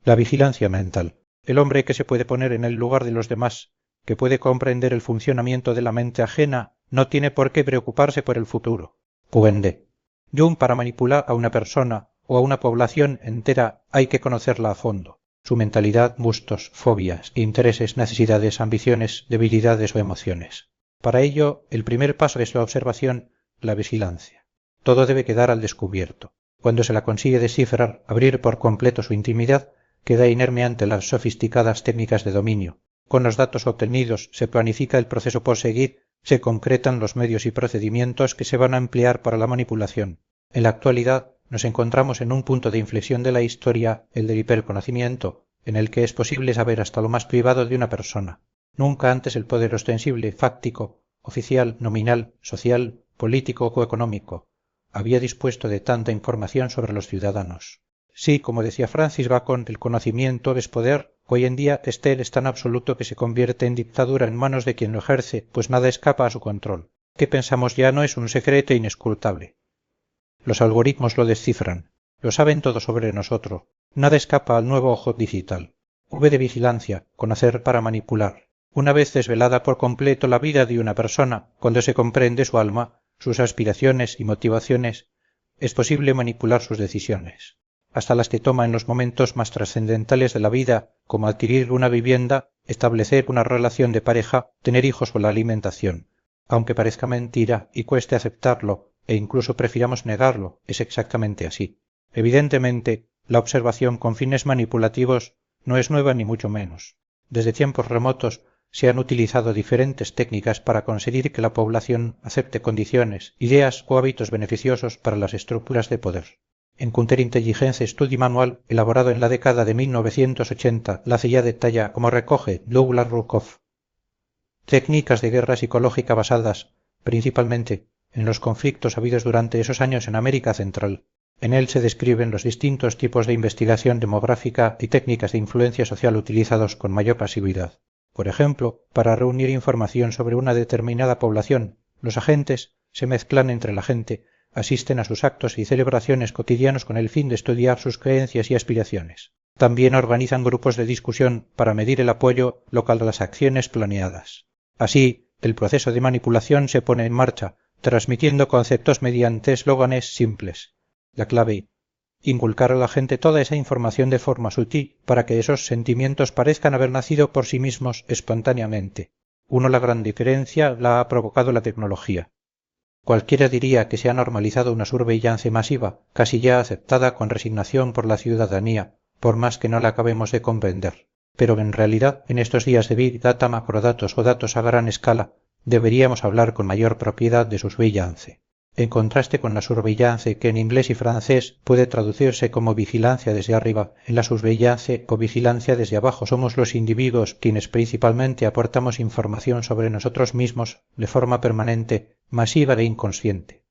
La vigilancia mental. El hombre que se puede poner en el lugar de los demás, que puede comprender el funcionamiento de la mente ajena, no tiene por qué preocuparse por el futuro. Puende. Jung, para manipular a una persona o a una población entera hay que conocerla a fondo. Su mentalidad, gustos, fobias, intereses, necesidades, ambiciones, debilidades o emociones. Para ello, el primer paso es la observación, la vigilancia. Todo debe quedar al descubierto. Cuando se la consigue descifrar, abrir por completo su intimidad, queda inerme ante las sofisticadas técnicas de dominio. Con los datos obtenidos se planifica el proceso por seguir, se concretan los medios y procedimientos que se van a emplear para la manipulación. En la actualidad nos encontramos en un punto de inflexión de la historia, el del hiperconocimiento, en el que es posible saber hasta lo más privado de una persona. Nunca antes el poder ostensible, fáctico, oficial, nominal, social, político o económico había dispuesto de tanta información sobre los ciudadanos. Sí, como decía Francis Bacon, el conocimiento es poder. Hoy en día este es tan absoluto que se convierte en dictadura en manos de quien lo ejerce, pues nada escapa a su control. ¿Qué pensamos ya no es un secreto inescrutable? Los algoritmos lo descifran. Lo saben todo sobre nosotros. Nada escapa al nuevo ojo digital. V de vigilancia, conocer para manipular. Una vez desvelada por completo la vida de una persona, cuando se comprende su alma, sus aspiraciones y motivaciones, es posible manipular sus decisiones. Hasta las que toma en los momentos más trascendentales de la vida, como adquirir una vivienda, establecer una relación de pareja, tener hijos o la alimentación. Aunque parezca mentira y cueste aceptarlo, e incluso prefiramos negarlo, es exactamente así. Evidentemente, la observación con fines manipulativos no es nueva ni mucho menos. Desde tiempos remotos se han utilizado diferentes técnicas para conseguir que la población acepte condiciones, ideas o hábitos beneficiosos para las estructuras de poder. En Counterintelligence Study Manual, elaborado en la década de 1980, la CIA detalla, como recoge Douglas Rukoff, técnicas de guerra psicológica basadas, principalmente, en los conflictos habidos durante esos años en América Central. En él se describen los distintos tipos de investigación demográfica y técnicas de influencia social utilizados con mayor pasividad. Por ejemplo, para reunir información sobre una determinada población, los agentes se mezclan entre la gente, asisten a sus actos y celebraciones cotidianos con el fin de estudiar sus creencias y aspiraciones. También organizan grupos de discusión para medir el apoyo local a las acciones planeadas. Así, el proceso de manipulación se pone en marcha, transmitiendo conceptos mediante eslóganes simples. La clave: inculcar a la gente toda esa información de forma sutil para que esos sentimientos parezcan haber nacido por sí mismos espontáneamente. La gran diferencia la ha provocado la tecnología. Cualquiera diría que se ha normalizado una surveillance masiva, casi ya aceptada con resignación por la ciudadanía, por más que no la acabemos de comprender. Pero en realidad, en estos días de Big Data, macrodatos o datos a gran escala, deberíamos hablar con mayor propiedad de surveillance. En contraste con la surveillance, que en inglés y francés puede traducirse como vigilancia desde arriba, en la surveillance o vigilancia desde abajo somos los individuos quienes principalmente aportamos información sobre nosotros mismos de forma permanente, masiva e inconsciente.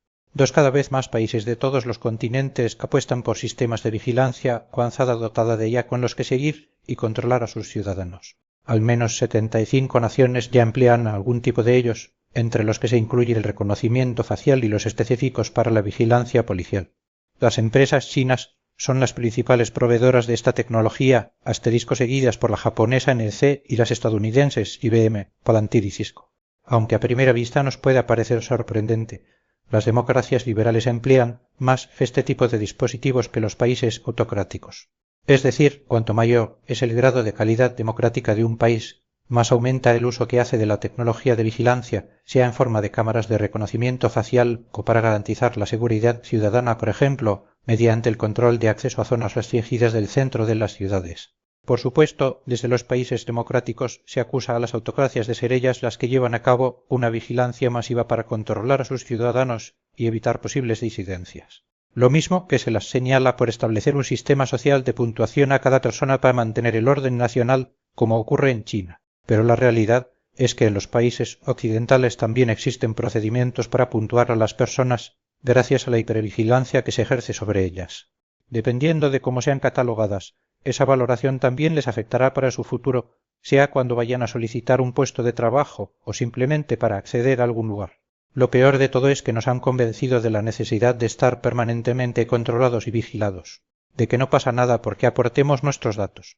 Cada vez más países de todos los continentes apuestan por sistemas de vigilancia avanzada dotada de IA con los que seguir y controlar a sus ciudadanos. Al menos 75 naciones ya emplean algún tipo de ellos, entre los que se incluye el reconocimiento facial y los específicos para la vigilancia policial. Las empresas chinas son las principales proveedoras de esta tecnología, asterisco seguidas por la japonesa NEC y las estadounidenses IBM, Palantir y Cisco. Aunque a primera vista nos pueda parecer sorprendente, las democracias liberales emplean más este tipo de dispositivos que los países autocráticos. Es decir, cuanto mayor es el grado de calidad democrática de un país, más aumenta el uso que hace de la tecnología de vigilancia, sea en forma de cámaras de reconocimiento facial o para garantizar la seguridad ciudadana, por ejemplo, mediante el control de acceso a zonas restringidas del centro de las ciudades. Por supuesto, desde los países democráticos se acusa a las autocracias de ser ellas las que llevan a cabo una vigilancia masiva para controlar a sus ciudadanos y evitar posibles disidencias. Lo mismo que se las señala por establecer un sistema social de puntuación a cada persona para mantener el orden nacional, como ocurre en China. Pero la realidad es que en los países occidentales también existen procedimientos para puntuar a las personas gracias a la hipervigilancia que se ejerce sobre ellas. Dependiendo de cómo sean catalogadas, esa valoración también les afectará para su futuro, sea cuando vayan a solicitar un puesto de trabajo o simplemente para acceder a algún lugar. Lo peor de todo es que nos han convencido de la necesidad de estar permanentemente controlados y vigilados. de que no pasa nada porque aportemos nuestros datos.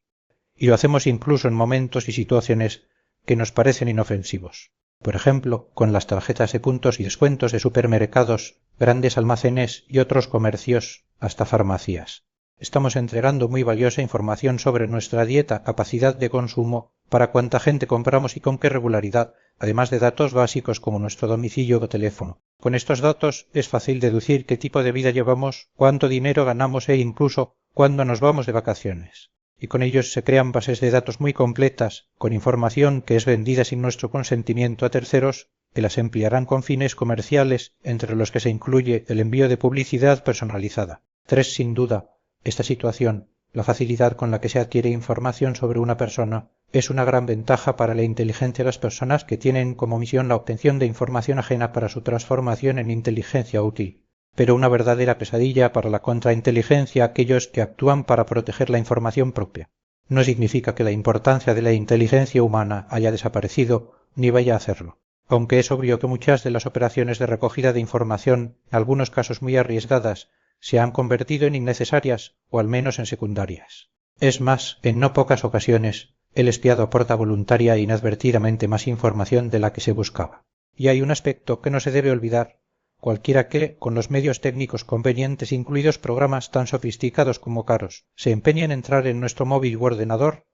Y lo hacemos incluso en momentos y situaciones que nos parecen inofensivos. Por ejemplo, con las tarjetas de puntos y descuentos de supermercados, grandes almacenes y otros comercios, hasta farmacias. Estamos entregando muy valiosa información sobre nuestra dieta, capacidad de consumo, para cuánta gente compramos y con qué regularidad, además de datos básicos como nuestro domicilio o teléfono. Con estos datos es fácil deducir qué tipo de vida llevamos, cuánto dinero ganamos e incluso cuándo nos vamos de vacaciones. Y con ellos se crean bases de datos muy completas, con información que es vendida sin nuestro consentimiento a terceros, que las emplearán con fines comerciales, entre los que se incluye el envío de publicidad personalizada. 3. Sin duda, esta situación, la facilidad con la que se adquiere información sobre una persona, es una gran ventaja para la inteligencia de las personas que tienen como misión la obtención de información ajena para su transformación en inteligencia útil, pero una verdadera pesadilla para la contrainteligencia aquellos que actúan para proteger la información propia. No significa que la importancia de la inteligencia humana haya desaparecido, ni vaya a hacerlo, aunque es obvio que muchas de las operaciones de recogida de información, en algunos casos muy arriesgadas, se han convertido en innecesarias o al menos en secundarias. Es más, en no pocas ocasiones, el espiado aporta voluntaria e inadvertidamente más información de la que se buscaba. Y hay un aspecto que no se debe olvidar. Cualquiera que, con los medios técnicos convenientes, incluidos programas tan sofisticados como caros, se empeñe en entrar en nuestro móvil u ordenador,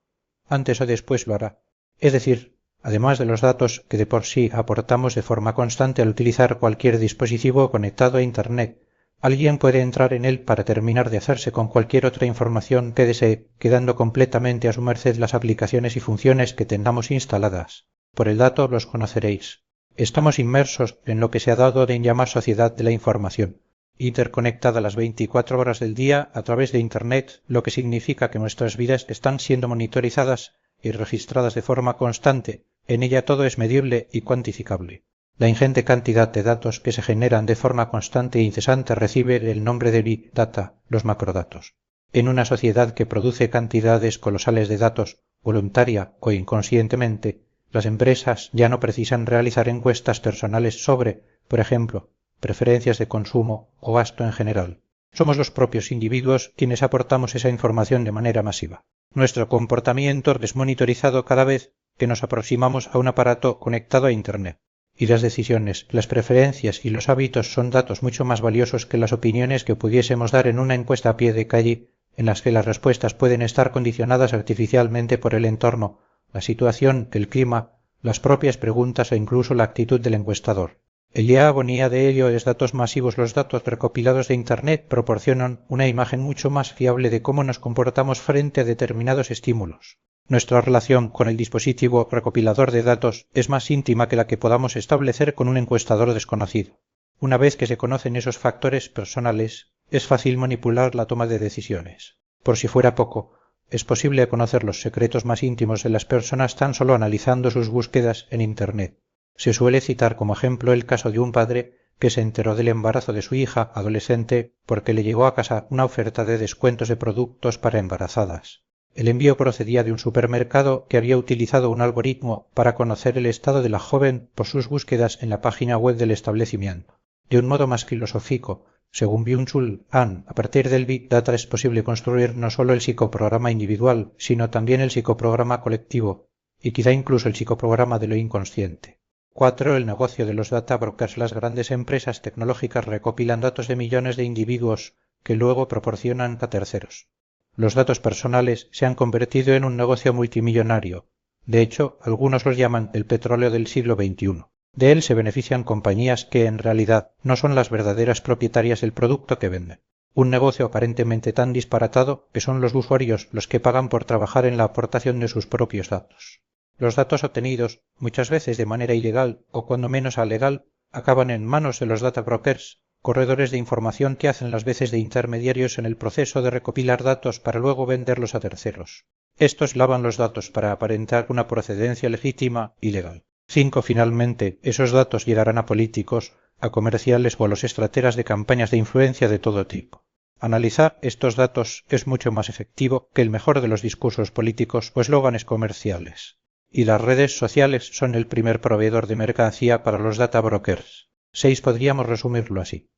antes o después lo hará. Es decir, además de los datos que de por sí aportamos de forma constante al utilizar cualquier dispositivo conectado a Internet, alguien puede entrar en él para terminar de hacerse con cualquier otra información que desee, quedando completamente a su merced las aplicaciones y funciones que tengamos instaladas. Por el dato los conoceréis. Estamos inmersos en lo que se ha dado en llamar sociedad de la información, interconectada las 24 horas del día a través de Internet, lo que significa que nuestras vidas están siendo monitorizadas y registradas de forma constante. En ella todo es medible y cuantificable. La ingente cantidad de datos que se generan de forma constante e incesante recibe el nombre de Big Data, los macrodatos. En una sociedad que produce cantidades colosales de datos, voluntaria o inconscientemente, las empresas ya no precisan realizar encuestas personales sobre, por ejemplo, preferencias de consumo o gasto en general. Somos los propios individuos quienes aportamos esa información de manera masiva. Nuestro comportamiento es monitorizado cada vez que nos aproximamos a un aparato conectado a Internet. Y las decisiones, las preferencias y los hábitos son datos mucho más valiosos que las opiniones que pudiésemos dar en una encuesta a pie de calle, en las que las respuestas pueden estar condicionadas artificialmente por el entorno, la situación, el clima, las propias preguntas e incluso la actitud del encuestador. El día agonía de ello es datos masivos. Los datos recopilados de Internet proporcionan una imagen mucho más fiable de cómo nos comportamos frente a determinados estímulos. Nuestra relación con el dispositivo recopilador de datos es más íntima que la que podamos establecer con un encuestador desconocido. Una vez que se conocen esos factores personales, es fácil manipular la toma de decisiones. Por si fuera poco, es posible conocer los secretos más íntimos de las personas tan solo analizando sus búsquedas en Internet. Se suele citar como ejemplo el caso de un padre que se enteró del embarazo de su hija adolescente porque le llegó a casa una oferta de descuentos de productos para embarazadas. El envío procedía de un supermercado que había utilizado un algoritmo para conocer el estado de la joven por sus búsquedas en la página web del establecimiento. De un modo más filosófico, según Byung-Chul Han, a partir del Big Data es posible construir no solo el psicoprograma individual, sino también el psicoprograma colectivo, y quizá incluso el psicoprograma de lo inconsciente. 4. El negocio de los data brokers. Las grandes empresas tecnológicas recopilan datos de millones de individuos que luego proporcionan a terceros. Los datos personales se han convertido en un negocio multimillonario. De hecho, algunos los llaman el petróleo del siglo XXI. De él se benefician compañías que, en realidad, no son las verdaderas propietarias del producto que venden. Un negocio aparentemente tan disparatado que son los usuarios los que pagan por trabajar en la aportación de sus propios datos. Los datos obtenidos, muchas veces de manera ilegal o cuando menos alegal, acaban en manos de los data brokers, corredores de información que hacen las veces de intermediarios en el proceso de recopilar datos para luego venderlos a terceros. Estos lavan los datos para aparentar una procedencia legítima y legal. 5. Finalmente, esos datos llegarán a políticos, a comerciales o a los estrategas de campañas de influencia de todo tipo. Analizar estos datos es mucho más efectivo que el mejor de los discursos políticos o eslóganes comerciales. Y las redes sociales son el primer proveedor de mercancía para los data brokers. 6. Podríamos resumirlo así.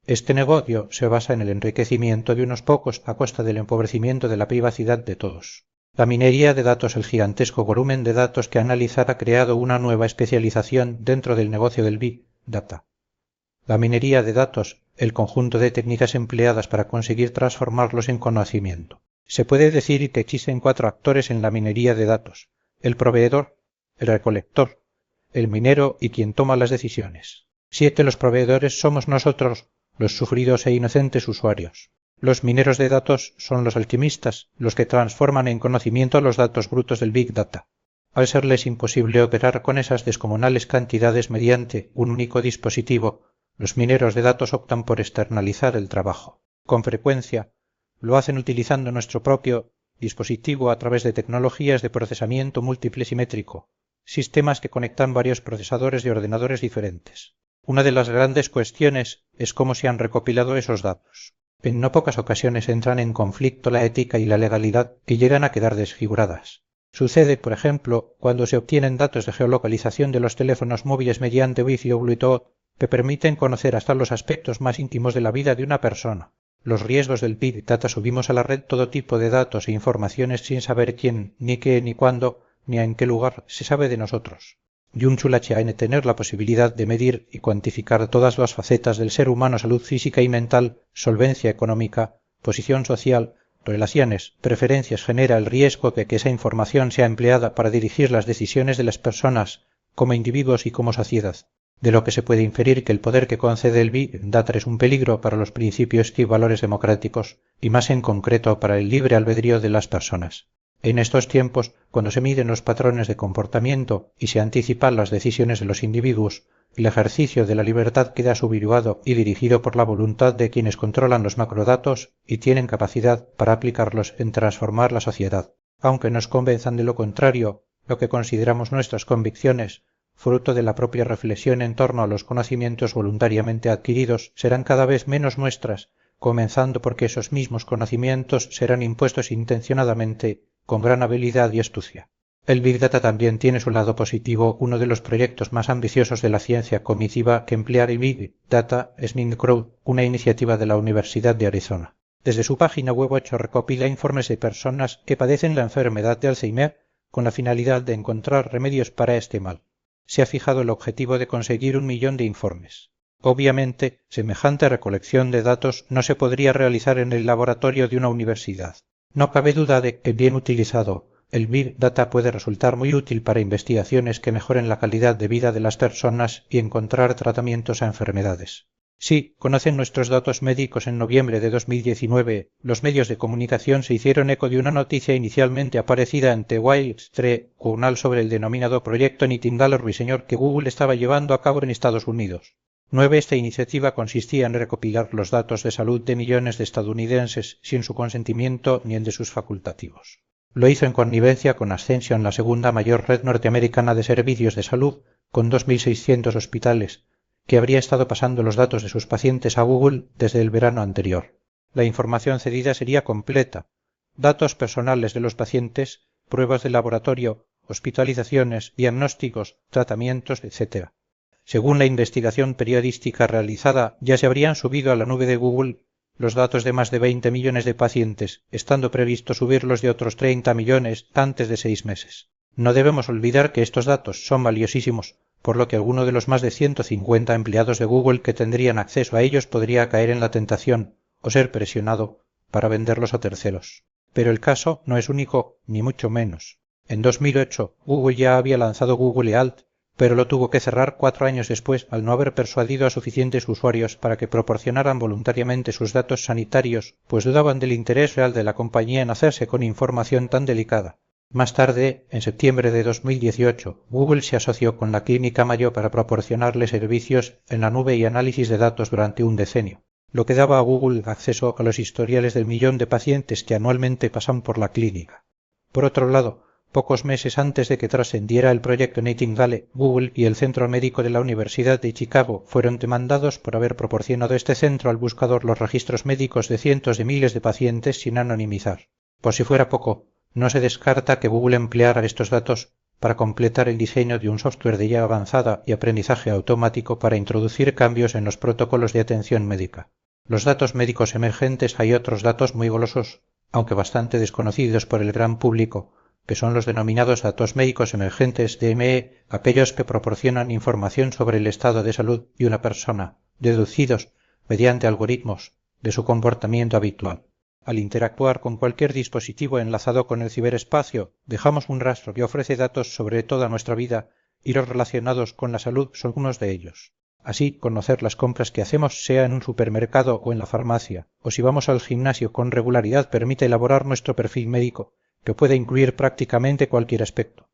Este negocio se basa en el enriquecimiento de unos pocos a costa del empobrecimiento de la privacidad de todos. La minería de datos, el gigantesco volumen de datos que analizar ha creado una nueva especialización dentro del negocio del Big Data. La minería de datos, el conjunto de técnicas empleadas para conseguir transformarlos en conocimiento. Se puede decir que existen 4 actores en la minería de datos: el proveedor, el recolector, el minero y quien toma las decisiones. 7 los proveedores somos nosotros, los sufridos e inocentes usuarios. Los mineros de datos son los alquimistas, los que transforman en conocimiento los datos brutos del Big Data. Al serles imposible operar con esas descomunales cantidades mediante un único dispositivo, los mineros de datos optan por externalizar el trabajo. Con frecuencia, lo hacen utilizando nuestro propio dispositivo a través de tecnologías de procesamiento múltiple simétrico, sistemas que conectan varios procesadores de ordenadores diferentes. Una de las grandes cuestiones es cómo se han recopilado esos datos. En no pocas ocasiones entran en conflicto la ética y la legalidad y llegan a quedar desfiguradas. Sucede, por ejemplo, cuando se obtienen datos de geolocalización de los teléfonos móviles mediante Wi-Fi o Bluetooth que permiten conocer hasta los aspectos más íntimos de la vida de una persona. Los riesgos del Big Data: subimos a la red todo tipo de datos e informaciones sin saber quién, ni qué, ni cuándo, ni en qué lugar se sabe de nosotros. Yunchulache ha de tener la posibilidad de medir y cuantificar todas las facetas del ser humano: salud física y mental, solvencia económica, posición social, relaciones, preferencias. Genera el riesgo de que esa información sea empleada para dirigir las decisiones de las personas como individuos y como sociedad, de lo que se puede inferir que el poder que concede el Big Data es un peligro para los principios y valores democráticos y más en concreto para el libre albedrío de las personas. En estos tiempos, cuando se miden los patrones de comportamiento y se anticipan las decisiones de los individuos, el ejercicio de la libertad queda subjugado y dirigido por la voluntad de quienes controlan los macrodatos y tienen capacidad para aplicarlos en transformar la sociedad. Aunque nos convenzan de lo contrario, lo que consideramos nuestras convicciones, fruto de la propia reflexión en torno a los conocimientos voluntariamente adquiridos, serán cada vez menos nuestras, comenzando porque esos mismos conocimientos serán impuestos intencionadamente con gran habilidad y astucia. El Big Data también tiene su lado positivo. Uno de los proyectos más ambiciosos de la ciencia cognitiva que emplea el Big Data es MindCrowd, una iniciativa de la Universidad de Arizona. Desde su página web 8 recopila informes de personas que padecen la enfermedad de Alzheimer con la finalidad de encontrar remedios para este mal. Se ha fijado el objetivo de conseguir 1 millón de informes. Obviamente, semejante recolección de datos no se podría realizar en el laboratorio de una universidad. No cabe duda de que, bien utilizado, el Big Data puede resultar muy útil para investigaciones que mejoren la calidad de vida de las personas y encontrar tratamientos a enfermedades. Sí, conocen nuestros datos médicos. En noviembre de 2019, los medios de comunicación se hicieron eco de una noticia inicialmente aparecida en The Wall Street Journal sobre el denominado Proyecto Nightingale ruiseñor que Google estaba llevando a cabo en Estados Unidos. Esta iniciativa consistía en recopilar los datos de salud de millones de estadounidenses sin su consentimiento ni el de sus facultativos. Lo hizo en connivencia con Ascension, la segunda mayor red norteamericana de servicios de salud, con 2.600 hospitales, que habría estado pasando los datos de sus pacientes a Google desde el verano anterior. La información cedida sería completa: datos personales de los pacientes, pruebas de laboratorio, hospitalizaciones, diagnósticos, tratamientos, etc. Según la investigación periodística realizada, ya se habrían subido a la nube de Google los datos de más de 20 millones de pacientes, estando previsto subirlos de otros 30 millones antes de 6 meses. No debemos olvidar que estos datos son valiosísimos, por lo que alguno de los más de 150 empleados de Google que tendrían acceso a ellos podría caer en la tentación, o ser presionado, para venderlos a terceros. Pero el caso no es único, ni mucho menos. En 2008, Google ya había lanzado Google Earth, pero lo tuvo que cerrar 4 años después al no haber persuadido a suficientes usuarios para que proporcionaran voluntariamente sus datos sanitarios, pues dudaban del interés real de la compañía en hacerse con información tan delicada. Más tarde, en septiembre de 2018, Google se asoció con la Clínica Mayo para proporcionarle servicios en la nube y análisis de datos durante un decenio, lo que daba a Google acceso a los historiales del millón de pacientes que anualmente pasan por la clínica. Por otro lado, pocos meses antes de que trascendiera el proyecto Nightingale, Google y el Centro Médico de la Universidad de Chicago fueron demandados por haber proporcionado este centro al buscador los registros médicos de cientos de miles de pacientes sin anonimizar. Por si fuera poco, no se descarta que Google empleara estos datos para completar el diseño de un software de IA avanzada y aprendizaje automático para introducir cambios en los protocolos de atención médica. Los datos médicos emergentes hay otros datos muy golosos, aunque bastante desconocidos por el gran público, que son los denominados datos médicos emergentes DME, aquellos que proporcionan información sobre el estado de salud de una persona, deducidos, mediante algoritmos, de su comportamiento habitual. Al interactuar con cualquier dispositivo enlazado con el ciberespacio, dejamos un rastro que ofrece datos sobre toda nuestra vida y los relacionados con la salud son unos de ellos. Así, conocer las compras que hacemos, sea en un supermercado o en la farmacia, o si vamos al gimnasio con regularidad, permite elaborar nuestro perfil médico, que puede incluir prácticamente cualquier aspecto.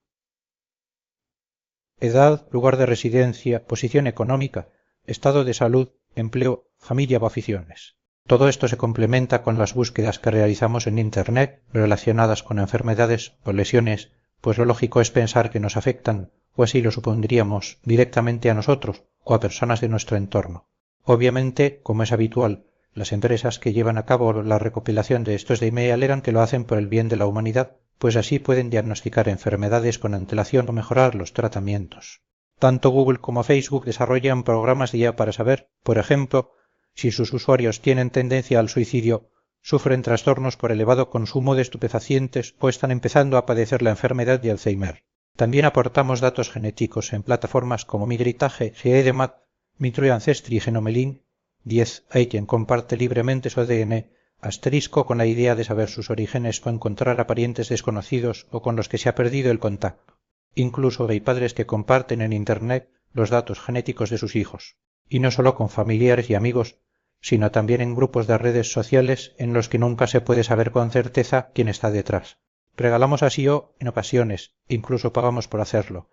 Edad, lugar de residencia, posición económica, estado de salud, empleo, familia o aficiones. Todo esto se complementa con las búsquedas que realizamos en Internet relacionadas con enfermedades o lesiones, pues lo lógico es pensar que nos afectan, o así lo supondríamos, directamente a nosotros o a personas de nuestro entorno. Obviamente, como es habitual, las empresas que llevan a cabo la recopilación de estos DME alegan que lo hacen por el bien de la humanidad, pues así pueden diagnosticar enfermedades con antelación o mejorar los tratamientos. Tanto Google como Facebook desarrollan programas de IA para saber, por ejemplo, si sus usuarios tienen tendencia al suicidio, sufren trastornos por elevado consumo de estupefacientes o están empezando a padecer la enfermedad de Alzheimer. También aportamos datos genéticos en plataformas como Migritaje, GEDEMAT, Mitrue Ancestry y Genomelin. 10. Hay quien comparte libremente su ADN, asterisco con la idea de saber sus orígenes o encontrar a parientes desconocidos o con los que se ha perdido el contacto. Incluso hay padres que comparten en Internet los datos genéticos de sus hijos, y no solo con familiares y amigos, sino también en grupos de redes sociales en los que nunca se puede saber con certeza quién está detrás. Regalamos así en ocasiones, incluso pagamos por hacerlo,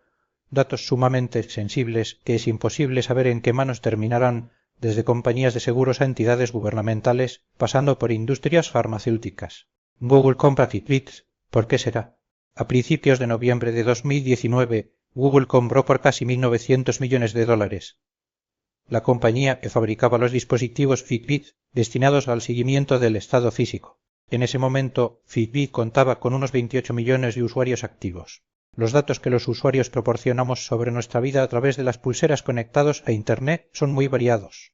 datos sumamente sensibles que es imposible saber en qué manos terminarán, desde compañías de seguros a entidades gubernamentales, pasando por industrias farmacéuticas. Google compra Fitbits. ¿Por qué será? A principios de noviembre de 2019, Google compró por casi 1.900 millones de dólares. La compañía que fabricaba los dispositivos Fitbit destinados al seguimiento del estado físico. En ese momento, Fitbit contaba con unos 28 millones de usuarios activos. Los datos que los usuarios proporcionamos sobre nuestra vida a través de las pulseras conectados a Internet son muy variados.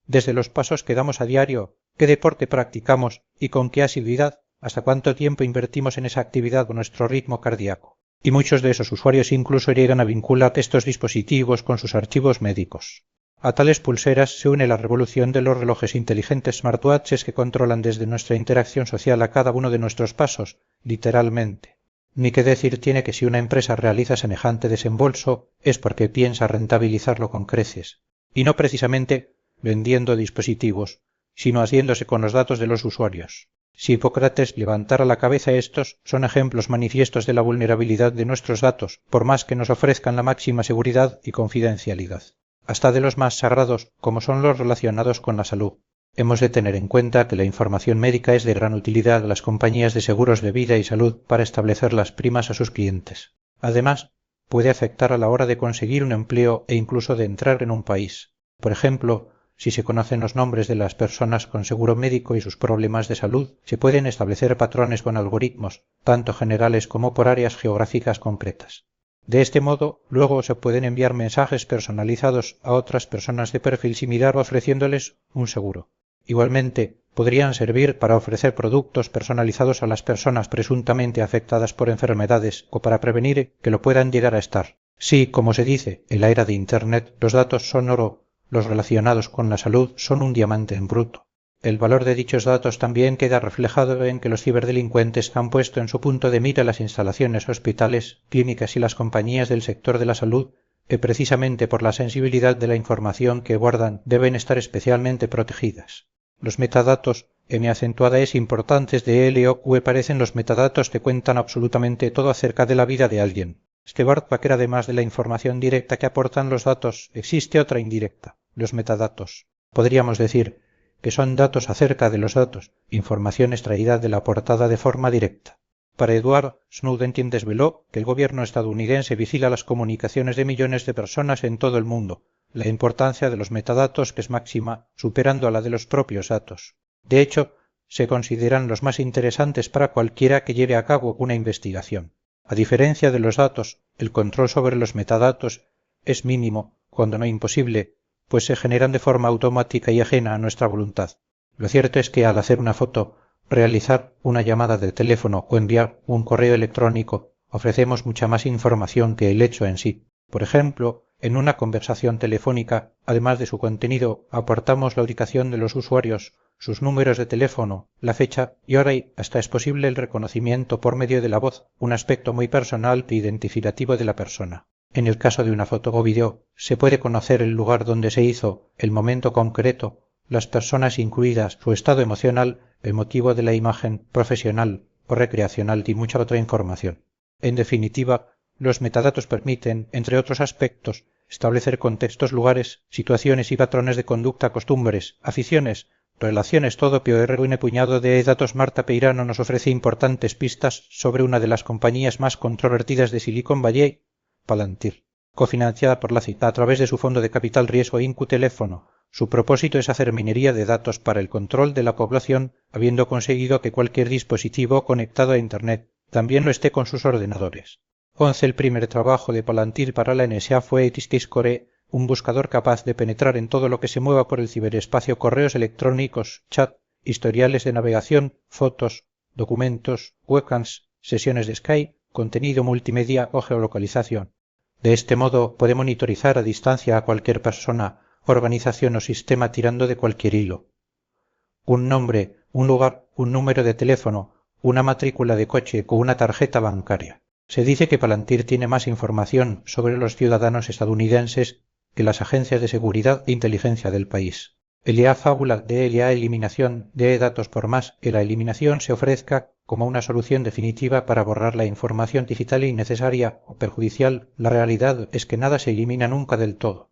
Desde los pasos que damos a diario, qué deporte practicamos y con qué asiduidad, hasta cuánto tiempo invertimos en esa actividad o nuestro ritmo cardíaco. Y muchos de esos usuarios incluso llegan a vincular estos dispositivos con sus archivos médicos. A tales pulseras se une la revolución de los relojes inteligentes smartwatches que controlan desde nuestra interacción social a cada uno de nuestros pasos, literalmente. Ni qué decir tiene que si una empresa realiza semejante desembolso es porque piensa rentabilizarlo con creces, y no precisamente vendiendo dispositivos, sino haciéndose con los datos de los usuarios. Si Hipócrates levantara la cabeza, estos son ejemplos manifiestos de la vulnerabilidad de nuestros datos, por más que nos ofrezcan la máxima seguridad y confidencialidad. Hasta de los más sagrados, como son los relacionados con la salud. Hemos de tener en cuenta que la información médica es de gran utilidad a las compañías de seguros de vida y salud para establecer las primas a sus clientes. Además, puede afectar a la hora de conseguir un empleo e incluso de entrar en un país. Por ejemplo, si se conocen los nombres de las personas con seguro médico y sus problemas de salud, se pueden establecer patrones con algoritmos, tanto generales como por áreas geográficas concretas. De este modo, luego se pueden enviar mensajes personalizados a otras personas de perfil similar ofreciéndoles un seguro. Igualmente, podrían servir para ofrecer productos personalizados a las personas presuntamente afectadas por enfermedades o para prevenir que lo puedan llegar a estar. Sí, como se dice, en la era de Internet, los datos son oro, los relacionados con la salud son un diamante en bruto. El valor de dichos datos también queda reflejado en que los ciberdelincuentes han puesto en su punto de mira las instalaciones hospitales, clínicas y las compañías del sector de la salud que precisamente por la sensibilidad de la información que guardan deben estar especialmente protegidas. Los metadatos, M acentuada es importantes de LOQ parecen los metadatos que cuentan absolutamente todo acerca de la vida de alguien. Que además de la información directa que aportan los datos, existe otra indirecta, los metadatos. Podríamos decir que son datos acerca de los datos, información extraída de la portada de forma directa. Para Edward Snowden desveló que el gobierno estadounidense vigila las comunicaciones de millones de personas en todo el mundo. La importancia de los metadatos que es máxima, superando a la de los propios datos. De hecho, se consideran los más interesantes para cualquiera que lleve a cabo una investigación. A diferencia de los datos, el control sobre los metadatos es mínimo, cuando no imposible, pues se generan de forma automática y ajena a nuestra voluntad. Lo cierto es que al hacer una foto, realizar una llamada de teléfono o enviar un correo electrónico, ofrecemos mucha más información que el hecho en sí. Por ejemplo, en una conversación telefónica, además de su contenido, aportamos la ubicación de los usuarios, sus números de teléfono, la fecha y ahora hasta es posible el reconocimiento por medio de la voz, un aspecto muy personal e identificativo de la persona. En el caso de una foto o vídeo, se puede conocer el lugar donde se hizo, el momento concreto, las personas incluidas, su estado emocional, el motivo de la imagen, profesional o recreacional y mucha otra información. En definitiva, los metadatos permiten, entre otros aspectos, establecer contextos, lugares, situaciones y patrones de conducta, costumbres, aficiones, relaciones. Todo un puñado de datos. Marta Peirano nos ofrece importantes pistas sobre una de las compañías más controvertidas de Silicon Valley, Palantir, cofinanciada por la CITA a través de su fondo de capital riesgo Incuteléfono. Su propósito es hacer minería de datos para el control de la población, habiendo conseguido que cualquier dispositivo conectado a Internet también lo esté con sus ordenadores. 11. El primer trabajo de Palantir para la NSA fue Etiscore, un buscador capaz de penetrar en todo lo que se mueva por el ciberespacio: correos electrónicos, chat, historiales de navegación, fotos, documentos, webcams, sesiones de Skype, contenido multimedia o geolocalización. De este modo puede monitorizar a distancia a cualquier persona, organización o sistema tirando de cualquier hilo. Un nombre, un lugar, un número de teléfono, una matrícula de coche o una tarjeta bancaria. Se dice que Palantir tiene más información sobre los ciudadanos estadounidenses que las agencias de seguridad e inteligencia del país. El IA fábula de la eliminación de datos por más que la eliminación se ofrezca como una solución definitiva para borrar la información digital innecesaria o perjudicial. La realidad es que nada se elimina nunca del todo.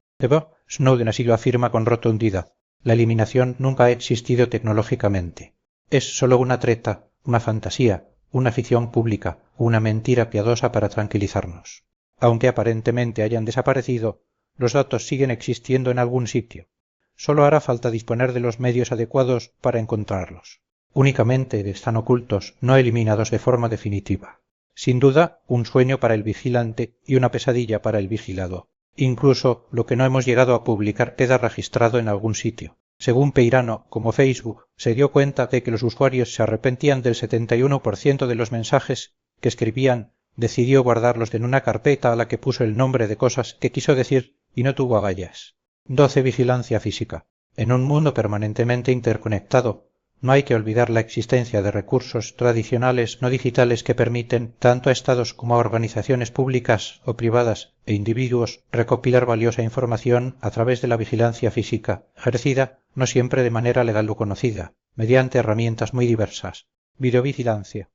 Snowden así lo afirma con rotundidad. La eliminación nunca ha existido tecnológicamente. Es solo una treta, una fantasía, una ficción pública, una mentira piadosa para tranquilizarnos. Aunque aparentemente hayan desaparecido, los datos siguen existiendo en algún sitio. Solo hará falta disponer de los medios adecuados para encontrarlos. Únicamente están ocultos, no eliminados de forma definitiva. Sin duda, un sueño para el vigilante y una pesadilla para el vigilado. Incluso lo que no hemos llegado a publicar queda registrado en algún sitio. Según Peirano, como Facebook se dio cuenta de que los usuarios se arrepentían del 71% de los mensajes que escribían, decidió guardarlos en una carpeta a la que puso el nombre de cosas que quiso decir y no tuvo agallas. 12. Vigilancia física. En un mundo permanentemente interconectado, no hay que olvidar la existencia de recursos tradicionales no digitales que permiten, tanto a estados como a organizaciones públicas o privadas e individuos, recopilar valiosa información a través de la vigilancia física, ejercida, no siempre de manera legal o conocida, mediante herramientas muy diversas. Videovigilancia.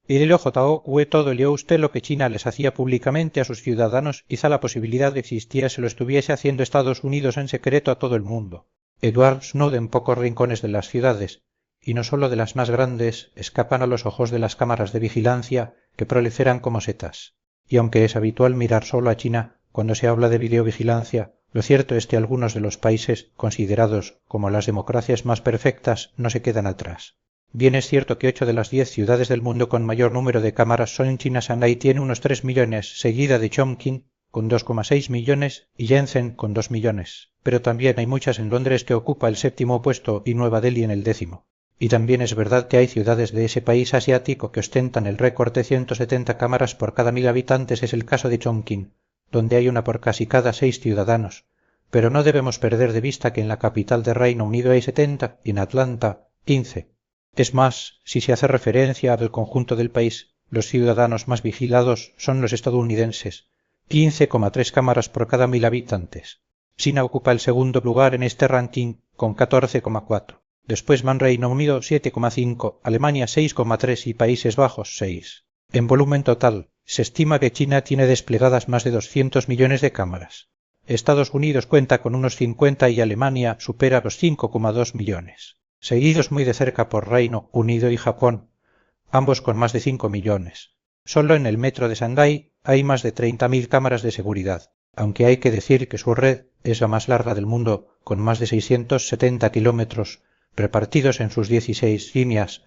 Y todo leyó usted lo que China les hacía públicamente a sus ciudadanos, quizá la posibilidad existiera se lo estuviese haciendo Estados Unidos en secreto a todo el mundo. Edward Snowden, pocos rincones de las ciudades, y no solo de las más grandes, escapan a los ojos de las cámaras de vigilancia que proliferan como setas. Y aunque es habitual mirar solo a China cuando se habla de videovigilancia, lo cierto es que algunos de los países considerados como las democracias más perfectas no se quedan atrás. Bien es cierto que 8 de las 10 ciudades del mundo con mayor número de cámaras son en China. Shanghái tiene unos 3 millones, seguida de Chongqing con 2,6 millones y Shenzhen con 2 millones. Pero también hay muchas en Londres, que ocupa el 7º puesto, y Nueva Delhi en el 10º. Y también es verdad que hay ciudades de ese país asiático que ostentan el récord de 170 cámaras por cada 1000 habitantes. Es el caso de Chongqing, donde hay una por casi cada 6 ciudadanos. Pero no debemos perder de vista que en la capital de Reino Unido hay 70 y en Atlanta 15. Es más, si se hace referencia al conjunto del país, los ciudadanos más vigilados son los estadounidenses, 15,3 cámaras por cada 1000 habitantes. China ocupa el segundo lugar en este ranking con 14,4. Después van Reino Unido 7,5, Alemania 6,3 y Países Bajos 6. En volumen total, se estima que China tiene desplegadas más de 200 millones de cámaras. Estados Unidos cuenta con unos 50 y Alemania supera los 5,2 millones. Seguidos muy de cerca por Reino Unido y Japón, ambos con más de 5 millones. Solo en el metro de Shanghái hay más de 30.000 cámaras de seguridad, aunque hay que decir que su red es la más larga del mundo, con más de 670 kilómetros repartidos en sus 16 líneas,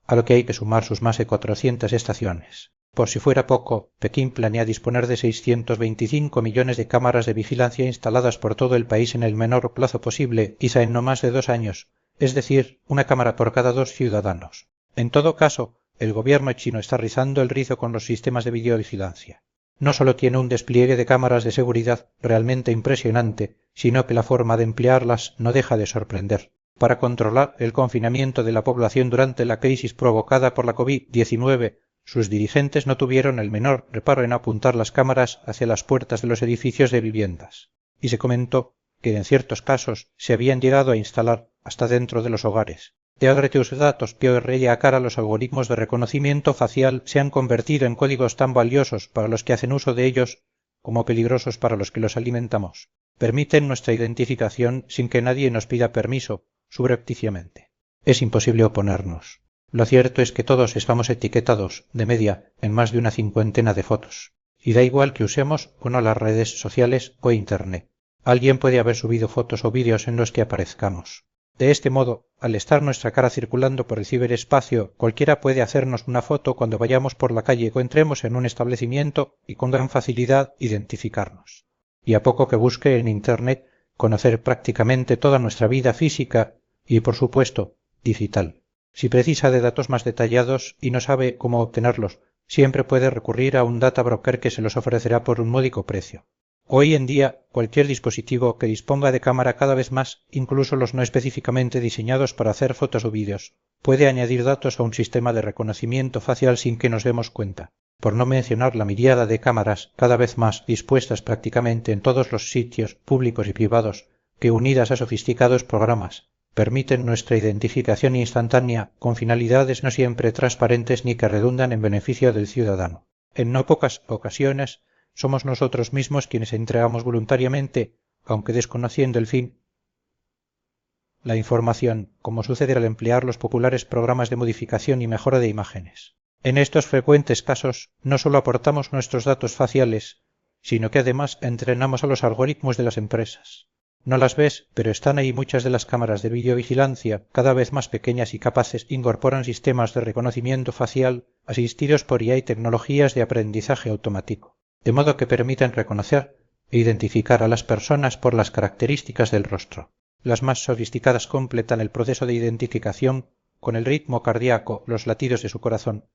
a lo que hay que sumar sus más de 400 estaciones. Por si fuera poco, Pekín planea disponer de 625 millones de cámaras de vigilancia instaladas por todo el país en el menor plazo posible, quizá en no más de 2 años, es decir, una cámara por cada 2 ciudadanos. En todo caso, el gobierno chino está rizando el rizo con los sistemas de videovigilancia. No solo tiene un despliegue de cámaras de seguridad realmente impresionante, sino que la forma de emplearlas no deja de sorprender. Para controlar el confinamiento de la población durante la crisis provocada por la COVID-19, sus dirigentes no tuvieron el menor reparo en apuntar las cámaras hacia las puertas de los edificios de viviendas. Y se comentó que en ciertos casos se habían llegado a instalar hasta dentro de los hogares. De tus datos que hoy rey a cara los algoritmos de reconocimiento facial se han convertido en códigos tan valiosos para los que hacen uso de ellos como peligrosos para los que los alimentamos. Permiten nuestra identificación sin que nadie nos pida permiso, subrepticiamente. Es imposible oponernos. Lo cierto es que todos estamos etiquetados, de media, en más de una cincuentena de fotos. Y da igual que usemos o no las redes sociales o Internet. Alguien puede haber subido fotos o vídeos en los que aparezcamos. De este modo, al estar nuestra cara circulando por el ciberespacio, cualquiera puede hacernos una foto cuando vayamos por la calle o entremos en un establecimiento y con gran facilidad identificarnos. Y a poco que busque en Internet, conocer prácticamente toda nuestra vida física y, por supuesto, digital. Si precisa de datos más detallados y no sabe cómo obtenerlos, siempre puede recurrir a un data broker que se los ofrecerá por un módico precio. Hoy en día, cualquier dispositivo que disponga de cámara cada vez más, incluso los no específicamente diseñados para hacer fotos o vídeos, puede añadir datos a un sistema de reconocimiento facial sin que nos demos cuenta, por no mencionar la miríada de cámaras cada vez más dispuestas prácticamente en todos los sitios públicos y privados, que unidas a sofisticados programas, permiten nuestra identificación instantánea con finalidades no siempre transparentes ni que redundan en beneficio del ciudadano. En no pocas ocasiones, somos nosotros mismos quienes entregamos voluntariamente, aunque desconociendo el fin, la información, como sucede al emplear los populares programas de modificación y mejora de imágenes. En estos frecuentes casos, no solo aportamos nuestros datos faciales, sino que además entrenamos a los algoritmos de las empresas. No las ves, pero están ahí muchas de las cámaras de videovigilancia, cada vez más pequeñas y capaces, incorporan sistemas de reconocimiento facial asistidos por IA y tecnologías de aprendizaje automático, de modo que permiten reconocer e identificar a las personas por las características del rostro. Las más sofisticadas completan el proceso de identificación con el ritmo cardíaco, los latidos de su corazón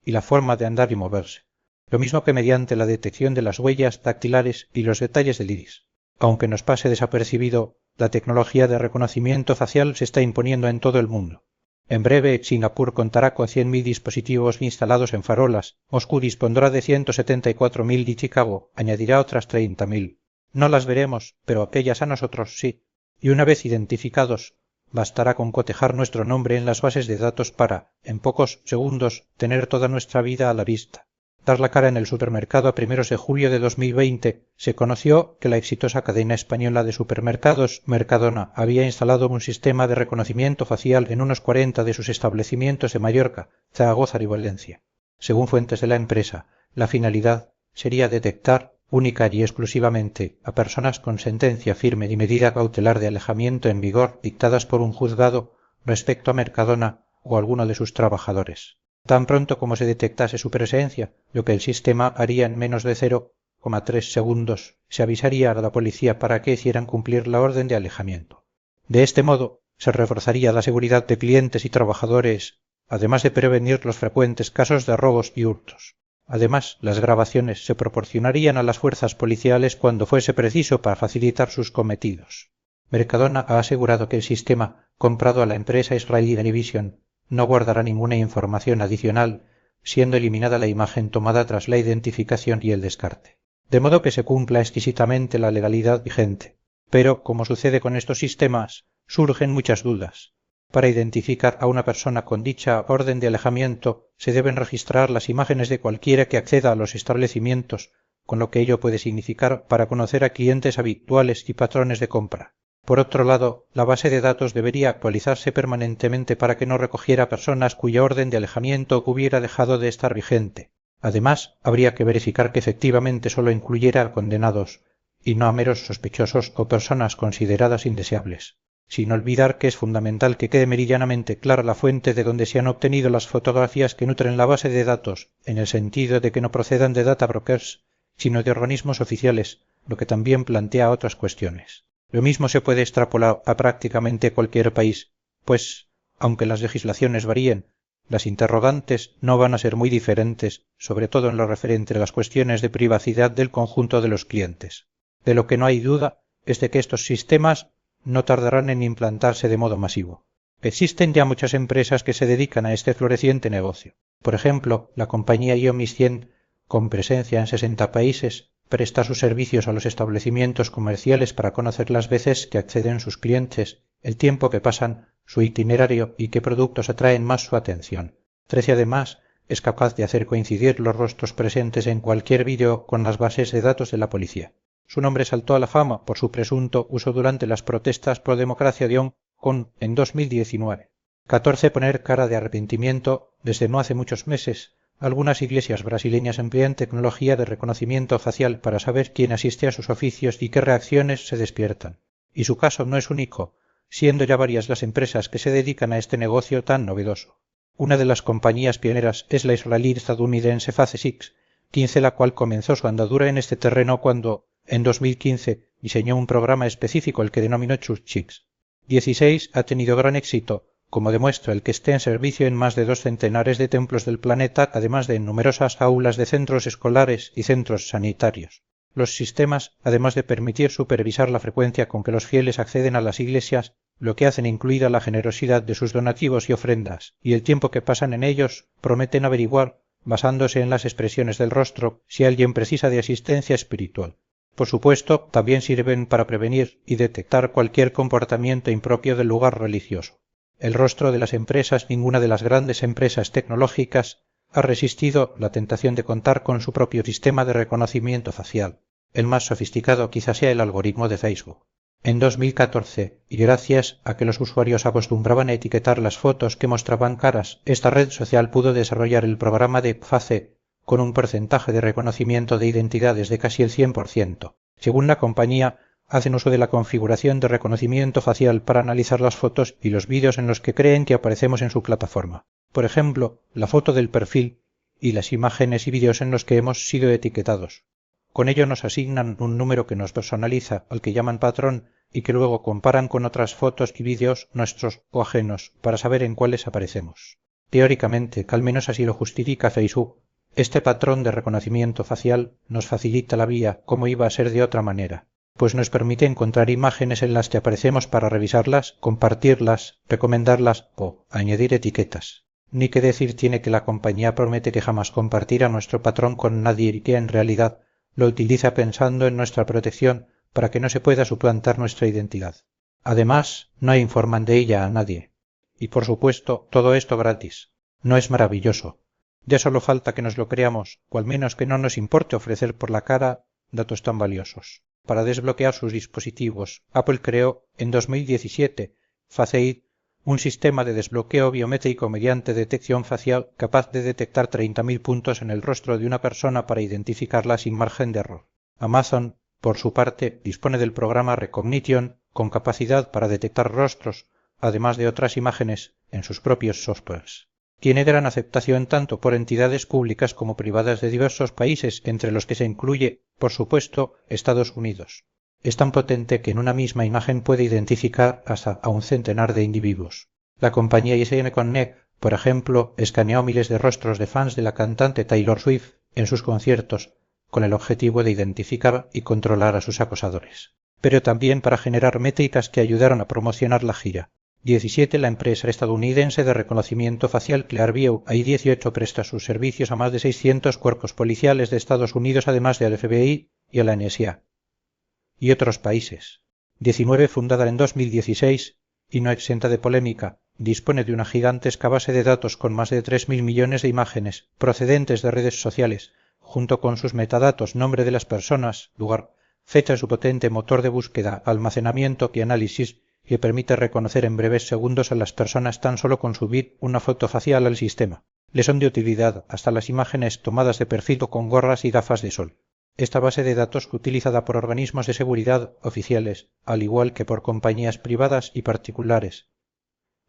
y la forma de andar y moverse, lo mismo que mediante la detección de las huellas dactilares y los detalles del iris. Aunque nos pase desapercibido, la tecnología de reconocimiento facial se está imponiendo en todo el mundo. En breve, Singapur contará con 100.000 dispositivos instalados en farolas, Moscú dispondrá de 174.000 y Chicago añadirá otras 30.000. No las veremos, pero aquellas a nosotros sí. Y una vez identificados, bastará con cotejar nuestro nombre en las bases de datos para, en pocos segundos, tener toda nuestra vida a la vista. Dar la cara en el supermercado a primeros de julio de 2020 se conoció que la exitosa cadena española de supermercados Mercadona había instalado un sistema de reconocimiento facial en unos 40 de sus establecimientos de Mallorca, Zaragoza y Valencia. Según fuentes de la empresa, la finalidad sería detectar única y exclusivamente a personas con sentencia firme y medida cautelar de alejamiento en vigor dictadas por un juzgado respecto a Mercadona o alguno de sus trabajadores. Tan pronto como se detectase su presencia, lo que el sistema haría en menos de 0,3 segundos, se avisaría a la policía para que hicieran cumplir la orden de alejamiento. De este modo, se reforzaría la seguridad de clientes y trabajadores, además de prevenir los frecuentes casos de robos y hurtos. Además, las grabaciones se proporcionarían a las fuerzas policiales cuando fuese preciso para facilitar sus cometidos. Mercadona ha asegurado que el sistema, comprado a la empresa israelí Denivision, no guardará ninguna información adicional, siendo eliminada la imagen tomada tras la identificación y el descarte. De modo que se cumpla exquisitamente la legalidad vigente. Pero, como sucede con estos sistemas, surgen muchas dudas. Para identificar a una persona con dicha orden de alejamiento, se deben registrar las imágenes de cualquiera que acceda a los establecimientos, con lo que ello puede significar para conocer a clientes habituales y patrones de compra. Por otro lado, la base de datos debería actualizarse permanentemente para que no recogiera personas cuya orden de alejamiento hubiera dejado de estar vigente. Además, habría que verificar que efectivamente solo incluyera a condenados, y no a meros sospechosos o personas consideradas indeseables. sin olvidar que es fundamental que quede meridianamente clara la fuente de donde se han obtenido las fotografías que nutren la base de datos, en el sentido de que no procedan de data brokers, sino de organismos oficiales, lo que también plantea otras cuestiones. Lo mismo se puede extrapolar a prácticamente cualquier país, pues, aunque las legislaciones varíen, las interrogantes no van a ser muy diferentes, sobre todo en lo referente a las cuestiones de privacidad del conjunto de los clientes. De lo que no hay duda es de que estos sistemas no tardarán en implantarse de modo masivo. Existen ya muchas empresas que se dedican a este floreciente negocio. Por ejemplo, la compañía IOMIS 100, con presencia en 60 países, presta sus servicios a los establecimientos comerciales para conocer las veces que acceden sus clientes, el tiempo que pasan, su itinerario y qué productos atraen más su atención. 13 además es capaz de hacer coincidir los rostros presentes en cualquier vídeo con las bases de datos de la policía. Su nombre saltó a la fama por su presunto uso durante las protestas pro democracia de Hong Kong en 2019. 14 poner cara de arrepentimiento desde no hace muchos meses. Algunas iglesias brasileñas emplean tecnología de reconocimiento facial para saber quién asiste a sus oficios y qué reacciones se despiertan. Y su caso no es único, siendo ya varias las empresas que se dedican a este negocio tan novedoso. Una de las compañías pioneras es la israelí-estadounidense Face6, 15 la cual comenzó su andadura en este terreno cuando, en 2015, diseñó un programa específico el que denominó Churchix. 16 ha tenido gran éxito, como demuestra el que esté en servicio en más de 2 centenares de templos del planeta, además de en numerosas aulas de centros escolares y centros sanitarios. Los sistemas, además de permitir supervisar la frecuencia con que los fieles acceden a las iglesias, lo que hacen incluida la generosidad de sus donativos y ofrendas, y el tiempo que pasan en ellos, prometen averiguar, basándose en las expresiones del rostro, si alguien precisa de asistencia espiritual. Por supuesto, también sirven para prevenir y detectar cualquier comportamiento impropio del lugar religioso. El rostro de las empresas, ninguna de las grandes empresas tecnológicas, ha resistido la tentación de contar con su propio sistema de reconocimiento facial. El más sofisticado quizá sea el algoritmo de Facebook. En 2014, y gracias a que los usuarios acostumbraban a etiquetar las fotos que mostraban caras, esta red social pudo desarrollar el programa de Face con un porcentaje de reconocimiento de identidades de casi el 100%. Según la compañía, hacen uso de la configuración de reconocimiento facial para analizar las fotos y los vídeos en los que creen que aparecemos en su plataforma. Por ejemplo, la foto del perfil y las imágenes y vídeos en los que hemos sido etiquetados. Con ello nos asignan un número que nos personaliza, al que llaman patrón, y que luego comparan con otras fotos y vídeos nuestros o ajenos, para saber en cuáles aparecemos. Teóricamente, que al menos así lo justifica Facebook, este patrón de reconocimiento facial nos facilita la vía, como iba a ser de otra manera, pues nos permite encontrar imágenes en las que aparecemos para revisarlas, compartirlas, recomendarlas o añadir etiquetas. Ni qué decir tiene que la compañía promete que jamás compartirá nuestro patrón con nadie y que en realidad lo utiliza pensando en nuestra protección para que no se pueda suplantar nuestra identidad. Además, no informan de ella a nadie. Y por supuesto, todo esto gratis. ¿No es maravilloso? Ya solo falta que nos lo creamos, o al menos que no nos importe ofrecer por la cara datos tan valiosos. Para desbloquear sus dispositivos, Apple creó en 2017 Face ID, un sistema de desbloqueo biométrico mediante detección facial capaz de detectar 30.000 puntos en el rostro de una persona para identificarla sin margen de error. Amazon, por su parte, dispone del programa Recognition con capacidad para detectar rostros, además de otras imágenes, en sus propios softwares. Tiene gran aceptación tanto por entidades públicas como privadas de diversos países, entre los que se incluye, por supuesto, Estados Unidos. Es tan potente que en una misma imagen puede identificar hasta a un centenar de individuos. La compañía ISM Connect, por ejemplo, escaneó miles de rostros de fans de la cantante Taylor Swift en sus conciertos, con el objetivo de identificar y controlar a sus acosadores. Pero también para generar métricas que ayudaron a promocionar la gira. 17 la empresa estadounidense de reconocimiento facial Clearview. Ahí 18 presta sus servicios a más de 600 cuerpos policiales de Estados Unidos, además del FBI y a la NSA. Y otros países. 19 fundada en 2016 y no exenta de polémica, dispone de una gigantesca base de datos con más de 3.000 millones de imágenes procedentes de redes sociales, junto con sus metadatos, nombre de las personas, lugar, fecha de su potente motor de búsqueda, almacenamiento y análisis, que permite reconocer en breves segundos a las personas tan solo con subir una foto facial al sistema. Le son de utilidad hasta las imágenes tomadas de perfil o con gorras y gafas de sol. Esta base de datos utilizada por organismos de seguridad oficiales, al igual que por compañías privadas y particulares.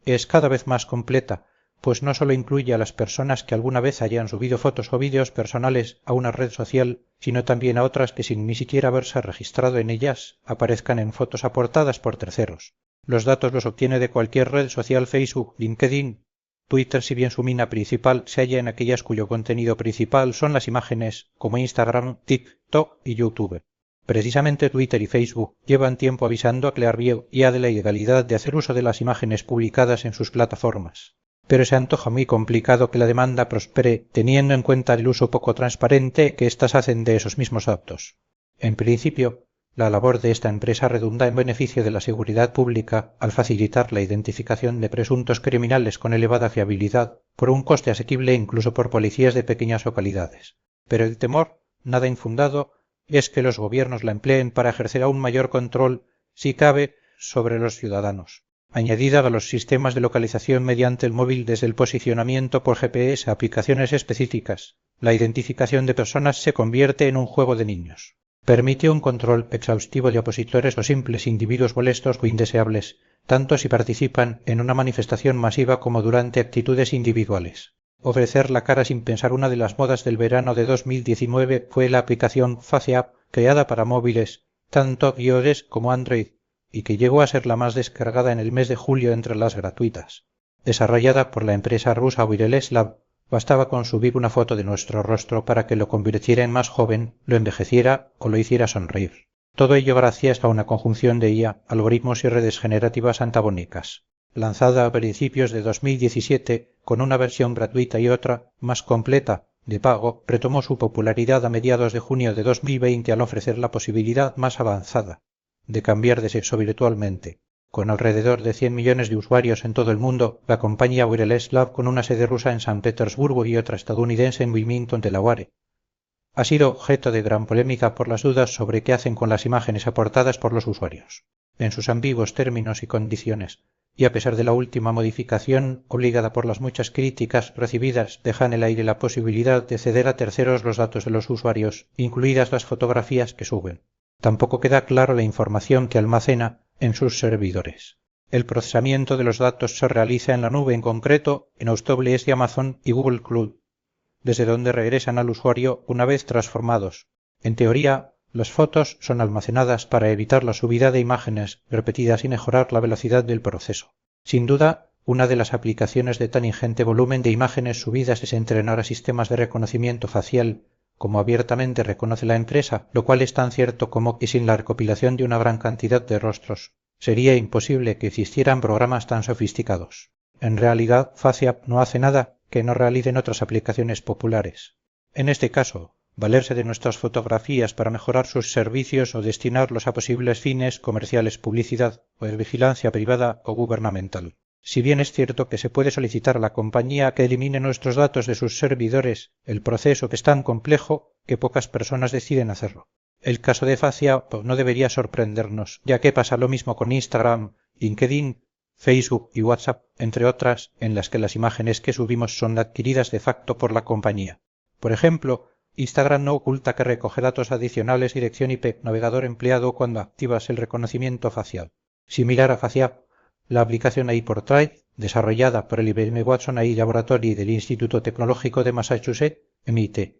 Es cada vez más completa, pues no solo incluye a las personas que alguna vez hayan subido fotos o vídeos personales a una red social, sino también a otras que sin ni siquiera haberse registrado en ellas aparezcan en fotos aportadas por terceros. Los datos los obtiene de cualquier red social: Facebook, LinkedIn, Twitter, si bien su mina principal se halla en aquellas cuyo contenido principal son las imágenes, como Instagram, TikTok y YouTube. Precisamente Twitter y Facebook llevan tiempo avisando a Clearview y a de la ilegalidad de hacer uso de las imágenes publicadas en sus plataformas. Pero se antoja muy complicado que la demanda prospere teniendo en cuenta el uso poco transparente que éstas hacen de esos mismos datos. En principio, la labor de esta empresa redunda en beneficio de la seguridad pública al facilitar la identificación de presuntos criminales con elevada fiabilidad por un coste asequible incluso por policías de pequeñas localidades. Pero el temor, nada infundado, es que los gobiernos la empleen para ejercer aún mayor control, si cabe, sobre los ciudadanos, añadida a los sistemas de localización mediante el móvil desde el posicionamiento por GPS a aplicaciones específicas. La identificación de personas se convierte en un juego de niños. Permite un control exhaustivo de opositores o simples individuos molestos o indeseables, tanto si participan en una manifestación masiva como durante actitudes individuales. Ofrecer la cara sin pensar. Una de las modas del verano de 2019 fue la aplicación FaceApp, creada para móviles, tanto iOS como Android, y que llegó a ser la más descargada en el mes de julio entre las gratuitas. Desarrollada por la empresa rusa Wireless Lab, bastaba con subir una foto de nuestro rostro para que lo convirtiera en más joven, lo envejeciera o lo hiciera sonreír. Todo ello gracias a una conjunción de IA, algoritmos y redes generativas antagónicas. Lanzada a principios de 2017 con una versión gratuita y otra, más completa, de pago, retomó su popularidad a mediados de junio de 2020 al ofrecer la posibilidad más avanzada de cambiar de sexo virtualmente. Con alrededor de 100 millones de usuarios en todo el mundo, la compañía Wireless Lab, con una sede rusa en San Petersburgo y otra estadounidense en Wilmington, Delaware, ha sido objeto de gran polémica por las dudas sobre qué hacen con las imágenes aportadas por los usuarios, en sus ambiguos términos y condiciones, y a pesar de la última modificación, obligada por las muchas críticas recibidas, deja en el aire la posibilidad de ceder a terceros los datos de los usuarios, incluidas las fotografías que suben. Tampoco queda claro la información que almacena en sus servidores. El procesamiento de los datos se realiza en la nube, en concreto en AWS de Amazon y Google Cloud, desde donde regresan al usuario una vez transformados. En teoría, las fotos son almacenadas para evitar la subida de imágenes repetidas y mejorar la velocidad del proceso. Sin duda, una de las aplicaciones de tan ingente volumen de imágenes subidas es entrenar a sistemas de reconocimiento facial, como abiertamente reconoce la empresa, lo cual es tan cierto como que sin la recopilación de una gran cantidad de rostros sería imposible que existieran programas tan sofisticados. En realidad, FaceApp no hace nada que no realicen otras aplicaciones populares. En este caso, valerse de nuestras fotografías para mejorar sus servicios o destinarlos a posibles fines comerciales, publicidad o de vigilancia privada o gubernamental. Si bien es cierto que se puede solicitar a la compañía que elimine nuestros datos de sus servidores, el proceso que es tan complejo que pocas personas deciden hacerlo. El caso de FaceApp no debería sorprendernos, ya que pasa lo mismo con Instagram, LinkedIn, Facebook y WhatsApp, entre otras, en las que las imágenes que subimos son adquiridas de facto por la compañía. Por ejemplo, Instagram no oculta que recoge datos adicionales, dirección IP, navegador empleado cuando activas el reconocimiento facial. Similar a FaceApp, la aplicación AI Portrait, desarrollada por el IBM Watson AI Laboratory del Instituto Tecnológico de Massachusetts, MIT,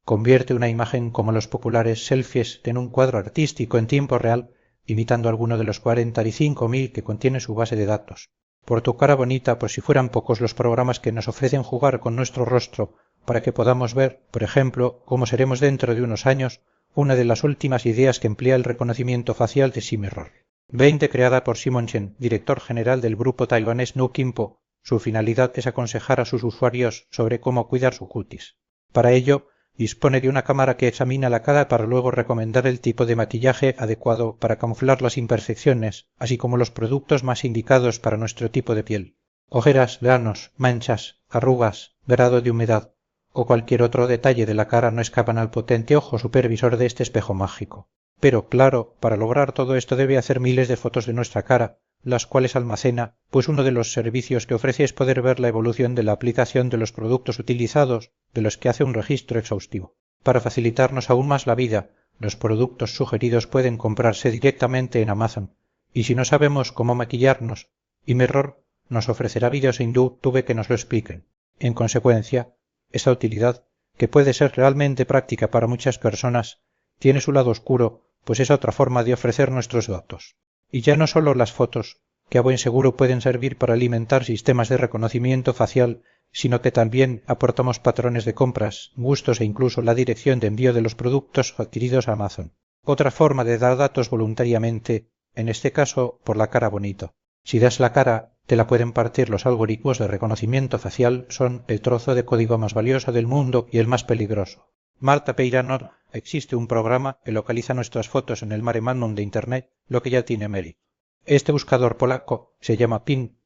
convierte una imagen como los populares selfies en un cuadro artístico en tiempo real, imitando alguno de los 45.000 que contiene su base de datos. Por tu cara bonita, por si fueran pocos los programas que nos ofrecen jugar con nuestro rostro para que podamos ver, por ejemplo, cómo seremos dentro de unos años, una de las últimas ideas que emplea el reconocimiento facial de Mirror. 20 creada por Simon Chen, director general del grupo taiwanés Nu Kimpo. Su finalidad es aconsejar a sus usuarios sobre cómo cuidar su cutis. Para ello, dispone de una cámara que examina la cara para luego recomendar el tipo de maquillaje adecuado para camuflar las imperfecciones, así como los productos más indicados para nuestro tipo de piel. Ojeras, granos, manchas, arrugas, grado de humedad o cualquier otro detalle de la cara no escapan al potente ojo supervisor de este espejo mágico. Pero, claro, para lograr todo esto debe hacer miles de fotos de nuestra cara, las cuales almacena, pues uno de los servicios que ofrece es poder ver la evolución de la aplicación de los productos utilizados, de los que hace un registro exhaustivo. Para facilitarnos aún más la vida, los productos sugeridos pueden comprarse directamente en Amazon, y si no sabemos cómo maquillarnos, Immeror nos ofrecerá vídeos en YouTube que nos lo expliquen. En consecuencia, esta utilidad, que puede ser realmente práctica para muchas personas, tiene su lado oscuro, pues es otra forma de ofrecer nuestros datos. Y ya no solo las fotos, que a buen seguro pueden servir para alimentar sistemas de reconocimiento facial, sino que también aportamos patrones de compras, gustos e incluso la dirección de envío de los productos adquiridos a Amazon. Otra forma de dar datos voluntariamente, en este caso por la cara bonita. Si das la cara, te la pueden partir los algoritmos de reconocimiento facial, son el trozo de código más valioso del mundo y el más peligroso. Marta Peirano, existe un programa que localiza nuestras fotos en el mare magnum de Internet, lo que ya tiene mérito. Este buscador polaco se llama PIN,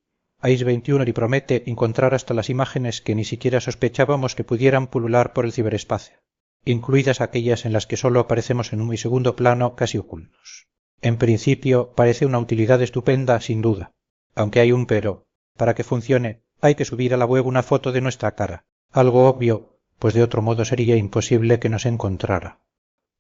AIS21 y promete encontrar hasta las imágenes que ni siquiera sospechábamos que pudieran pulular por el ciberespacio, incluidas aquellas en las que solo aparecemos en un muy segundo plano casi ocultos. En principio parece una utilidad estupenda sin duda, aunque hay un pero. Para que funcione hay que subir a la web una foto de nuestra cara, algo obvio, pues de otro modo sería imposible que nos encontrara.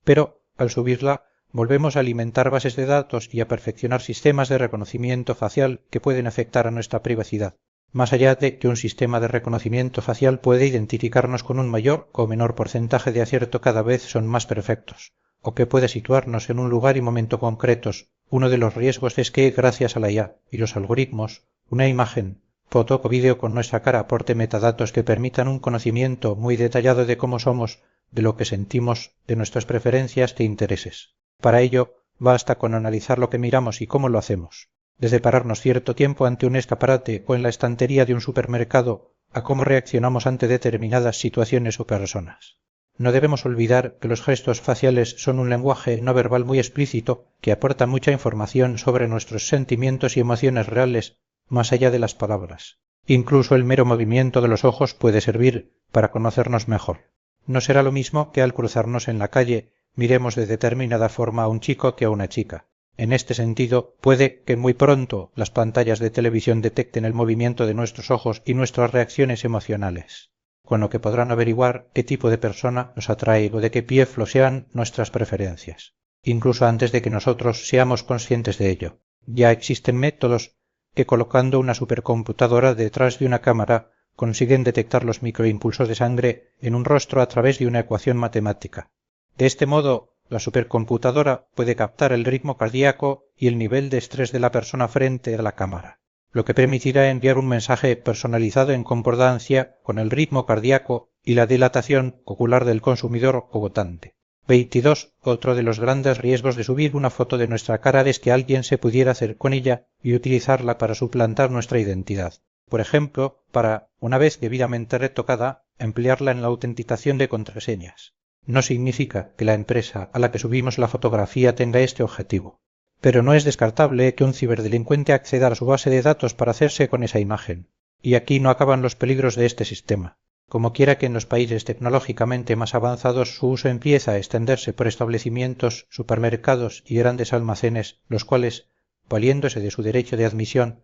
Pero, al subirla, volvemos a alimentar bases de datos y a perfeccionar sistemas de reconocimiento facial que pueden afectar a nuestra privacidad, más allá de que un sistema de reconocimiento facial puede identificarnos con un mayor o menor porcentaje de acierto cada vez son más perfectos, o que puede situarnos en un lugar y momento concretos. Uno de los riesgos es que, gracias a la IA y los algoritmos, una imagen, foto o vídeo con nuestra cara aporte metadatos que permitan un conocimiento muy detallado de cómo somos, de lo que sentimos, de nuestras preferencias e intereses. Para ello, basta con analizar lo que miramos y cómo lo hacemos, desde pararnos cierto tiempo ante un escaparate o en la estantería de un supermercado, a cómo reaccionamos ante determinadas situaciones o personas. No debemos olvidar que los gestos faciales son un lenguaje no verbal muy explícito que aporta mucha información sobre nuestros sentimientos y emociones reales, más allá de las palabras. Incluso el mero movimiento de los ojos puede servir para conocernos mejor. No será lo mismo que al cruzarnos en la calle miremos de determinada forma a un chico que a una chica. En este sentido, puede que muy pronto las pantallas de televisión detecten el movimiento de nuestros ojos y nuestras reacciones emocionales, con lo que podrán averiguar qué tipo de persona nos atrae o de qué pie flosean nuestras preferencias, incluso antes de que nosotros seamos conscientes de ello. Ya existen métodos que colocando una supercomputadora detrás de una cámara consiguen detectar los microimpulsos de sangre en un rostro a través de una ecuación matemática. De este modo, la supercomputadora puede captar el ritmo cardíaco y el nivel de estrés de la persona frente a la cámara, lo que permitirá enviar un mensaje personalizado en concordancia con el ritmo cardíaco y la dilatación ocular del consumidor o votante. 22. Otro de los grandes riesgos de subir una foto de nuestra cara es que alguien se pudiera hacer con ella y utilizarla para suplantar nuestra identidad. Por ejemplo, para, una vez debidamente retocada, emplearla en la autenticación de contraseñas. No significa que la empresa a la que subimos la fotografía tenga este objetivo. Pero no es descartable que un ciberdelincuente acceda a su base de datos para hacerse con esa imagen. Y aquí no acaban los peligros de este sistema. Como quiera que en los países tecnológicamente más avanzados su uso empieza a extenderse por establecimientos, supermercados y grandes almacenes, los cuales, valiéndose de su derecho de admisión,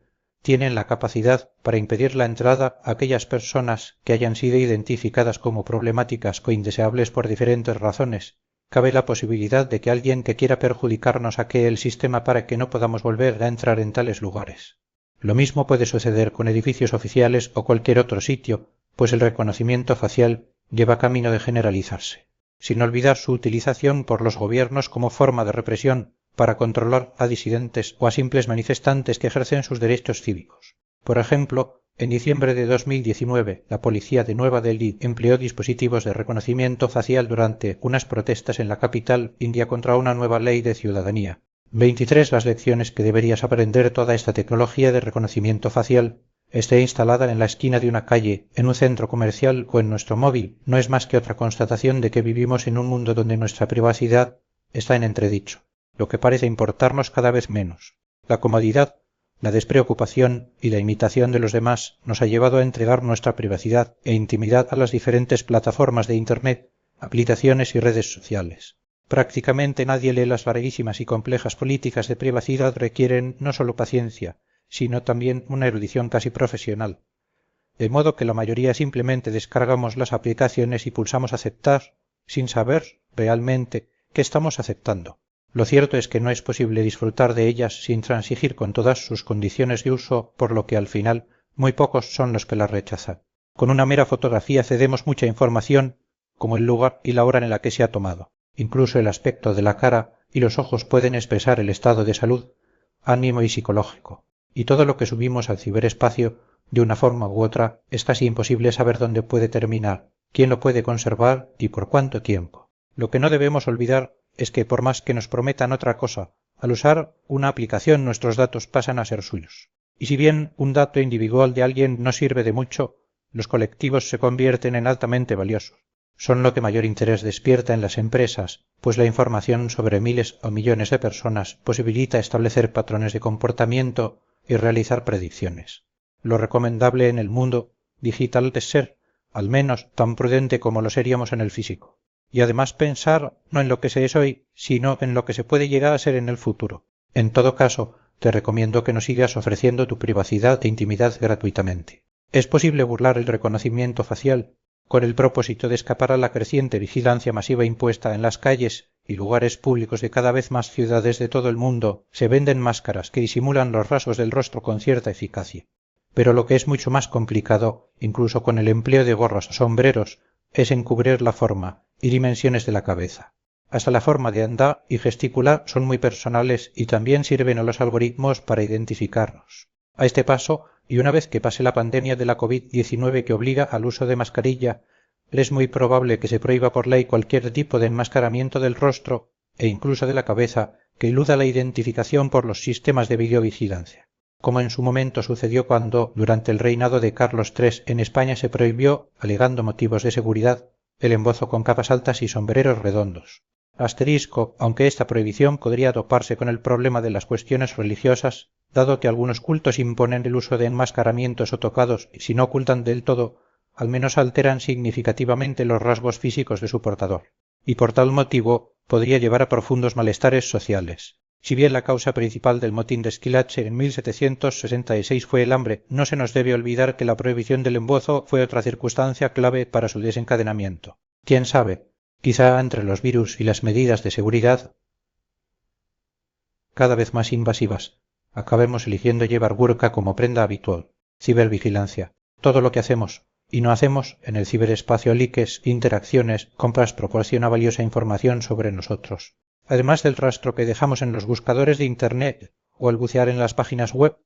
tienen la capacidad para impedir la entrada a aquellas personas que hayan sido identificadas como problemáticas o indeseables por diferentes razones. Cabe la posibilidad de que alguien que quiera perjudicarnos hackee el sistema para que no podamos volver a entrar en tales lugares. Lo mismo puede suceder con edificios oficiales o cualquier otro sitio, pues el reconocimiento facial lleva camino de generalizarse, sin olvidar su utilización por los gobiernos como forma de represión para controlar a disidentes o a simples manifestantes que ejercen sus derechos cívicos. Por ejemplo, en diciembre de 2019, la policía de Nueva Delhi empleó dispositivos de reconocimiento facial durante unas protestas en la capital india contra una nueva ley de ciudadanía. 23. Las lecciones que deberías aprender toda esta tecnología de reconocimiento facial, esté instalada en la esquina de una calle, en un centro comercial o en nuestro móvil, no es más que otra constatación de que vivimos en un mundo donde nuestra privacidad está en entredicho, lo que parece importarnos cada vez menos. La comodidad, la despreocupación y la imitación de los demás nos ha llevado a entregar nuestra privacidad e intimidad a las diferentes plataformas de Internet, aplicaciones y redes sociales. Prácticamente nadie lee las larguísimas y complejas políticas de privacidad requieren no solo paciencia, sino también una erudición casi profesional. De modo que la mayoría simplemente descargamos las aplicaciones y pulsamos aceptar sin saber, realmente, qué estamos aceptando. Lo cierto es que no es posible disfrutar de ellas sin transigir con todas sus condiciones de uso, por lo que al final muy pocos son los que las rechazan. Con una mera fotografía cedemos mucha información, como el lugar y la hora en la que se ha tomado. Incluso el aspecto de la cara y los ojos pueden expresar el estado de salud, ánimo y psicológico. Y todo lo que subimos al ciberespacio, de una forma u otra, es casi imposible saber dónde puede terminar, quién lo puede conservar y por cuánto tiempo. Lo que no debemos olvidar es que por más que nos prometan otra cosa, al usar una aplicación nuestros datos pasan a ser suyos. Y si bien un dato individual de alguien no sirve de mucho, los colectivos se convierten en altamente valiosos. Son lo que mayor interés despierta en las empresas, pues la información sobre miles o millones de personas posibilita establecer patrones de comportamiento y realizar predicciones. Lo recomendable en el mundo digital es ser, al menos, tan prudente como lo seríamos en el físico. Y además pensar no en lo que se es hoy, sino en lo que se puede llegar a ser en el futuro. En todo caso, te recomiendo que no sigas ofreciendo tu privacidad e intimidad gratuitamente. Es posible burlar el reconocimiento facial con el propósito de escapar a la creciente vigilancia masiva impuesta en las calles y lugares públicos de cada vez más ciudades de todo el mundo. Se venden máscaras que disimulan los rasgos del rostro con cierta eficacia. Pero lo que es mucho más complicado, incluso con el empleo de gorras o sombreros, es encubrir la forma y dimensiones de la cabeza. Hasta la forma de andar y gesticular son muy personales y también sirven a los algoritmos para identificarnos. A este paso, y una vez que pase la pandemia de la COVID-19 que obliga al uso de mascarilla, es muy probable que se prohíba por ley cualquier tipo de enmascaramiento del rostro e incluso de la cabeza que eluda la identificación por los sistemas de videovigilancia. Como en su momento sucedió cuando, durante el reinado de Carlos III, en España se prohibió, alegando motivos de seguridad, el embozo con capas altas y sombreros redondos. Asterisco, aunque esta prohibición podría toparse con el problema de las cuestiones religiosas, dado que algunos cultos imponen el uso de enmascaramientos o tocados y si no ocultan del todo, al menos alteran significativamente los rasgos físicos de su portador. Y por tal motivo podría llevar a profundos malestares sociales. Si bien la causa principal del motín de Esquilache en 1766 fue el hambre, no se nos debe olvidar que la prohibición del embozo fue otra circunstancia clave para su desencadenamiento. ¿Quién sabe? Quizá entre los virus y las medidas de seguridad cada vez más invasivas, acabemos eligiendo llevar burka como prenda habitual. Cibervigilancia. Todo lo que hacemos y no hacemos en el ciberespacio, likes, interacciones, compras proporciona valiosa información sobre nosotros. Además del rastro que dejamos en los buscadores de Internet o al bucear en las páginas web,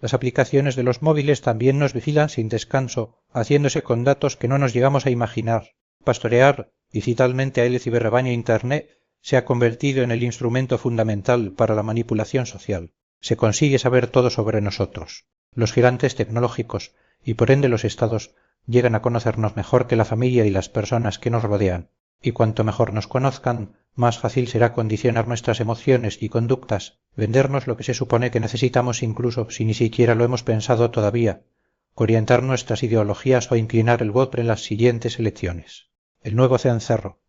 las aplicaciones de los móviles también nos vigilan sin descanso, haciéndose con datos que no nos llegamos a imaginar. Pastorear digitalmente a el ciberrebaño Internet se ha convertido en el instrumento fundamental para la manipulación social. Se consigue saber todo sobre nosotros. Los gigantes tecnológicos y por ende los estados llegan a conocernos mejor que la familia y las personas que nos rodean, y cuanto mejor nos conozcan, más fácil será condicionar nuestras emociones y conductas, vendernos lo que se supone que necesitamos incluso si ni siquiera lo hemos pensado todavía, orientar nuestras ideologías o inclinar el voto en las siguientes elecciones. El nuevo cencerro.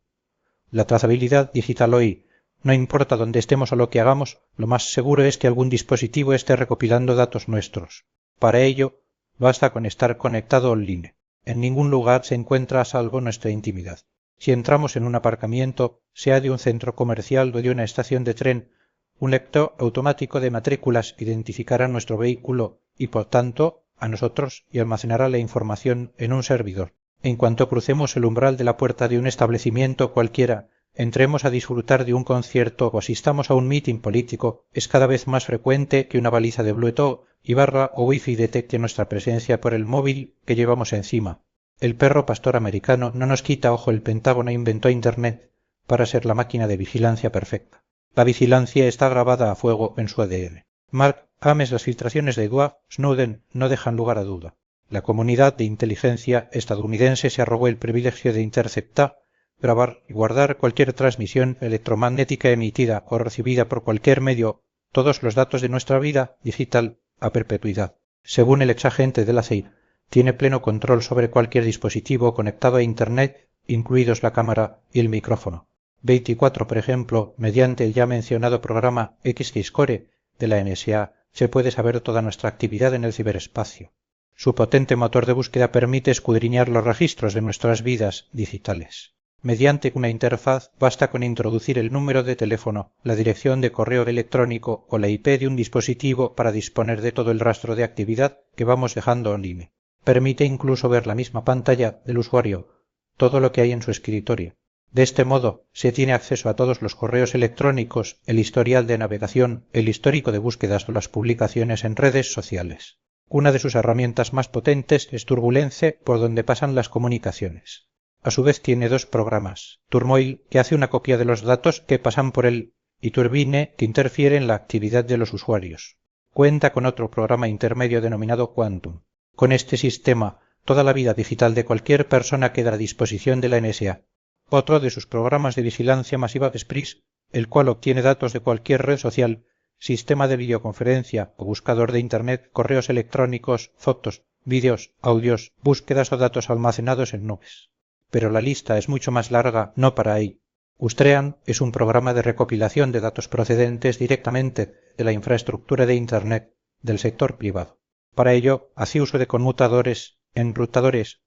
La trazabilidad digital hoy, no importa dónde estemos o lo que hagamos, lo más seguro es que algún dispositivo esté recopilando datos nuestros. Para ello, basta con estar conectado online. En ningún lugar se encuentra a salvo nuestra intimidad. Si entramos en un aparcamiento, sea de un centro comercial o de una estación de tren, un lector automático de matrículas identificará nuestro vehículo y, por tanto, a nosotros y almacenará la información en un servidor. En cuanto crucemos el umbral de la puerta de un establecimiento cualquiera, entremos a disfrutar de un concierto o asistamos a un mitin político, es cada vez más frecuente que una baliza de Bluetooth y barra o wifi detecte nuestra presencia por el móvil que llevamos encima. El perro pastor americano no nos quita ojo. El Pentágono inventó Internet para ser la máquina de vigilancia perfecta. La vigilancia está grabada a fuego en su ADN. Mark Ames, las filtraciones de Edward Snowden no dejan lugar a duda. La comunidad de inteligencia estadounidense se arrogó el privilegio de interceptar, grabar y guardar cualquier transmisión electromagnética emitida o recibida por cualquier medio, todos los datos de nuestra vida digital a perpetuidad. Según el exagente de la CIA, tiene pleno control sobre cualquier dispositivo conectado a Internet, incluidos la cámara y el micrófono. 24, por ejemplo, mediante el ya mencionado programa Xscore de la NSA, se puede saber toda nuestra actividad en el ciberespacio. Su potente motor de búsqueda permite escudriñar los registros de nuestras vidas digitales. Mediante una interfaz basta con introducir el número de teléfono, la dirección de correo electrónico o la IP de un dispositivo para disponer de todo el rastro de actividad que vamos dejando online. Permite incluso ver la misma pantalla del usuario, todo lo que hay en su escritorio. De este modo, se tiene acceso a todos los correos electrónicos, el historial de navegación, el histórico de búsquedas o las publicaciones en redes sociales. Una de sus herramientas más potentes es Turbulence, por donde pasan las comunicaciones. A su vez tiene dos programas, Turmoil, que hace una copia de los datos que pasan por él, y Turbine, que interfiere en la actividad de los usuarios. Cuenta con otro programa intermedio denominado Quantum. Con este sistema, toda la vida digital de cualquier persona queda a disposición de la NSA. Otro de sus programas de vigilancia masiva es PRIS, el cual obtiene datos de cualquier red social, sistema de videoconferencia o buscador de Internet, correos electrónicos, fotos, vídeos, audios, búsquedas o datos almacenados en nubes. Pero la lista es mucho más larga, no para ahí. Ustream es un programa de recopilación de datos procedentes directamente de la infraestructura de Internet del sector privado. Para ello, hace uso de conmutadores, enrutadores,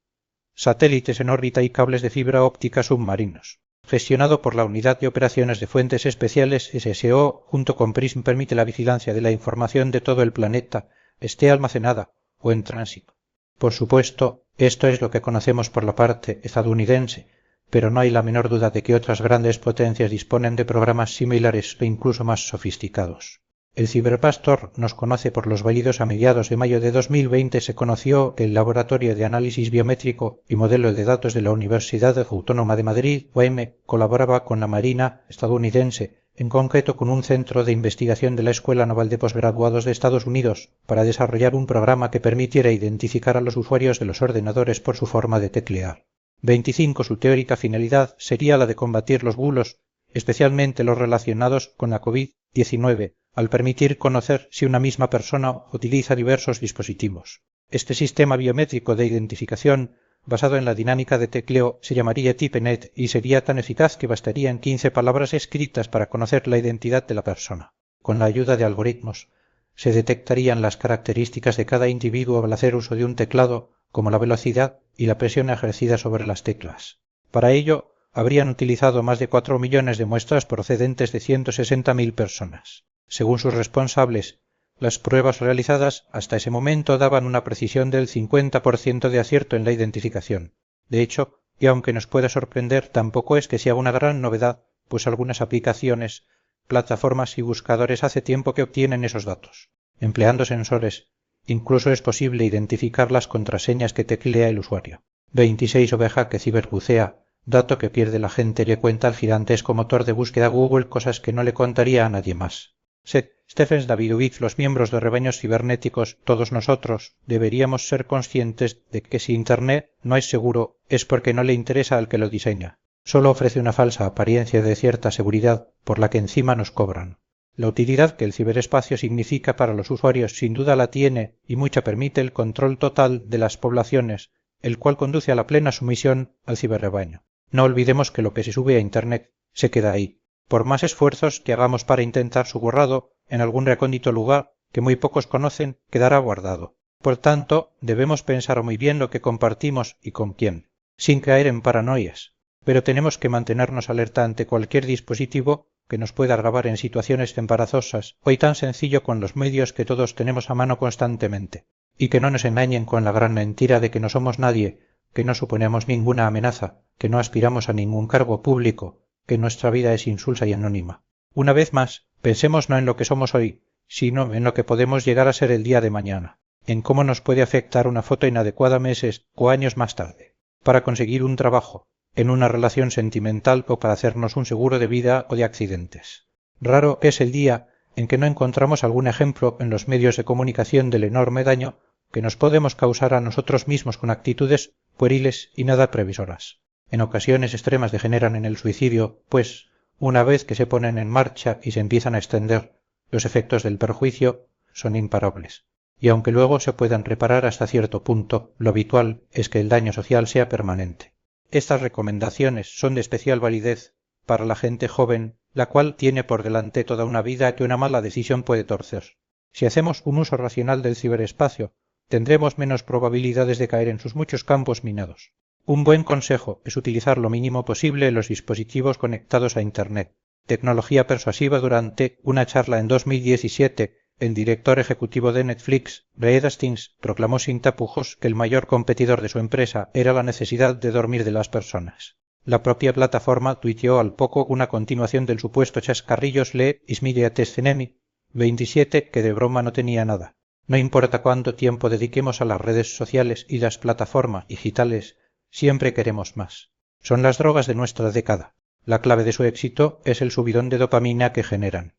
satélites en órbita y cables de fibra óptica submarinos. Gestionado por la Unidad de Operaciones de Fuentes Especiales SSO, junto con PRISM permite la vigilancia de la información de todo el planeta, esté almacenada o en tránsito. Por supuesto, esto es lo que conocemos por la parte estadounidense, pero no hay la menor duda de que otras grandes potencias disponen de programas similares e incluso más sofisticados. El Ciberpastor nos conoce por los válidos. A mediados de mayo de 2020 se conoció que el Laboratorio de Análisis Biométrico y Modelo de Datos de la Universidad Autónoma de Madrid, UAM, colaboraba con la Marina estadounidense, en concreto con un centro de investigación de la Escuela Naval de Posgraduados de Estados Unidos, para desarrollar un programa que permitiera identificar a los usuarios de los ordenadores por su forma de teclear. 25. Su teórica finalidad sería la de combatir los bulos, especialmente los relacionados con la COVID-19, al permitir conocer si una misma persona utiliza diversos dispositivos. Este sistema biométrico de identificación, basado en la dinámica de tecleo, se llamaría TipeNet y sería tan eficaz que bastarían 15 palabras escritas para conocer la identidad de la persona. Con la ayuda de algoritmos, se detectarían las características de cada individuo al hacer uso de un teclado, como la velocidad y la presión ejercida sobre las teclas. Para ello, habrían utilizado más de 4 millones de muestras procedentes de 160.000 personas. Según sus responsables, las pruebas realizadas hasta ese momento daban una precisión del 50% de acierto en la identificación. De hecho, y aunque nos pueda sorprender, tampoco es que sea una gran novedad, pues algunas aplicaciones, plataformas y buscadores hace tiempo que obtienen esos datos. Empleando sensores, incluso es posible identificar las contraseñas que teclea el usuario. 26. Oveja que ciberbucea, dato que pierde la gente, le cuenta al gigantesco motor de búsqueda Google cosas que no le contaría a nadie más. Stephens, Davidovich, los miembros de rebaños cibernéticos, todos nosotros, deberíamos ser conscientes de que si Internet no es seguro es porque no le interesa al que lo diseña. Solo ofrece una falsa apariencia de cierta seguridad por la que encima nos cobran. La utilidad que el ciberespacio significa para los usuarios sin duda la tiene y mucha. Permite el control total de las poblaciones, el cual conduce a la plena sumisión al ciberrebaño. No olvidemos que lo que se sube a Internet se queda ahí. Por más esfuerzos que hagamos para intentar su borrado, en algún recóndito lugar que muy pocos conocen, quedará guardado. Por tanto, debemos pensar muy bien lo que compartimos y con quién, sin caer en paranoias. Pero tenemos que mantenernos alerta ante cualquier dispositivo que nos pueda grabar en situaciones embarazosas, hoy tan sencillo con los medios que todos tenemos a mano constantemente, y que no nos engañen con la gran mentira de que no somos nadie, que no suponemos ninguna amenaza, que no aspiramos a ningún cargo público, que nuestra vida es insulsa y anónima. Una vez más, pensemos no en lo que somos hoy, sino en lo que podemos llegar a ser el día de mañana, en cómo nos puede afectar una foto inadecuada meses o años más tarde, para conseguir un trabajo, en una relación sentimental o para hacernos un seguro de vida o de accidentes. Raro es el día en que no encontramos algún ejemplo en los medios de comunicación del enorme daño que nos podemos causar a nosotros mismos con actitudes pueriles y nada previsoras. En ocasiones extremas degeneran en el suicidio, pues, una vez que se ponen en marcha y se empiezan a extender, los efectos del perjuicio son imparables. Y aunque luego se puedan reparar hasta cierto punto, lo habitual es que el daño social sea permanente. Estas recomendaciones son de especial validez para la gente joven, la cual tiene por delante toda una vida que una mala decisión puede torcer. Si hacemos un uso racional del ciberespacio, tendremos menos probabilidades de caer en sus muchos campos minados. Un buen consejo es utilizar lo mínimo posible los dispositivos conectados a Internet. Tecnología persuasiva. Durante una charla en 2017, el director ejecutivo de Netflix, Reed Hastings, proclamó sin tapujos que el mayor competidor de su empresa era la necesidad de dormir de las personas. La propia plataforma tuiteó al poco una continuación del supuesto chascarrillos le Ismiliates Cenemi 27 que de broma no tenía nada. No importa cuánto tiempo dediquemos a las redes sociales y las plataformas digitales, siempre queremos más. Son las drogas de nuestra década. La clave de su éxito es el subidón de dopamina que generan.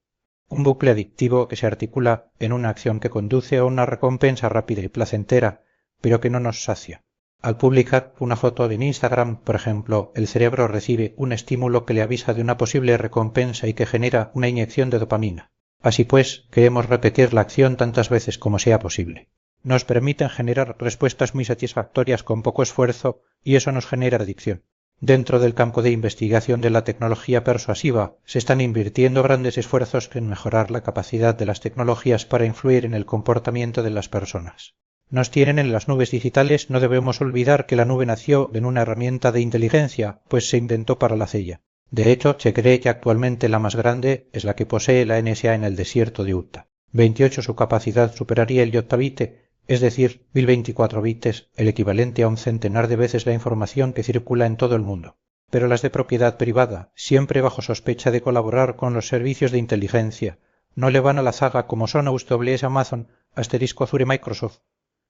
Un bucle adictivo que se articula en una acción que conduce a una recompensa rápida y placentera, pero que no nos sacia. Al publicar una foto en Instagram, por ejemplo, el cerebro recibe un estímulo que le avisa de una posible recompensa y que genera una inyección de dopamina. Así pues, queremos repetir la acción tantas veces como sea posible. Nos permiten generar respuestas muy satisfactorias con poco esfuerzo y eso nos genera adicción. Dentro del campo de investigación de la tecnología persuasiva se están invirtiendo grandes esfuerzos en mejorar la capacidad de las tecnologías para influir en el comportamiento de las personas. Nos tienen en las nubes digitales. No debemos olvidar que la nube nació en una herramienta de inteligencia, pues se inventó para la CIA. De hecho, se cree que actualmente la más grande es la que posee la NSA en el desierto de Utah. 28 su capacidad superaría el octabite, es decir, 1024 bits, el equivalente a un centenar de veces la información que circula en todo el mundo. Pero las de propiedad privada, siempre bajo sospecha de colaborar con los servicios de inteligencia, no le van a la zaga como son AWS, Amazon, Azure, Microsoft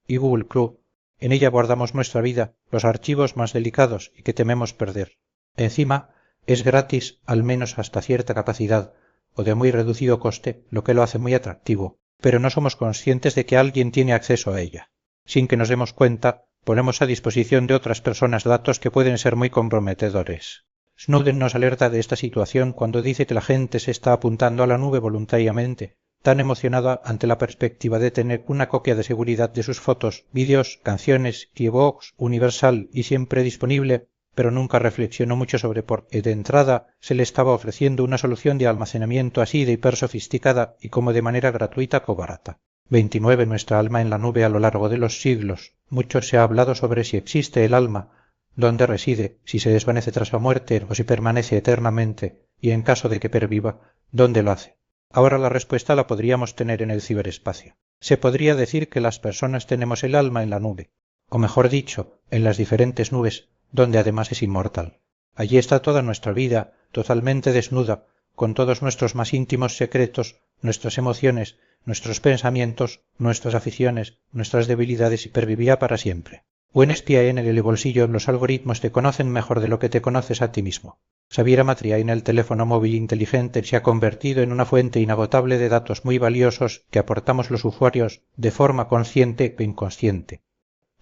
y Google Cloud. En ella guardamos nuestra vida, los archivos más delicados y que tememos perder. Encima, es gratis, al menos hasta cierta capacidad, o de muy reducido coste, lo que lo hace muy atractivo, pero no somos conscientes de que alguien tiene acceso a ella. Sin que nos demos cuenta, ponemos a disposición de otras personas datos que pueden ser muy comprometedores. Snowden nos alerta de esta situación cuando dice que la gente se está apuntando a la nube voluntariamente, tan emocionada ante la perspectiva de tener una copia de seguridad de sus fotos, vídeos, canciones, iVoox, universal y siempre disponible, pero nunca reflexionó mucho sobre por qué de entrada se le estaba ofreciendo una solución de almacenamiento así de hipersofisticada y como de manera gratuita o barata. 29 Nuestra alma en la nube a lo largo de los siglos. Mucho se ha hablado sobre si existe el alma, dónde reside, si se desvanece tras la muerte o si permanece eternamente, y en caso de que perviva, dónde lo hace. Ahora la respuesta la podríamos tener en el ciberespacio. Se podría decir que las personas tenemos el alma en la nube, o mejor dicho, en las diferentes nubes, donde además es inmortal. Allí está toda nuestra vida, totalmente desnuda, con todos nuestros más íntimos secretos, nuestras emociones, nuestros pensamientos, nuestras aficiones, nuestras debilidades y pervivía para siempre. Buen espía en el bolsillo, los algoritmos te conocen mejor de lo que te conoces a ti mismo. Xavier Matriain, el teléfono móvil inteligente, se ha convertido en una fuente inagotable de datos muy valiosos que aportamos los usuarios de forma consciente o inconsciente.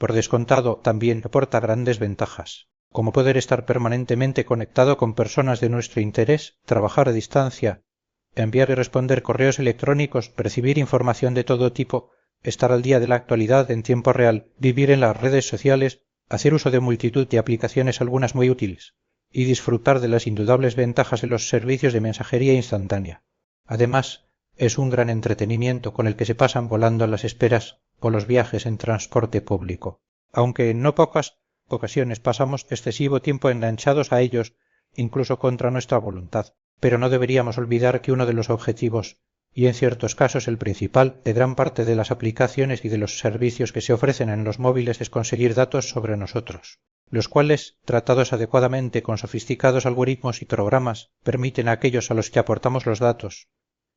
Por descontado, también aporta grandes ventajas, como poder estar permanentemente conectado con personas de nuestro interés, trabajar a distancia, enviar y responder correos electrónicos, recibir información de todo tipo, estar al día de la actualidad en tiempo real, vivir en las redes sociales, hacer uso de multitud de aplicaciones, algunas muy útiles, y disfrutar de las indudables ventajas de los servicios de mensajería instantánea. Además, es un gran entretenimiento con el que se pasan volando las esperas o los viajes en transporte público, aunque en no pocas ocasiones pasamos excesivo tiempo enganchados a ellos, incluso contra nuestra voluntad. Pero no deberíamos olvidar que uno de los objetivos, y en ciertos casos el principal, de gran parte de las aplicaciones y de los servicios que se ofrecen en los móviles es conseguir datos sobre nosotros, los cuales, tratados adecuadamente con sofisticados algoritmos y programas, permiten a aquellos a los que aportamos los datos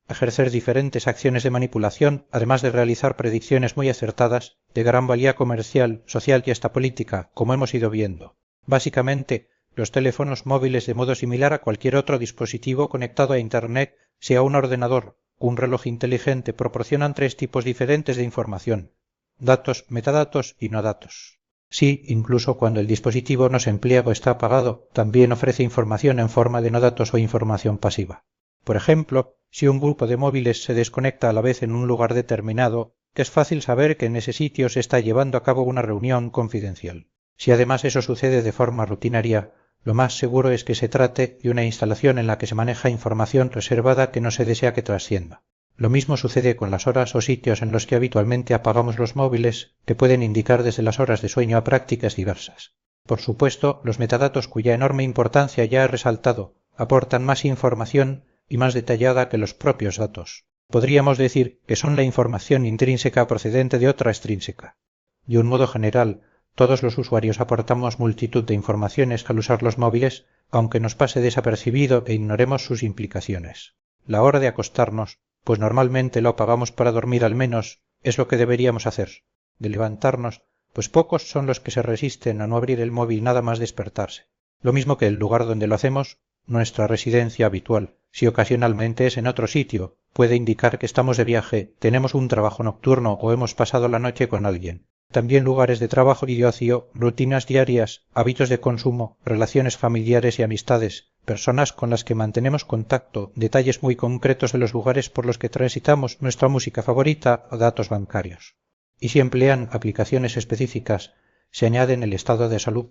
ejercer diferentes acciones de manipulación, además de realizar predicciones muy acertadas, de gran valía comercial, social y hasta política, como hemos ido viendo. Básicamente, los teléfonos móviles, de modo similar a cualquier otro dispositivo conectado a Internet, sea un ordenador o un reloj inteligente, proporcionan tres tipos diferentes de información: datos, metadatos y no datos. Sí, incluso cuando el dispositivo no se emplea o está apagado, también ofrece información en forma de no datos o información pasiva. Por ejemplo, si un grupo de móviles se desconecta a la vez en un lugar determinado, es fácil saber que en ese sitio se está llevando a cabo una reunión confidencial. Si además eso sucede de forma rutinaria, lo más seguro es que se trate de una instalación en la que se maneja información reservada que no se desea que trascienda. Lo mismo sucede con las horas o sitios en los que habitualmente apagamos los móviles, que pueden indicar desde las horas de sueño a prácticas diversas. Por supuesto, los metadatos cuya enorme importancia ya he resaltado aportan más información y más detallada que los propios datos. Podríamos decir que son la información intrínseca procedente de otra extrínseca. De un modo general, todos los usuarios aportamos multitud de informaciones al usar los móviles, aunque nos pase desapercibido e ignoremos sus implicaciones. La hora de acostarnos, pues normalmente lo apagamos para dormir al menos, es lo que deberíamos hacer. De levantarnos, pues pocos son los que se resisten a no abrir el móvil nada más despertarse. Lo mismo que el lugar donde lo hacemos, nuestra residencia habitual. Si ocasionalmente es en otro sitio, puede indicar que estamos de viaje, tenemos un trabajo nocturno o hemos pasado la noche con alguien. También lugares de trabajo y de ocio, rutinas diarias, hábitos de consumo, relaciones familiares y amistades, personas con las que mantenemos contacto, detalles muy concretos de los lugares por los que transitamos, nuestra música favorita o datos bancarios. Y si emplean aplicaciones específicas, se añaden el estado de salud,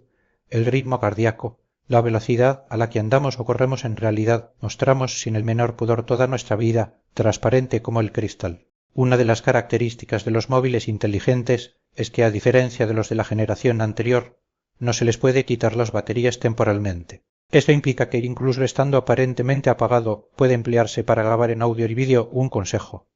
el ritmo cardíaco, la velocidad a la que andamos o corremos en realidad, mostramos sin el menor pudor toda nuestra vida, transparente como el cristal. Una de las características de los móviles inteligentes es que, a diferencia de los de la generación anterior, no se les puede quitar las baterías temporalmente. Esto implica que incluso estando aparentemente apagado puede emplearse para grabar en audio y vídeo un consejo.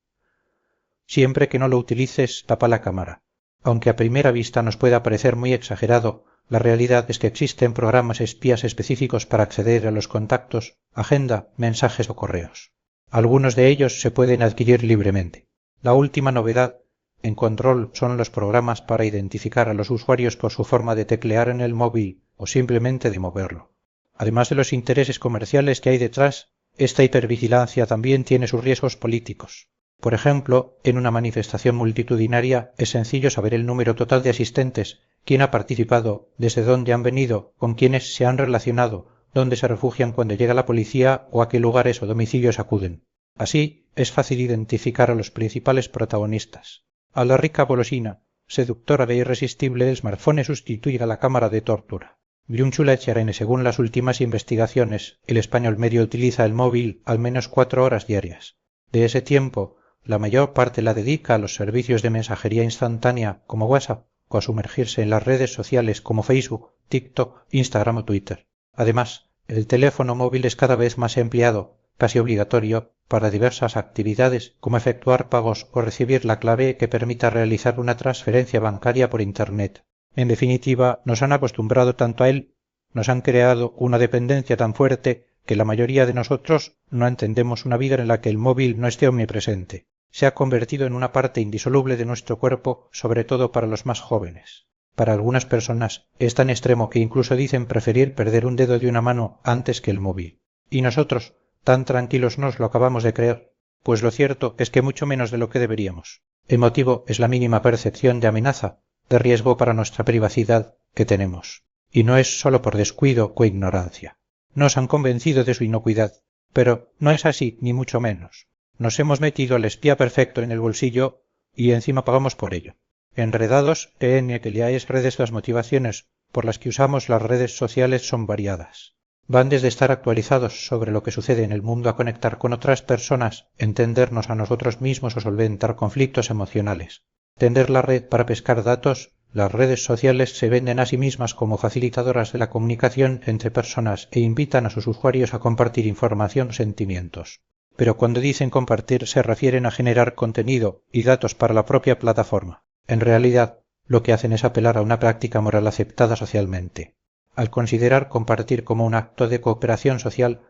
Siempre que no lo utilices, tapa la cámara. Aunque a primera vista nos pueda parecer muy exagerado, la realidad es que existen programas espías específicos para acceder a los contactos, agenda, mensajes o correos. Algunos de ellos se pueden adquirir libremente. La última novedad en control son los programas para identificar a los usuarios por su forma de teclear en el móvil o simplemente de moverlo. Además de los intereses comerciales que hay detrás, esta hipervigilancia también tiene sus riesgos políticos. Por ejemplo, en una manifestación multitudinaria es sencillo saber el número total de asistentes, quién ha participado, desde dónde han venido, con quiénes se han relacionado, dónde se refugian cuando llega la policía o a qué lugares o domicilios acuden. Así, es fácil identificar a los principales protagonistas. A la rica golosina, seductora e irresistible, el smartphone sustituye a la cámara de tortura. Griunchula-Echarene, según las últimas investigaciones, el español medio utiliza el móvil al menos 4 horas diarias. De ese tiempo, la mayor parte la dedica a los servicios de mensajería instantánea como WhatsApp o a sumergirse en las redes sociales como Facebook, TikTok, Instagram o Twitter. Además, el teléfono móvil es cada vez más empleado, casi obligatorio, para diversas actividades como efectuar pagos o recibir la clave que permita realizar una transferencia bancaria por Internet. En definitiva, nos han acostumbrado tanto a él, nos han creado una dependencia tan fuerte que la mayoría de nosotros no entendemos una vida en la que el móvil no esté omnipresente. Se ha convertido en una parte indisoluble de nuestro cuerpo, sobre todo para los más jóvenes. Para algunas personas es tan extremo que incluso dicen preferir perder un dedo de una mano antes que el móvil. Y nosotros, tan tranquilos nos lo acabamos de creer, pues lo cierto es que mucho menos de lo que deberíamos. El motivo es la mínima percepción de amenaza, de riesgo para nuestra privacidad que tenemos. Y no es solo por descuido o ignorancia. Nos han convencido de su inocuidad, pero no es así, ni mucho menos. Nos hemos metido al espía perfecto en el bolsillo y encima pagamos por ello. Enredados en aquellas redes, las motivaciones por las que usamos las redes sociales son variadas. Van desde estar actualizados sobre lo que sucede en el mundo a conectar con otras personas, entendernos a nosotros mismos o solventar conflictos emocionales. Tender la red para pescar datos. Las redes sociales se venden a sí mismas como facilitadoras de la comunicación entre personas e invitan a sus usuarios a compartir información o sentimientos. Pero cuando dicen compartir se refieren a generar contenido y datos para la propia plataforma. En realidad, lo que hacen es apelar a una práctica moral aceptada socialmente. Al considerar compartir como un acto de cooperación social,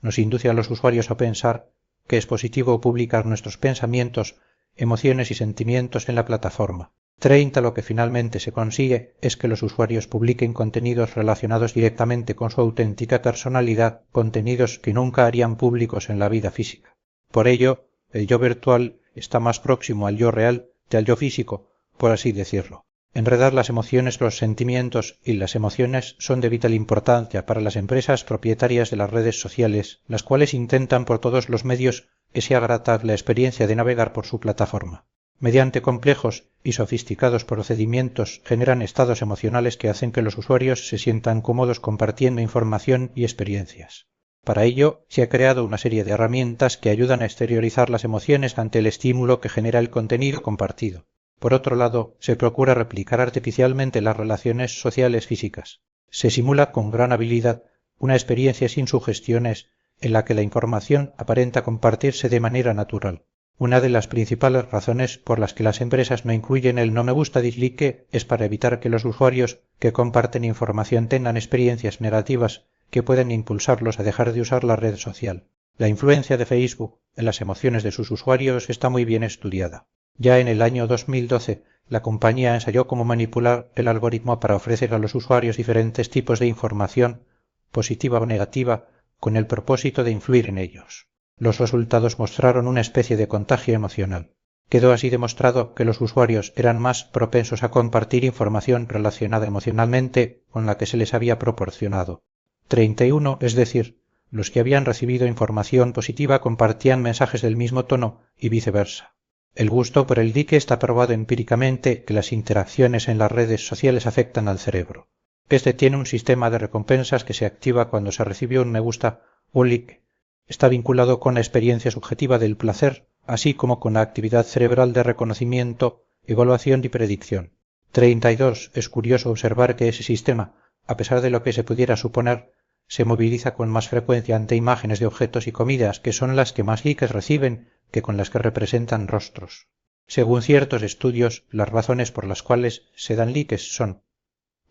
nos induce a los usuarios a pensar que es positivo publicar nuestros pensamientos, emociones y sentimientos en la plataforma. Lo que finalmente se consigue es que los usuarios publiquen contenidos relacionados directamente con su auténtica personalidad, contenidos que nunca harían públicos en la vida física. Por ello, el yo virtual está más próximo al yo real que al yo físico, por así decirlo. Enredar las emociones, los sentimientos y las emociones son de vital importancia para las empresas propietarias de las redes sociales, las cuales intentan por todos los medios que sea grata la experiencia de navegar por su plataforma. Mediante complejos y sofisticados procedimientos generan estados emocionales que hacen que los usuarios se sientan cómodos compartiendo información y experiencias. Para ello, se ha creado una serie de herramientas que ayudan a exteriorizar las emociones ante el estímulo que genera el contenido compartido. Por otro lado, se procura replicar artificialmente las relaciones sociales físicas. Se simula con gran habilidad una experiencia sin sugestiones en la que la información aparenta compartirse de manera natural. Una de las principales razones por las que las empresas no incluyen el no me gusta dislike es para evitar que los usuarios que comparten información tengan experiencias negativas que puedan impulsarlos a dejar de usar la red social. La influencia de Facebook en las emociones de sus usuarios está muy bien estudiada. Ya en el año 2012, la compañía ensayó cómo manipular el algoritmo para ofrecer a los usuarios diferentes tipos de información, positiva o negativa, con el propósito de influir en ellos. Los resultados mostraron una especie de contagio emocional. Quedó así demostrado que los usuarios eran más propensos a compartir información relacionada emocionalmente con la que se les había proporcionado. 31, es decir, los que habían recibido información positiva compartían mensajes del mismo tono y viceversa. El gusto por el dique está probado empíricamente que las interacciones en las redes sociales afectan al cerebro. Este tiene un sistema de recompensas que se activa cuando se recibe un me gusta o like. Está vinculado con la experiencia subjetiva del placer, así como con la actividad cerebral de reconocimiento, evaluación y predicción. 32. Es curioso observar que ese sistema, a pesar de lo que se pudiera suponer, se moviliza con más frecuencia ante imágenes de objetos y comidas, que son las que más likes reciben que con las que representan rostros. Según ciertos estudios, las razones por las cuales se dan likes son: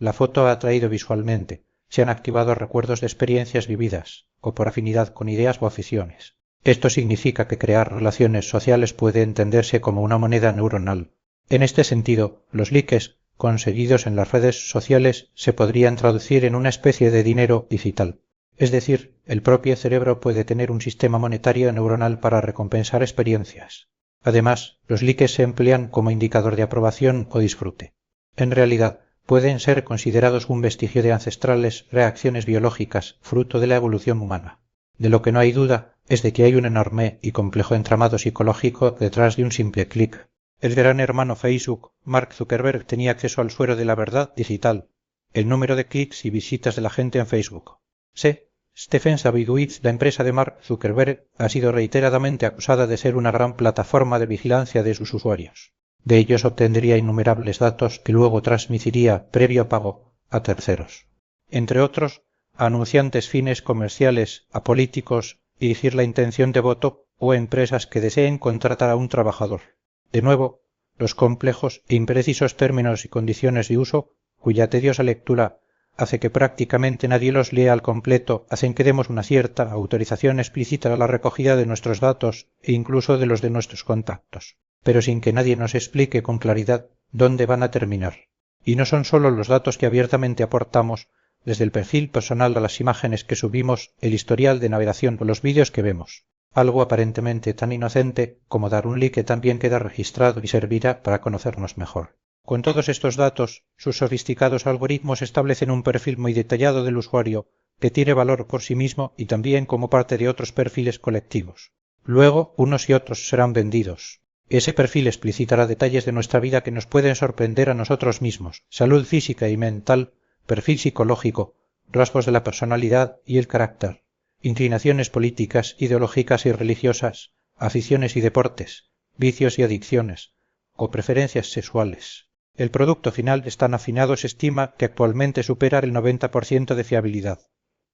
la foto ha atraído visualmente, se han activado recuerdos de experiencias vividas, o por afinidad con ideas o aficiones. Esto significa que crear relaciones sociales puede entenderse como una moneda neuronal. En este sentido, los likes conseguidos en las redes sociales se podrían traducir en una especie de dinero digital. Es decir, el propio cerebro puede tener un sistema monetario neuronal para recompensar experiencias. Además, los likes se emplean como indicador de aprobación o disfrute. En realidad, pueden ser considerados un vestigio de ancestrales reacciones biológicas, fruto de la evolución humana. De lo que no hay duda es de que hay un enorme y complejo entramado psicológico detrás de un simple clic. El gran hermano Facebook, Mark Zuckerberg, tenía acceso al suero de la verdad digital, el número de clics y visitas de la gente en Facebook. Stephen Sabiguiz, la empresa de Mark Zuckerberg, ha sido reiteradamente acusada de ser una gran plataforma de vigilancia de sus usuarios. De ellos obtendría innumerables datos que luego transmitiría, previo pago, a terceros. Entre otros, a anunciantes fines comerciales, a políticos, dirigir la intención de voto o a empresas que deseen contratar a un trabajador. De nuevo, los complejos e imprecisos términos y condiciones de uso, cuya tediosa lectura hace que prácticamente nadie los lea al completo, hacen que demos una cierta autorización explícita a la recogida de nuestros datos e incluso de los de nuestros contactos, pero sin que nadie nos explique con claridad dónde van a terminar. Y no son solo los datos que abiertamente aportamos, desde el perfil personal a las imágenes que subimos, el historial de navegación o los vídeos que vemos. Algo aparentemente tan inocente como dar un like también queda registrado y servirá para conocernos mejor. Con todos estos datos, sus sofisticados algoritmos establecen un perfil muy detallado del usuario que tiene valor por sí mismo y también como parte de otros perfiles colectivos. Luego, unos y otros serán vendidos. Ese perfil explicitará detalles de nuestra vida que nos pueden sorprender a nosotros mismos: salud física y mental, perfil psicológico, rasgos de la personalidad y el carácter, inclinaciones políticas, ideológicas y religiosas, aficiones y deportes, vicios y adicciones, o preferencias sexuales. El producto final tan afinado se estima que actualmente supera el 90% de fiabilidad,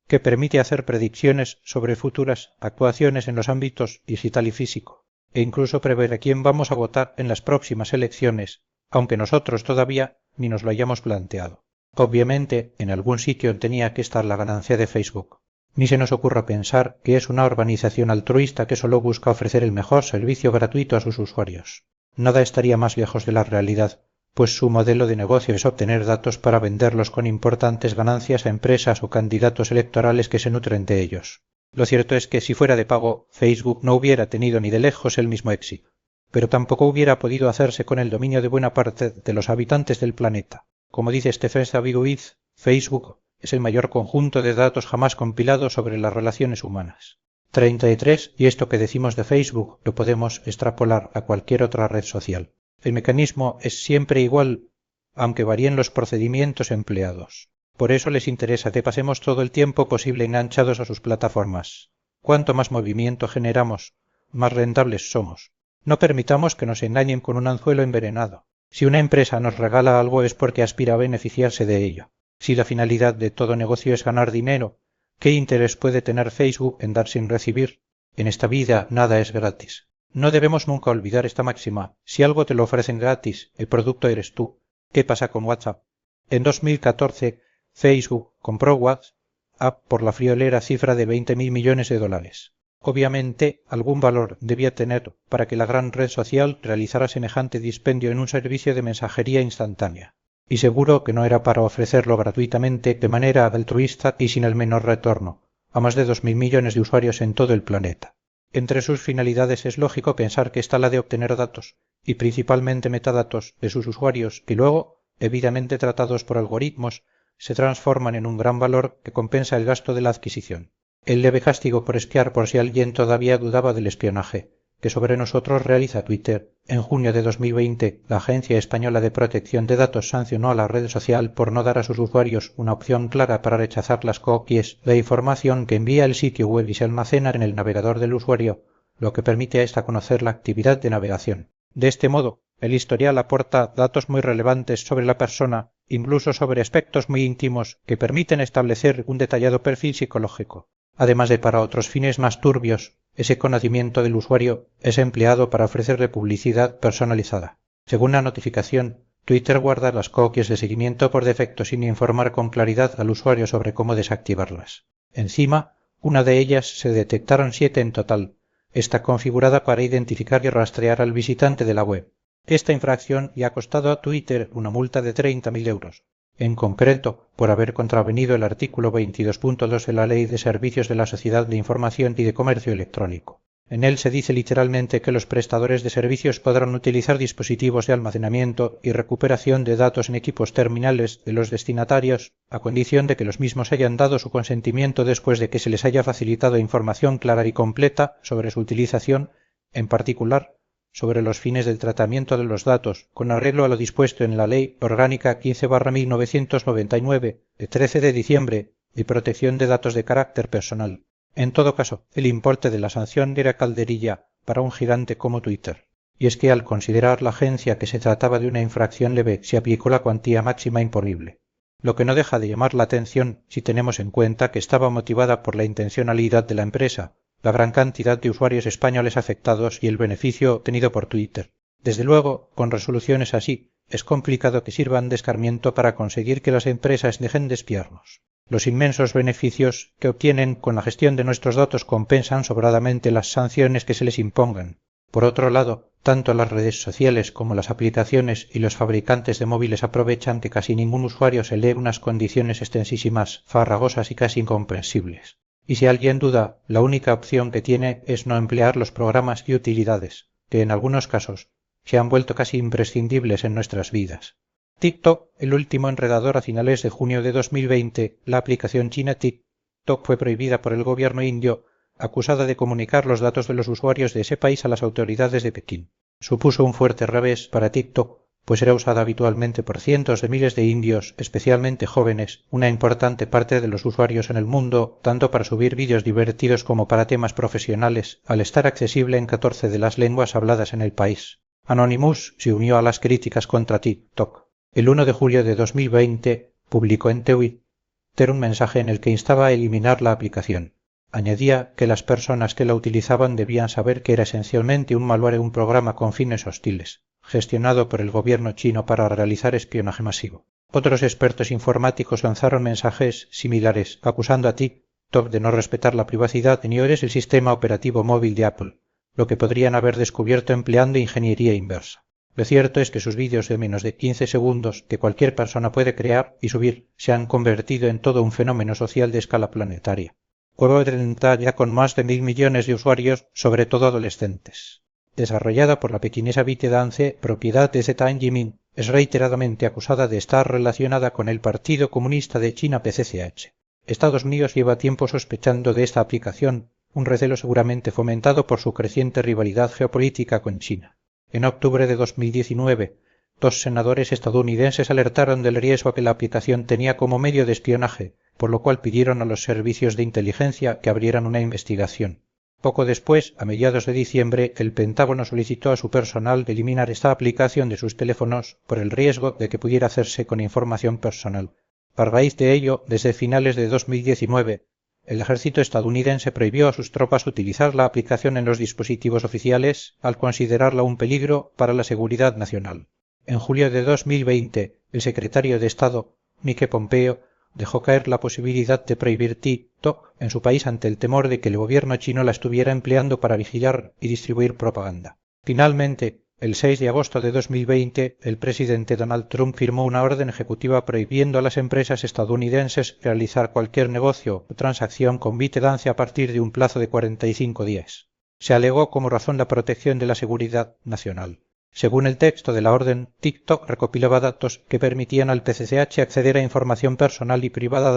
que permite hacer predicciones sobre futuras actuaciones en los ámbitos digital y físico, e incluso prever a quién vamos a votar en las próximas elecciones, aunque nosotros todavía ni nos lo hayamos planteado. Obviamente, en algún sitio tenía que estar la ganancia de Facebook. Ni se nos ocurra pensar que es una organización altruista que solo busca ofrecer el mejor servicio gratuito a sus usuarios. Nada estaría más lejos de la realidad, pues su modelo de negocio es obtener datos para venderlos con importantes ganancias a empresas o candidatos electorales que se nutren de ellos. Lo cierto es que si fuera de pago, Facebook no hubiera tenido ni de lejos el mismo éxito, pero tampoco hubiera podido hacerse con el dominio de buena parte de los habitantes del planeta. Como dice Stephen Sabiguiz, Facebook es el mayor conjunto de datos jamás compilado sobre las relaciones humanas. 33. Y esto que decimos de Facebook lo podemos extrapolar a cualquier otra red social. El mecanismo es siempre igual, aunque varíen los procedimientos empleados. Por eso les interesa que pasemos todo el tiempo posible enganchados a sus plataformas. Cuanto más movimiento generamos, más rentables somos. No permitamos que nos engañen con un anzuelo envenenado. Si una empresa nos regala algo es porque aspira a beneficiarse de ello. Si la finalidad de todo negocio es ganar dinero, ¿qué interés puede tener Facebook en dar sin recibir? En esta vida nada es gratis. No debemos nunca olvidar esta máxima. Si algo te lo ofrecen gratis, el producto eres tú. ¿Qué pasa con WhatsApp? En 2014, Facebook compró WhatsApp por la friolera cifra de 20.000 millones de dólares. Obviamente, algún valor debía tener para que la gran red social realizara semejante dispendio en un servicio de mensajería instantánea. Y seguro que no era para ofrecerlo gratuitamente de manera altruista y sin el menor retorno, a más de 2.000 millones de usuarios en todo el planeta. Entre sus finalidades es lógico pensar que está la de obtener datos, y principalmente metadatos, de sus usuarios que luego, debidamente tratados por algoritmos, se transforman en un gran valor que compensa el gasto de la adquisición. El leve castigo por espiar por si alguien todavía dudaba del espionaje que sobre nosotros realiza Twitter. En junio de 2020, la Agencia Española de Protección de Datos sancionó a la red social por no dar a sus usuarios una opción clara para rechazar las cookies de información que envía el sitio web y se almacena en el navegador del usuario, lo que permite a ésta conocer la actividad de navegación. De este modo, el historial aporta datos muy relevantes sobre la persona, incluso sobre aspectos muy íntimos que permiten establecer un detallado perfil psicológico. Además de para otros fines más turbios, ese conocimiento del usuario es empleado para ofrecerle publicidad personalizada. Según la notificación, Twitter guarda las cookies de seguimiento por defecto sin informar con claridad al usuario sobre cómo desactivarlas. Encima, una de ellas se detectaron 7 en total. Está configurada para identificar y rastrear al visitante de la web. Esta infracción le ha costado a Twitter una multa de 30.000 euros. En concreto, por haber contravenido el artículo 22.2 de la Ley de Servicios de la Sociedad de Información y de Comercio Electrónico. En él se dice literalmente que los prestadores de servicios podrán utilizar dispositivos de almacenamiento y recuperación de datos en equipos terminales de los destinatarios, a condición de que los mismos hayan dado su consentimiento después de que se les haya facilitado información clara y completa sobre su utilización, en particular, sobre los fines del tratamiento de los datos, con arreglo a lo dispuesto en la Ley Orgánica 15/1999, de 13 de diciembre, de protección de datos de carácter personal. En todo caso, el importe de la sanción era calderilla para un gigante como Twitter. Y es que al considerar la agencia que se trataba de una infracción leve, se aplicó la cuantía máxima imponible. Lo que no deja de llamar la atención si tenemos en cuenta que estaba motivada por la intencionalidad de la empresa, la gran cantidad de usuarios españoles afectados y el beneficio obtenido por Twitter. Desde luego, con resoluciones así, es complicado que sirvan de escarmiento para conseguir que las empresas dejen de espiarnos. Los inmensos beneficios que obtienen con la gestión de nuestros datos compensan sobradamente las sanciones que se les impongan. Por otro lado, tanto las redes sociales como las aplicaciones y los fabricantes de móviles aprovechan que casi ningún usuario se lee unas condiciones extensísimas, farragosas y casi incomprensibles. Y si alguien duda, la única opción que tiene es no emplear los programas y utilidades, que en algunos casos se han vuelto casi imprescindibles en nuestras vidas. TikTok, el último enredador a finales de junio de 2020, la aplicación china TikTok fue prohibida por el gobierno indio, acusada de comunicar los datos de los usuarios de ese país a las autoridades de Pekín. Supuso un fuerte revés para TikTok, pues era usada habitualmente por cientos de miles de indios, especialmente jóvenes, una importante parte de los usuarios en el mundo, tanto para subir vídeos divertidos como para temas profesionales, al estar accesible en 14 de las lenguas habladas en el país. Anonymous se unió a las críticas contra TikTok. El 1 de julio de 2020 publicó en Twitter un mensaje en el que instaba a eliminar la aplicación. Añadía que las personas que la utilizaban debían saber que era esencialmente un malware, un programa con fines hostiles, gestionado por el gobierno chino para realizar espionaje masivo. Otros expertos informáticos lanzaron mensajes similares, acusando a TikTok de no respetar la privacidad en iOS, el sistema operativo móvil de Apple, lo que podrían haber descubierto empleando ingeniería inversa. Lo cierto es que sus vídeos de menos de 15 segundos que cualquier persona puede crear y subir se han convertido en todo un fenómeno social de escala planetaria. Cuenta ya con más de 1.000 millones de usuarios, sobre todo adolescentes. Desarrollada por la pequinesa ByteDance, propiedad de Zeta Engineering, es reiteradamente acusada de estar relacionada con el Partido Comunista de China PCCH. Estados Unidos lleva tiempo sospechando de esta aplicación, un recelo seguramente fomentado por su creciente rivalidad geopolítica con China. En octubre de 2019, 2 senadores estadounidenses alertaron del riesgo que la aplicación tenía como medio de espionaje, por lo cual pidieron a los servicios de inteligencia que abrieran una investigación. Poco después, a mediados de diciembre, el Pentágono solicitó a su personal eliminar esta aplicación de sus teléfonos por el riesgo de que pudiera hacerse con información personal. A raíz de ello, desde finales de 2019, el ejército estadounidense prohibió a sus tropas utilizar la aplicación en los dispositivos oficiales al considerarla un peligro para la seguridad nacional. En julio de 2020, el secretario de Estado, Mike Pompeo, dejó caer la posibilidad de prohibir TikTok en su país ante el temor de que el gobierno chino la estuviera empleando para vigilar y distribuir propaganda. Finalmente, el 6 de agosto de 2020, el presidente Donald Trump firmó una orden ejecutiva prohibiendo a las empresas estadounidenses realizar cualquier negocio o transacción con ByteDance a partir de un plazo de 45 días. Se alegó como razón la protección de la seguridad nacional. Según el texto de la orden, TikTok recopilaba datos que permitían al PCCH acceder a información personal y privada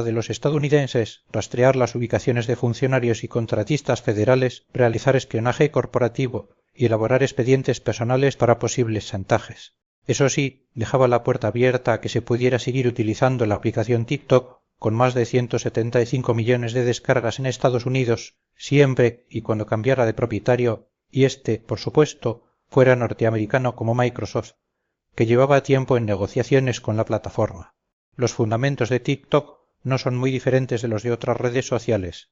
de los estadounidenses, rastrear las ubicaciones de funcionarios y contratistas federales, realizar espionaje corporativo y elaborar expedientes personales para posibles chantajes. Eso sí, dejaba la puerta abierta a que se pudiera seguir utilizando la aplicación TikTok con más de 175 millones de descargas en Estados Unidos, siempre y cuando cambiara de propietario y este, por supuesto, fuera norteamericano como Microsoft, que llevaba tiempo en negociaciones con la plataforma. Los fundamentos de TikTok no son muy diferentes de los de otras redes sociales.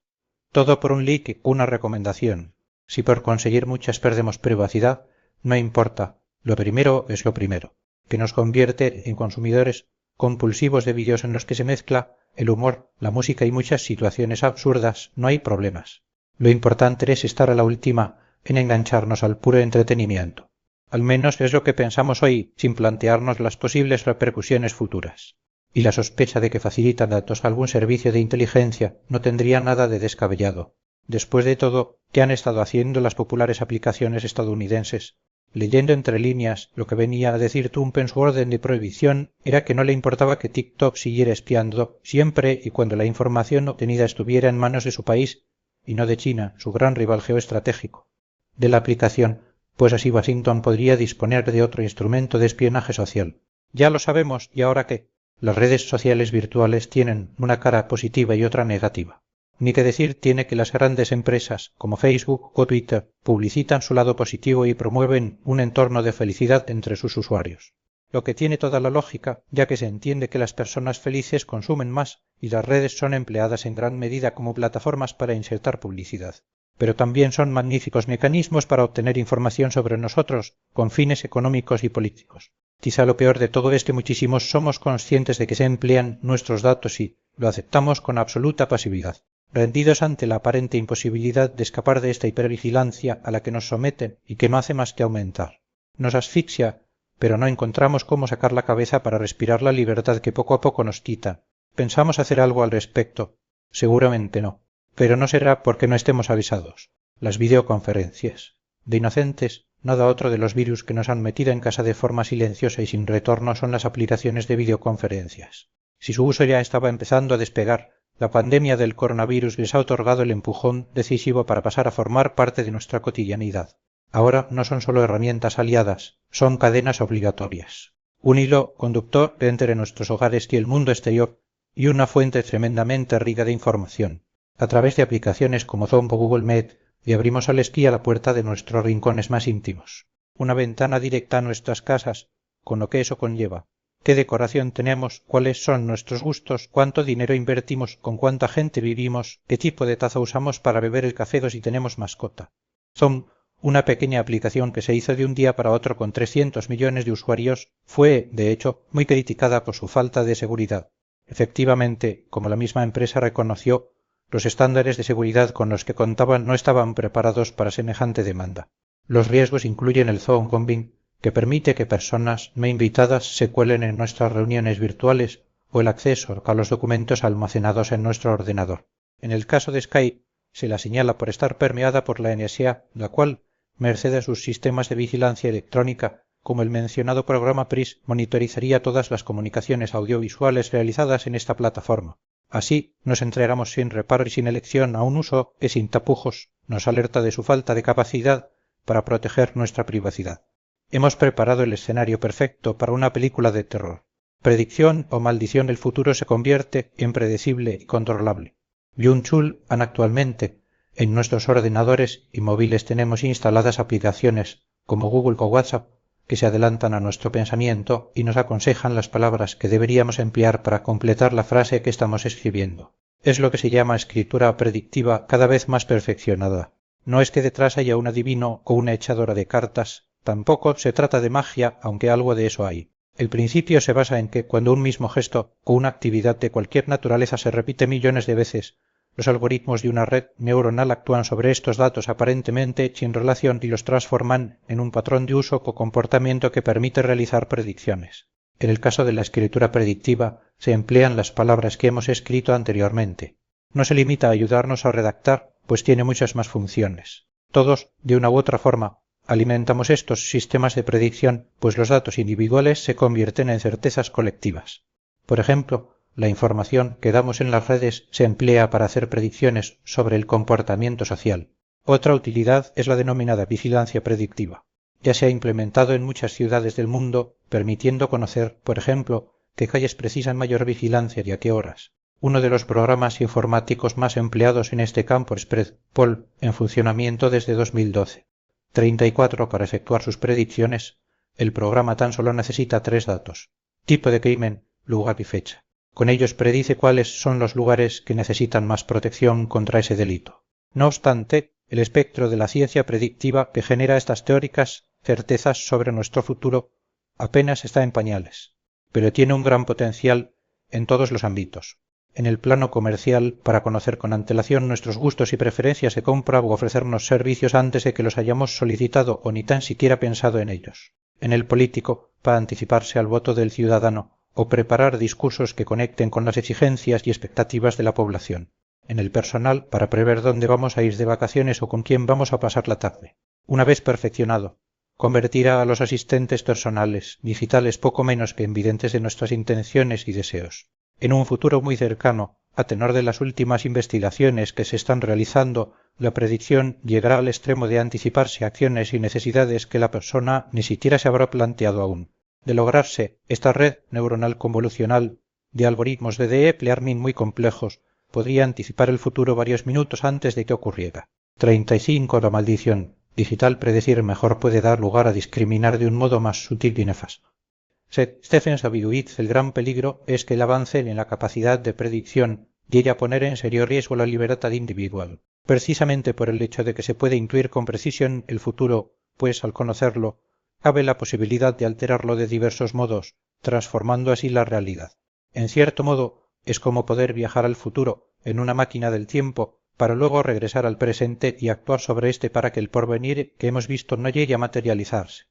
Todo por un like o una recomendación. Si por conseguir muchas perdemos privacidad, no importa, lo primero es lo primero, que nos convierte en consumidores compulsivos de vídeos en los que se mezcla el humor, la música y muchas situaciones absurdas, no hay problemas. Lo importante es estar a la última en engancharnos al puro entretenimiento. Al menos es lo que pensamos hoy, sin plantearnos las posibles repercusiones futuras. Y la sospecha de que facilitan datos a algún servicio de inteligencia no tendría nada de descabellado. Después de todo, ¿qué han estado haciendo las populares aplicaciones estadounidenses? Leyendo entre líneas, lo que venía a decir Trump en su orden de prohibición era que no le importaba que TikTok siguiera espiando siempre y cuando la información obtenida estuviera en manos de su país y no de China, su gran rival geoestratégico. De la aplicación, pues así Washington podría disponer de otro instrumento de espionaje social. Ya lo sabemos, ¿y ahora qué? Las redes sociales virtuales tienen una cara positiva y otra negativa. Ni que decir tiene que las grandes empresas, como Facebook o Twitter, publicitan su lado positivo y promueven un entorno de felicidad entre sus usuarios. Lo que tiene toda la lógica, ya que se entiende que las personas felices consumen más y las redes son empleadas en gran medida como plataformas para insertar publicidad. Pero también son magníficos mecanismos para obtener información sobre nosotros con fines económicos y políticos. Quizá lo peor de todo es que muchísimos somos conscientes de que se emplean nuestros datos y lo aceptamos con absoluta pasividad, rendidos ante la aparente imposibilidad de escapar de esta hipervigilancia a la que nos someten y que no hace más que aumentar. Nos asfixia, pero no encontramos cómo sacar la cabeza para respirar la libertad que poco a poco nos quita. ¿Pensamos hacer algo al respecto? Seguramente no. Pero no será porque no estemos avisados. Las videoconferencias. De inocentes, nada otro de los virus que nos han metido en casa de forma silenciosa y sin retorno son las aplicaciones de videoconferencias. Si su uso ya estaba empezando a despegar, la pandemia del coronavirus les ha otorgado el empujón decisivo para pasar a formar parte de nuestra cotidianidad. Ahora no son solo herramientas aliadas, son cadenas obligatorias. Un hilo conductor entre nuestros hogares y el mundo exterior y una fuente tremendamente rica de información. A través de aplicaciones como Zoom o Google Meet le abrimos al espía la puerta de nuestros rincones más íntimos. Una ventana directa a nuestras casas, con lo que eso conlleva. ¿Qué decoración tenemos? ¿Cuáles son nuestros gustos? ¿Cuánto dinero invertimos? ¿Con cuánta gente vivimos? ¿Qué tipo de taza usamos para beber el café o si tenemos mascota? Zoom, una pequeña aplicación que se hizo de un día para otro con 300 millones de usuarios, fue, de hecho, muy criticada por su falta de seguridad. Efectivamente, como la misma empresa reconoció, los estándares de seguridad con los que contaban no estaban preparados para semejante demanda. Los riesgos incluyen el Zoom Bombing, que permite que personas no invitadas se cuelen en nuestras reuniones virtuales, o el acceso a los documentos almacenados en nuestro ordenador. En el caso de Skype, se la señala por estar permeada por la NSA, la cual, merced a sus sistemas de vigilancia electrónica, como el mencionado programa PRIS, monitorizaría todas las comunicaciones audiovisuales realizadas en esta plataforma. Así nos entregamos sin reparo y sin elección a un uso que sin tapujos nos alerta de su falta de capacidad para proteger nuestra privacidad. Hemos preparado el escenario perfecto para una película de terror. Predicción o maldición del futuro se convierte en predecible y controlable. Byung-Chul actualmente, en nuestros ordenadores y móviles tenemos instaladas aplicaciones como Google o WhatsApp que se adelantan a nuestro pensamiento y nos aconsejan las palabras que deberíamos emplear para completar la frase que estamos escribiendo. Es lo que se llama escritura predictiva cada vez más perfeccionada. No es que detrás haya un adivino o una echadora de cartas, tampoco se trata de magia, aunque algo de eso hay. El principio se basa en que cuando un mismo gesto o una actividad de cualquier naturaleza se repite millones de veces, los algoritmos de una red neuronal actúan sobre estos datos aparentemente sin relación y los transforman en un patrón de uso o comportamiento que permite realizar predicciones. En el caso de la escritura predictiva se emplean las palabras que hemos escrito anteriormente. No se limita a ayudarnos a redactar, pues tiene muchas más funciones. Todos, de una u otra forma, alimentamos estos sistemas de predicción, pues los datos individuales se convierten en certezas colectivas. Por ejemplo, la información que damos en las redes se emplea para hacer predicciones sobre el comportamiento social. Otra utilidad es la denominada vigilancia predictiva. Ya se ha implementado en muchas ciudades del mundo, permitiendo conocer, por ejemplo, qué calles precisan mayor vigilancia y a qué horas. Uno de los programas informáticos más empleados en este campo es Predpol, en funcionamiento desde 2012. 34 para efectuar sus predicciones. El programa tan solo necesita 3 datos: tipo de crimen, lugar y fecha. Con ellos predice cuáles son los lugares que necesitan más protección contra ese delito. No obstante, el espectro de la ciencia predictiva que genera estas teóricas certezas sobre nuestro futuro apenas está en pañales, pero tiene un gran potencial en todos los ámbitos. En el plano comercial, para conocer con antelación nuestros gustos y preferencias de compra o ofrecernos servicios antes de que los hayamos solicitado o ni tan siquiera pensado en ellos. En el político, para anticiparse al voto del ciudadano o preparar discursos que conecten con las exigencias y expectativas de la población. En el personal, para prever dónde vamos a ir de vacaciones o con quién vamos a pasar la tarde. Una vez perfeccionado, convertirá a los asistentes personales, digitales poco menos que en videntes de nuestras intenciones y deseos. En un futuro muy cercano, a tenor de las últimas investigaciones que se están realizando, la predicción llegará al extremo de anticiparse a acciones y necesidades que la persona ni siquiera se habrá planteado aún. De lograrse, esta red neuronal convolucional de algoritmos de deep learning muy complejos podría anticipar el futuro varios minutos antes de que ocurriera. 35. La maldición digital predecir mejor puede dar lugar a discriminar de un modo más sutil y nefasto. Stephen Savidowitz, el gran peligro es que el avance en la capacidad de predicción llegue a poner en serio riesgo la libertad individual, precisamente por el hecho de que se puede intuir con precisión el futuro, pues al conocerlo, cabe la posibilidad de alterarlo de diversos modos, transformando así la realidad. En cierto modo, es como poder viajar al futuro, en una máquina del tiempo, para luego regresar al presente y actuar sobre éste para que el porvenir que hemos visto no llegue a materializarse.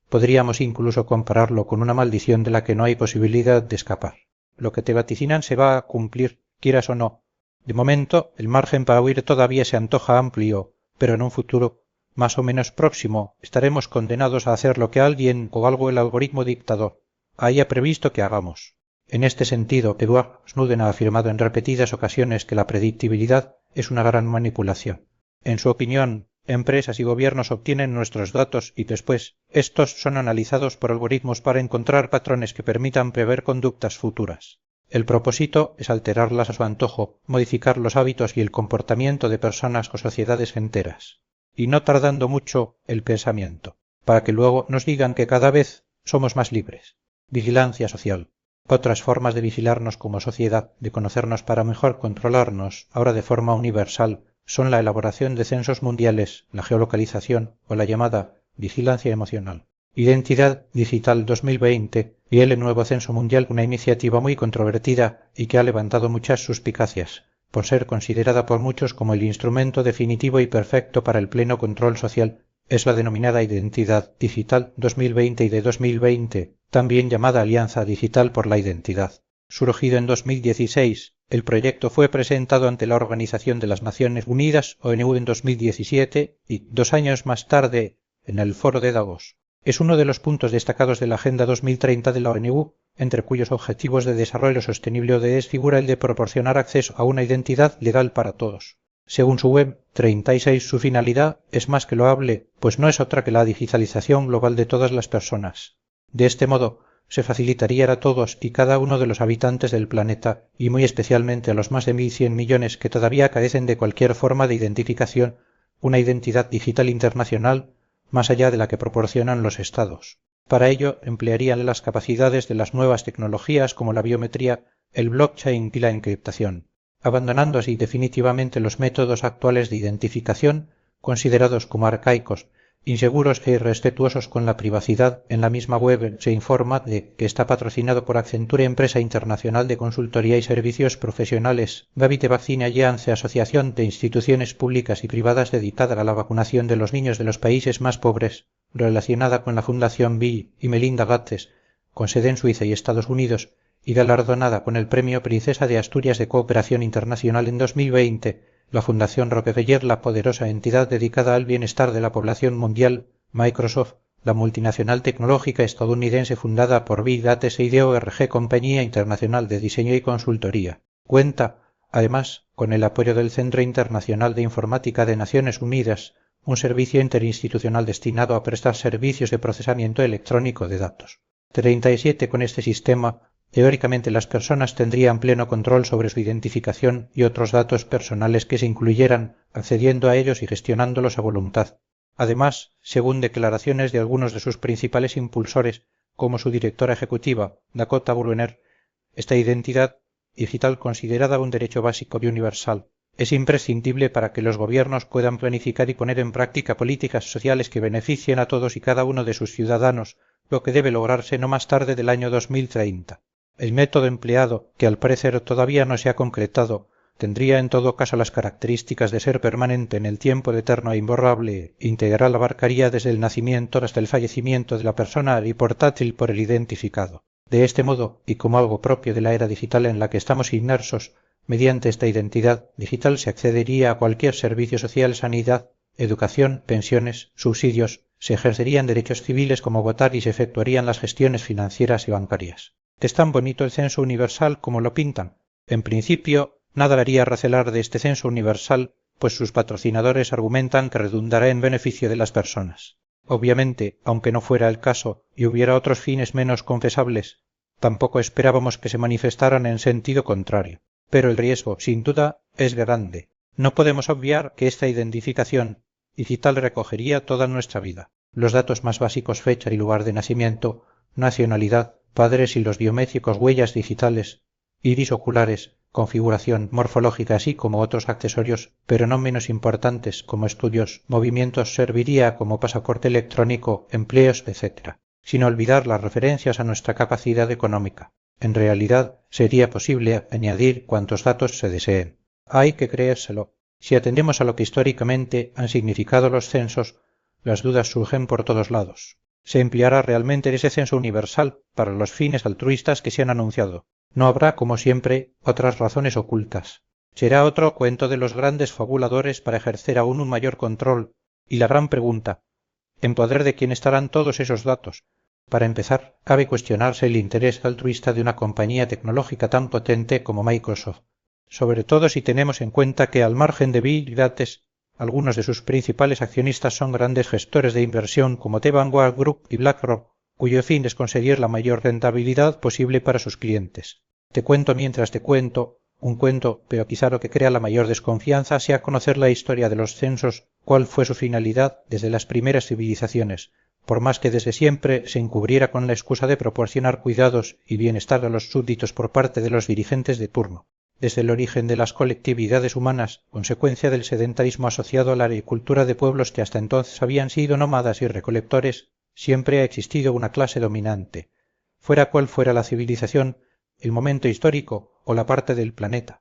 Podríamos incluso compararlo con una maldición de la que no hay posibilidad de escapar. Lo que te vaticinan se va a cumplir, quieras o no. De momento, el margen para huir todavía se antoja amplio, pero en un futuro más o menos próximo estaremos condenados a hacer lo que alguien o algo el algoritmo dictador haya previsto que hagamos. En este sentido, Edward Snowden ha afirmado en repetidas ocasiones que la predictibilidad es una gran manipulación. En su opinión, empresas y gobiernos obtienen nuestros datos y después estos son analizados por algoritmos para encontrar patrones que permitan prever conductas futuras. El propósito es alterarlas a su antojo, modificar los hábitos y el comportamiento de personas o sociedades enteras. Y no tardando mucho el pensamiento, para que luego nos digan que cada vez somos más libres. Vigilancia social. Otras formas de vigilarnos como sociedad, de conocernos para mejor controlarnos, ahora de forma universal, son la elaboración de censos mundiales, la geolocalización o la llamada vigilancia emocional. Identidad Digital 2020 y el nuevo Censo Mundial, una iniciativa muy controvertida y que ha levantado muchas suspicacias, por ser considerada por muchos como el instrumento definitivo y perfecto para el pleno control social, es la denominada Identidad Digital 2020 y de 2020, también llamada Alianza Digital por la Identidad. Surgido en 2016, el proyecto fue presentado ante la Organización de las Naciones Unidas, ONU, en 2017 y 2 años más tarde en el Foro de Davos. Es uno de los puntos destacados de la Agenda 2030 de la ONU, entre cuyos objetivos de desarrollo sostenible ODS figura el de proporcionar acceso a una identidad legal para todos. Según su web 36, su finalidad es más que loable, pues no es otra que la digitalización global de todas las personas. De este modo, se facilitaría a todos y cada uno de los habitantes del planeta, y muy especialmente a los más de 1.100 millones que todavía carecen de cualquier forma de identificación, una identidad digital internacional más allá de la que proporcionan los estados. Para ello, emplearían las capacidades de las nuevas tecnologías como la biometría, el blockchain y la encriptación, abandonando así definitivamente los métodos actuales de identificación, considerados como arcaicos, inseguros e irrespetuosos con la privacidad. En la misma web se informa de que está patrocinado por Accenture, empresa internacional de consultoría y servicios profesionales, Gavite Vaccine Alliance, asociación de instituciones públicas y privadas dedicada a la vacunación de los niños de los países más pobres, relacionada con la Fundación Bill y Melinda Gates, con sede en Suiza y Estados Unidos, y galardonada con el Premio Princesa de Asturias de Cooperación Internacional en 2020, la Fundación Rockefeller, la poderosa entidad dedicada al bienestar de la población mundial, Microsoft, la multinacional tecnológica estadounidense fundada por Bill Gates e IDEO-RG, compañía internacional de diseño y consultoría. Cuenta, además, con el apoyo del Centro Internacional de Informática de Naciones Unidas, un servicio interinstitucional destinado a prestar servicios de procesamiento electrónico de datos. 37. Con este sistema, teóricamente las personas tendrían pleno control sobre su identificación y otros datos personales que se incluyeran, accediendo a ellos y gestionándolos a voluntad. Además, según declaraciones de algunos de sus principales impulsores, como su directora ejecutiva, Dakota Bruner, esta identidad digital, considerada un derecho básico y universal, es imprescindible para que los gobiernos puedan planificar y poner en práctica políticas sociales que beneficien a todos y cada uno de sus ciudadanos, lo que debe lograrse no más tarde del año 2030. El método empleado, que al parecer todavía no se ha concretado, tendría en todo caso las características de ser permanente en el tiempo de eterno e imborrable, integral, abarcaría desde el nacimiento hasta el fallecimiento de la persona y portátil por el identificado. De este modo, y como algo propio de la era digital en la que estamos inmersos, mediante esta identidad digital se accedería a cualquier servicio social, sanidad, educación, pensiones, subsidios, se ejercerían derechos civiles como votar y se efectuarían las gestiones financieras y bancarias. Es tan bonito el censo universal como lo pintan. En principio, nada haría recelar de este censo universal, pues sus patrocinadores argumentan que redundará en beneficio de las personas. Obviamente, aunque no fuera el caso y hubiera otros fines menos confesables, tampoco esperábamos que se manifestaran en sentido contrario. Pero el riesgo, sin duda, es grande. No podemos obviar que esta identificación digital recogería toda nuestra vida. Los datos más básicos, fecha y lugar de nacimiento, nacionalidad, padres y los biométricos, huellas digitales, iris oculares, configuración morfológica, así como otros accesorios, pero no menos importantes como estudios, movimientos, serviría como pasaporte electrónico, empleos, etc. Sin olvidar las referencias a nuestra capacidad económica. En realidad, sería posible añadir cuantos datos se deseen. Hay que creérselo. Si atendemos a lo que históricamente han significado los censos, las dudas surgen por todos lados. ¿Se empleará realmente ese censo universal para los fines altruistas que se han anunciado? No habrá, como siempre, otras razones ocultas. Será otro cuento de los grandes fabuladores para ejercer aún un mayor control. Y la gran pregunta, ¿en poder de quién estarán todos esos datos? Para empezar, cabe cuestionarse el interés altruista de una compañía tecnológica tan potente como Microsoft, sobre todo si tenemos en cuenta que, al margen de Bill Gates, algunos de sus principales accionistas son grandes gestores de inversión como The Vanguard Group y BlackRock, cuyo fin es conseguir la mayor rentabilidad posible para sus clientes. Te cuento mientras te cuento un cuento, pero quizá lo que crea la mayor desconfianza sea conocer la historia de los censos, cuál fue su finalidad desde las primeras civilizaciones, por más que desde siempre se encubriera con la excusa de proporcionar cuidados y bienestar a los súbditos por parte de los dirigentes de turno. Desde el origen de las colectividades humanas, consecuencia del sedentarismo asociado a la agricultura de pueblos que hasta entonces habían sido nómadas y recolectores, siempre ha existido una clase dominante, fuera cual fuera la civilización, el momento histórico o la parte del planeta.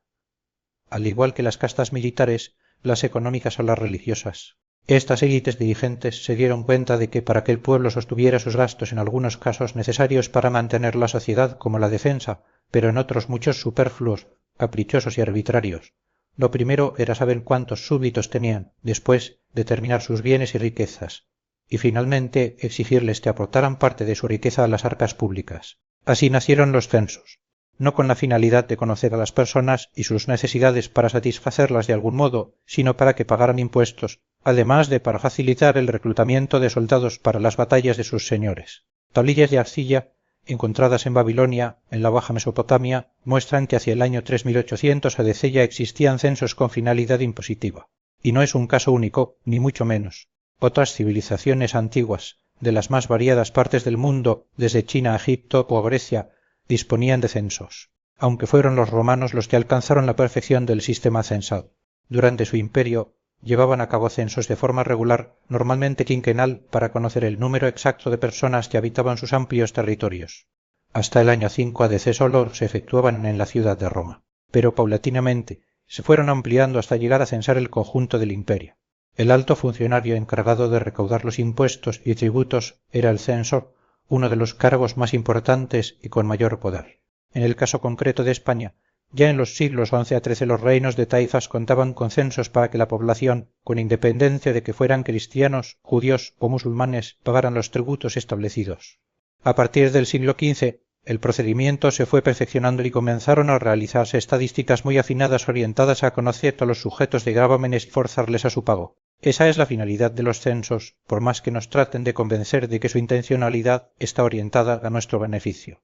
Al igual que las castas militares, las económicas o las religiosas. Estas élites dirigentes se dieron cuenta de que para que el pueblo sostuviera sus gastos en algunos casos necesarios para mantener la sociedad, como la defensa, pero en otros muchos superfluos, caprichosos y arbitrarios. Lo primero era saber cuántos súbditos tenían, después determinar sus bienes y riquezas, y finalmente exigirles que aportaran parte de su riqueza a las arcas públicas. Así nacieron los censos. no con la finalidad de conocer a las personas y sus necesidades para satisfacerlas de algún modo, sino para que pagaran impuestos, además de para facilitar el reclutamiento de soldados para las batallas de sus señores. Tablillas de arcilla, encontradas en Babilonia, en la Baja Mesopotamia, muestran que hacia el año 3800 AD ya existían censos con finalidad impositiva. Y no es un caso único, ni mucho menos. Otras civilizaciones antiguas, de las más variadas partes del mundo, desde China a Egipto o Grecia, disponían de censos, aunque fueron los romanos los que alcanzaron la perfección del sistema censal. Durante su imperio llevaban a cabo censos de forma regular, normalmente quinquenal, para conocer el número exacto de personas que habitaban sus amplios territorios. Hasta el año 5 AD solo se efectuaban en la ciudad de Roma, pero paulatinamente se fueron ampliando hasta llegar a censar el conjunto del imperio. El alto funcionario encargado de recaudar los impuestos y tributos era el censor, uno de los cargos más importantes y con mayor poder. En el caso concreto de España, ya en los siglos XI a XIII los reinos de taifas contaban con censos para que la población, con independencia de que fueran cristianos, judíos o musulmanes, pagaran los tributos establecidos. A partir del siglo XV, el procedimiento se fue perfeccionando y comenzaron a realizarse estadísticas muy afinadas orientadas a conocer a los sujetos de gravámenes y forzarles a su pago. Esa es la finalidad de los censos, por más que nos traten de convencer de que su intencionalidad está orientada a nuestro beneficio.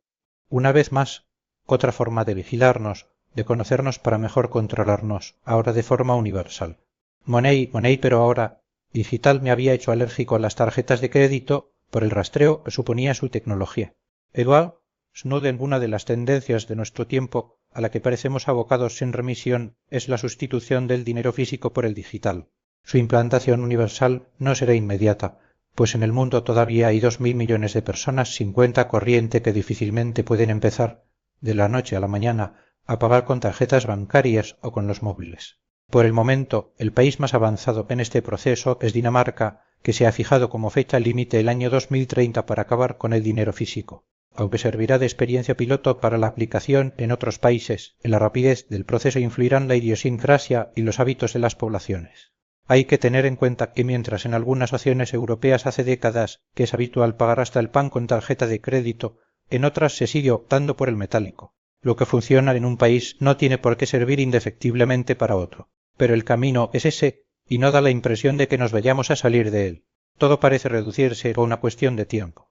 Una vez más, otra forma de vigilarnos, de conocernos para mejor controlarnos, ahora de forma universal. Money, pero ahora, digital me había hecho alérgico a las tarjetas de crédito por el rastreo que suponía su tecnología. Edouard Snowden, una de las tendencias de nuestro tiempo a la que parecemos abocados sin remisión, es la sustitución del dinero físico por el digital. Su implantación universal no será inmediata, pues en el mundo todavía hay 2.000 millones de personas sin cuenta corriente que difícilmente pueden empezar, de la noche a la mañana, a pagar con tarjetas bancarias o con los móviles. Por el momento, el país más avanzado en este proceso es Dinamarca, que se ha fijado como fecha límite el año 2030 para acabar con el dinero físico, aunque servirá de experiencia piloto para la aplicación en otros países. En la rapidez del proceso influirán la idiosincrasia y los hábitos de las poblaciones. Hay que tener en cuenta que mientras en algunas naciones europeas hace décadas que es habitual pagar hasta el pan con tarjeta de crédito, en otras se sigue optando por el metálico. Lo que funciona en un país no tiene por qué servir indefectiblemente para otro. Pero el camino es ese y no da la impresión de que nos vayamos a salir de él. Todo parece reducirse a una cuestión de tiempo.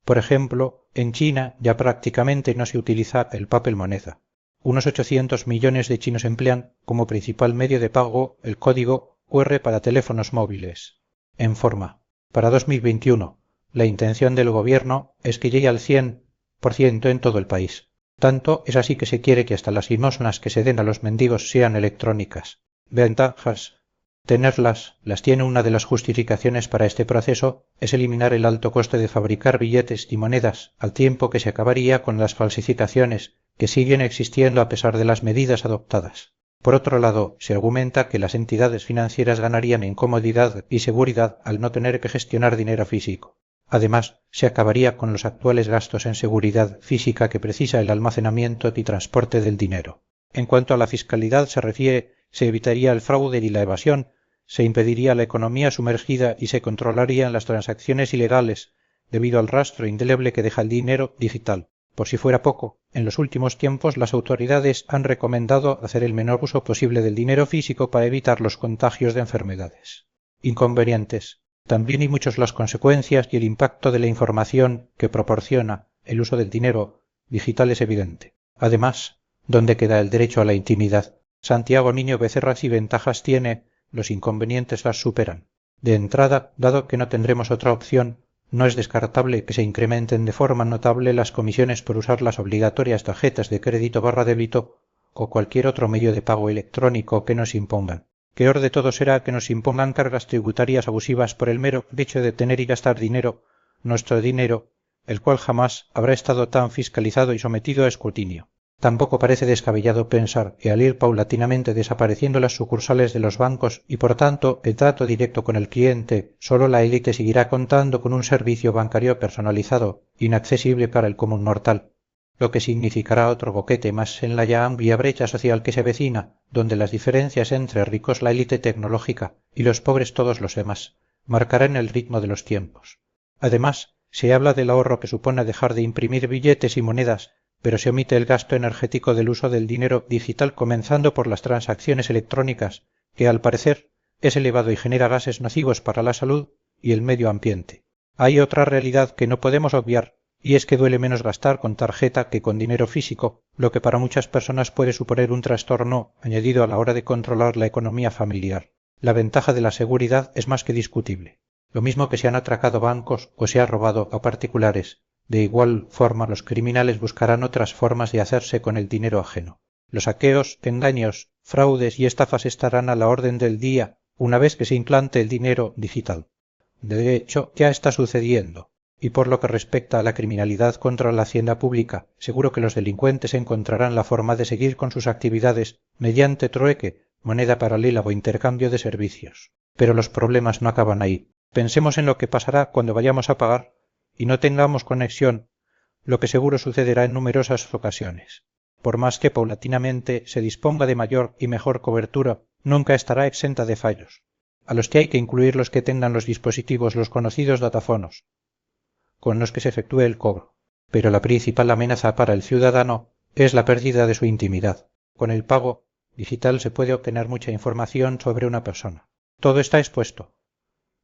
Por ejemplo, en China ya prácticamente no se utiliza el papel moneda. Unos 800 millones de chinos emplean como principal medio de pago el código QR para teléfonos móviles. En forma, para 2021, la intención del gobierno es que llegue al 100% en todo el país. Tanto es así que se quiere que hasta las limosnas que se den a los mendigos sean electrónicas. Ventajas. Tenerlas, las tiene. Una de las justificaciones para este proceso es eliminar el alto coste de fabricar billetes y monedas, al tiempo que se acabaría con las falsificaciones que siguen existiendo a pesar de las medidas adoptadas. Por otro lado, se argumenta que las entidades financieras ganarían en comodidad y seguridad al no tener que gestionar dinero físico. Además, se acabaría con los actuales gastos en seguridad física que precisa el almacenamiento y transporte del dinero. En cuanto a la fiscalidad se refiere, se evitaría el fraude y la evasión, se impediría la economía sumergida y se controlarían las transacciones ilegales, debido al rastro indeleble que deja el dinero digital. Por si fuera poco, en los últimos tiempos las autoridades han recomendado hacer el menor uso posible del dinero físico para evitar los contagios de enfermedades. Inconvenientes. También hay muchos las consecuencias y el impacto de la información que proporciona el uso del dinero digital es evidente. Además, ¿dónde queda el derecho a la intimidad? Santiago Niño Becerra si ventajas tiene, los inconvenientes las superan. De entrada, dado que no tendremos otra opción, no es descartable que se incrementen de forma notable las comisiones por usar las obligatorias tarjetas de crédito/débito o cualquier otro medio de pago electrónico que nos impongan. Peor de todo será que nos impongan cargas tributarias abusivas por el mero hecho de tener y gastar dinero, nuestro dinero, el cual jamás habrá estado tan fiscalizado y sometido a escrutinio. Tampoco parece descabellado pensar que al ir paulatinamente desapareciendo las sucursales de los bancos y por tanto el trato directo con el cliente, solo la élite seguirá contando con un servicio bancario personalizado, inaccesible para el común mortal, lo que significará otro boquete más en la ya amplia brecha social que se avecina, donde las diferencias entre ricos la élite tecnológica y los pobres todos los demás marcarán el ritmo de los tiempos. Además, se habla del ahorro que supone dejar de imprimir billetes y monedas, pero se omite el gasto energético del uso del dinero digital, comenzando por las transacciones electrónicas, que al parecer es elevado y genera gases nocivos para la salud y el medio ambiente. Hay otra realidad que no podemos obviar, y es que duele menos gastar con tarjeta que con dinero físico, lo que para muchas personas puede suponer un trastorno añadido a la hora de controlar la economía familiar. La ventaja de la seguridad es más que discutible. Lo mismo que se han atracado bancos o se ha robado a particulares, de igual forma los criminales buscarán otras formas de hacerse con el dinero ajeno. Los saqueos, engaños, fraudes y estafas estarán a la orden del día una vez que se implante el dinero digital. De hecho, ya está sucediendo. Y por lo que respecta a la criminalidad contra la hacienda pública, seguro que los delincuentes encontrarán la forma de seguir con sus actividades mediante trueque, moneda paralela o intercambio de servicios. Pero los problemas no acaban ahí. Pensemos en lo que pasará cuando vayamos a pagar y no tengamos conexión, lo que seguro sucederá en numerosas ocasiones. Por más que paulatinamente se disponga de mayor y mejor cobertura, nunca estará exenta de fallos, a los que hay que incluir los que tengan los dispositivos, los conocidos datáfonos, con los que se efectúe el cobro. Pero la principal amenaza para el ciudadano es la pérdida de su intimidad. Con el pago digital se puede obtener mucha información sobre una persona. Todo está expuesto.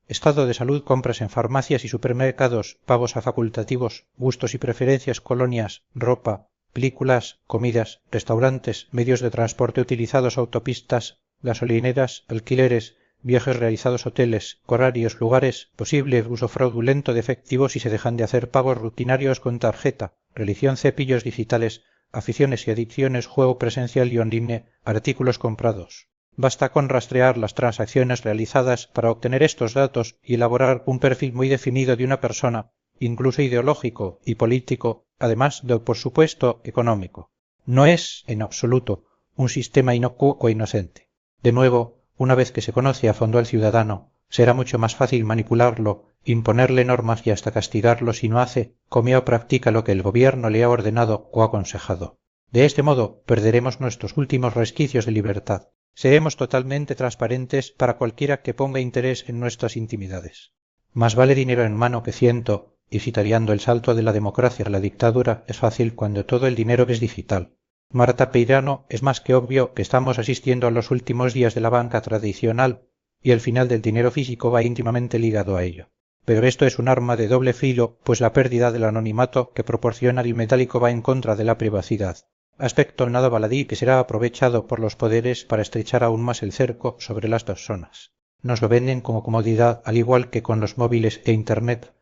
Estado de salud, compras en farmacias y supermercados, pagos a facultativos, gustos y preferencias, colonias, ropa, películas, comidas, restaurantes, medios de transporte utilizados, autopistas, gasolineras, alquileres, viajes realizados, hoteles, horarios, lugares, posible uso fraudulento de efectivo si se dejan de hacer pagos rutinarios con tarjeta, religión, cepillos digitales, aficiones y adicciones, juego presencial y online, artículos comprados. Basta con rastrear las transacciones realizadas para obtener estos datos y elaborar un perfil muy definido de una persona, incluso ideológico y político, además de, por supuesto, económico. No es, en absoluto, un sistema inocuo o inocente. De nuevo, una vez que se conoce a fondo al ciudadano, será mucho más fácil manipularlo, imponerle normas y hasta castigarlo si no hace, come o practica lo que el gobierno le ha ordenado o aconsejado. De este modo, perderemos nuestros últimos resquicios de libertad. Seremos totalmente transparentes para cualquiera que ponga interés en nuestras intimidades. Más vale dinero en mano que ciento, y citariando el salto de la democracia a la dictadura es fácil cuando todo el dinero es digital. Marta Peirano, es más que obvio que estamos asistiendo a los últimos días de la banca tradicional y el final del dinero físico va íntimamente ligado a ello. Pero esto es un arma de doble filo, pues la pérdida del anonimato que proporciona el metálico va en contra de la privacidad. Aspecto nada baladí que será aprovechado por los poderes para estrechar aún más el cerco sobre las personas. Nos lo venden como comodidad, al igual que con los móviles e Internet,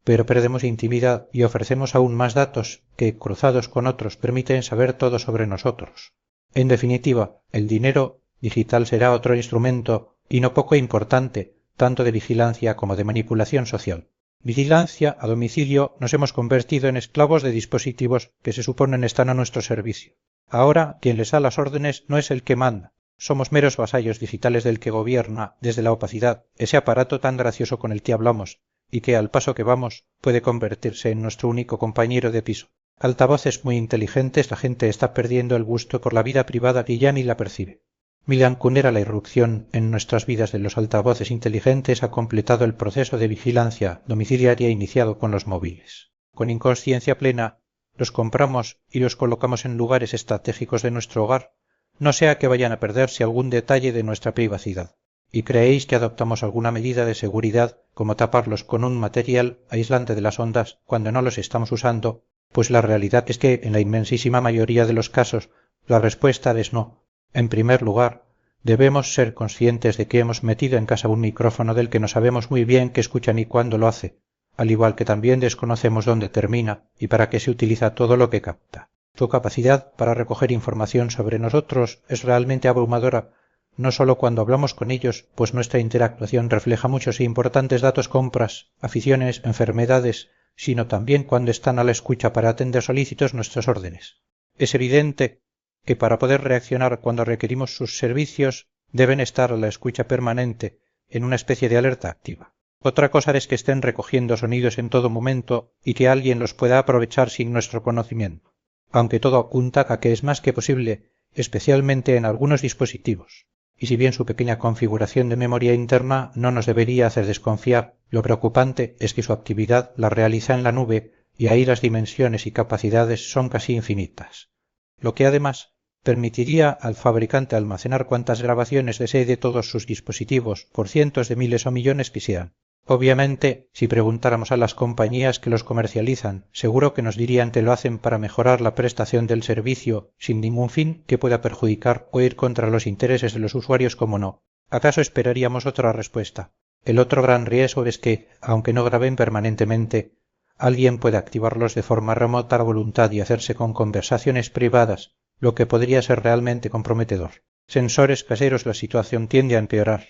pero perdemos intimidad y ofrecemos aún más datos que, cruzados con otros, permiten saber todo sobre nosotros. En definitiva, el dinero digital será otro instrumento, y no poco importante, tanto de vigilancia como de manipulación social. Vigilancia, a domicilio, nos hemos convertido en esclavos de dispositivos que se suponen están a nuestro servicio. Ahora, quien les da las órdenes no es el que manda. Somos meros vasallos digitales del que gobierna, desde la opacidad, ese aparato tan gracioso con el que hablamos, y que, al paso que vamos, puede convertirse en nuestro único compañero de piso. Altavoces muy inteligentes, la gente está perdiendo el gusto por la vida privada y ya ni la percibe. Milancunera la irrupción en nuestras vidas de los altavoces inteligentes ha completado el proceso de vigilancia domiciliaria iniciado con los móviles. Con inconsciencia plena, los compramos y los colocamos en lugares estratégicos de nuestro hogar, no sea que vayan a perderse algún detalle de nuestra privacidad. ¿Y creéis que adoptamos alguna medida de seguridad, como taparlos con un material aislante de las ondas cuando no los estamos usando? Pues la realidad es que, en la inmensísima mayoría de los casos, la respuesta es no. En primer lugar, debemos ser conscientes de que hemos metido en casa un micrófono del que no sabemos muy bien qué escucha ni cuándo lo hace, al igual que también desconocemos dónde termina y para qué se utiliza todo lo que capta. Su capacidad para recoger información sobre nosotros es realmente abrumadora, no solo cuando hablamos con ellos, pues nuestra interactuación refleja muchos e importantes datos, compras, aficiones, enfermedades, sino también cuando están a la escucha para atender solícitos nuestras órdenes. Es evidente que para poder reaccionar cuando requerimos sus servicios deben estar a la escucha permanente, en una especie de alerta activa. Otra cosa es que estén recogiendo sonidos en todo momento y que alguien los pueda aprovechar sin nuestro conocimiento, aunque todo apunta a que es más que posible, especialmente en algunos dispositivos. Y si bien su pequeña configuración de memoria interna no nos debería hacer desconfiar, lo preocupante es que su actividad la realiza en la nube y ahí las dimensiones y capacidades son casi infinitas. Lo que además permitiría al fabricante almacenar cuantas grabaciones desee de todos sus dispositivos por cientos de miles o millones que sean. Obviamente, si preguntáramos a las compañías que los comercializan, seguro que nos dirían que lo hacen para mejorar la prestación del servicio sin ningún fin que pueda perjudicar o ir contra los intereses de los usuarios, como no. ¿Acaso esperaríamos otra respuesta? El otro gran riesgo es que, aunque no graben permanentemente, alguien puede activarlos de forma remota a voluntad y hacerse con conversaciones privadas, lo que podría ser realmente comprometedor. Sensores caseros, la situación tiende a empeorar.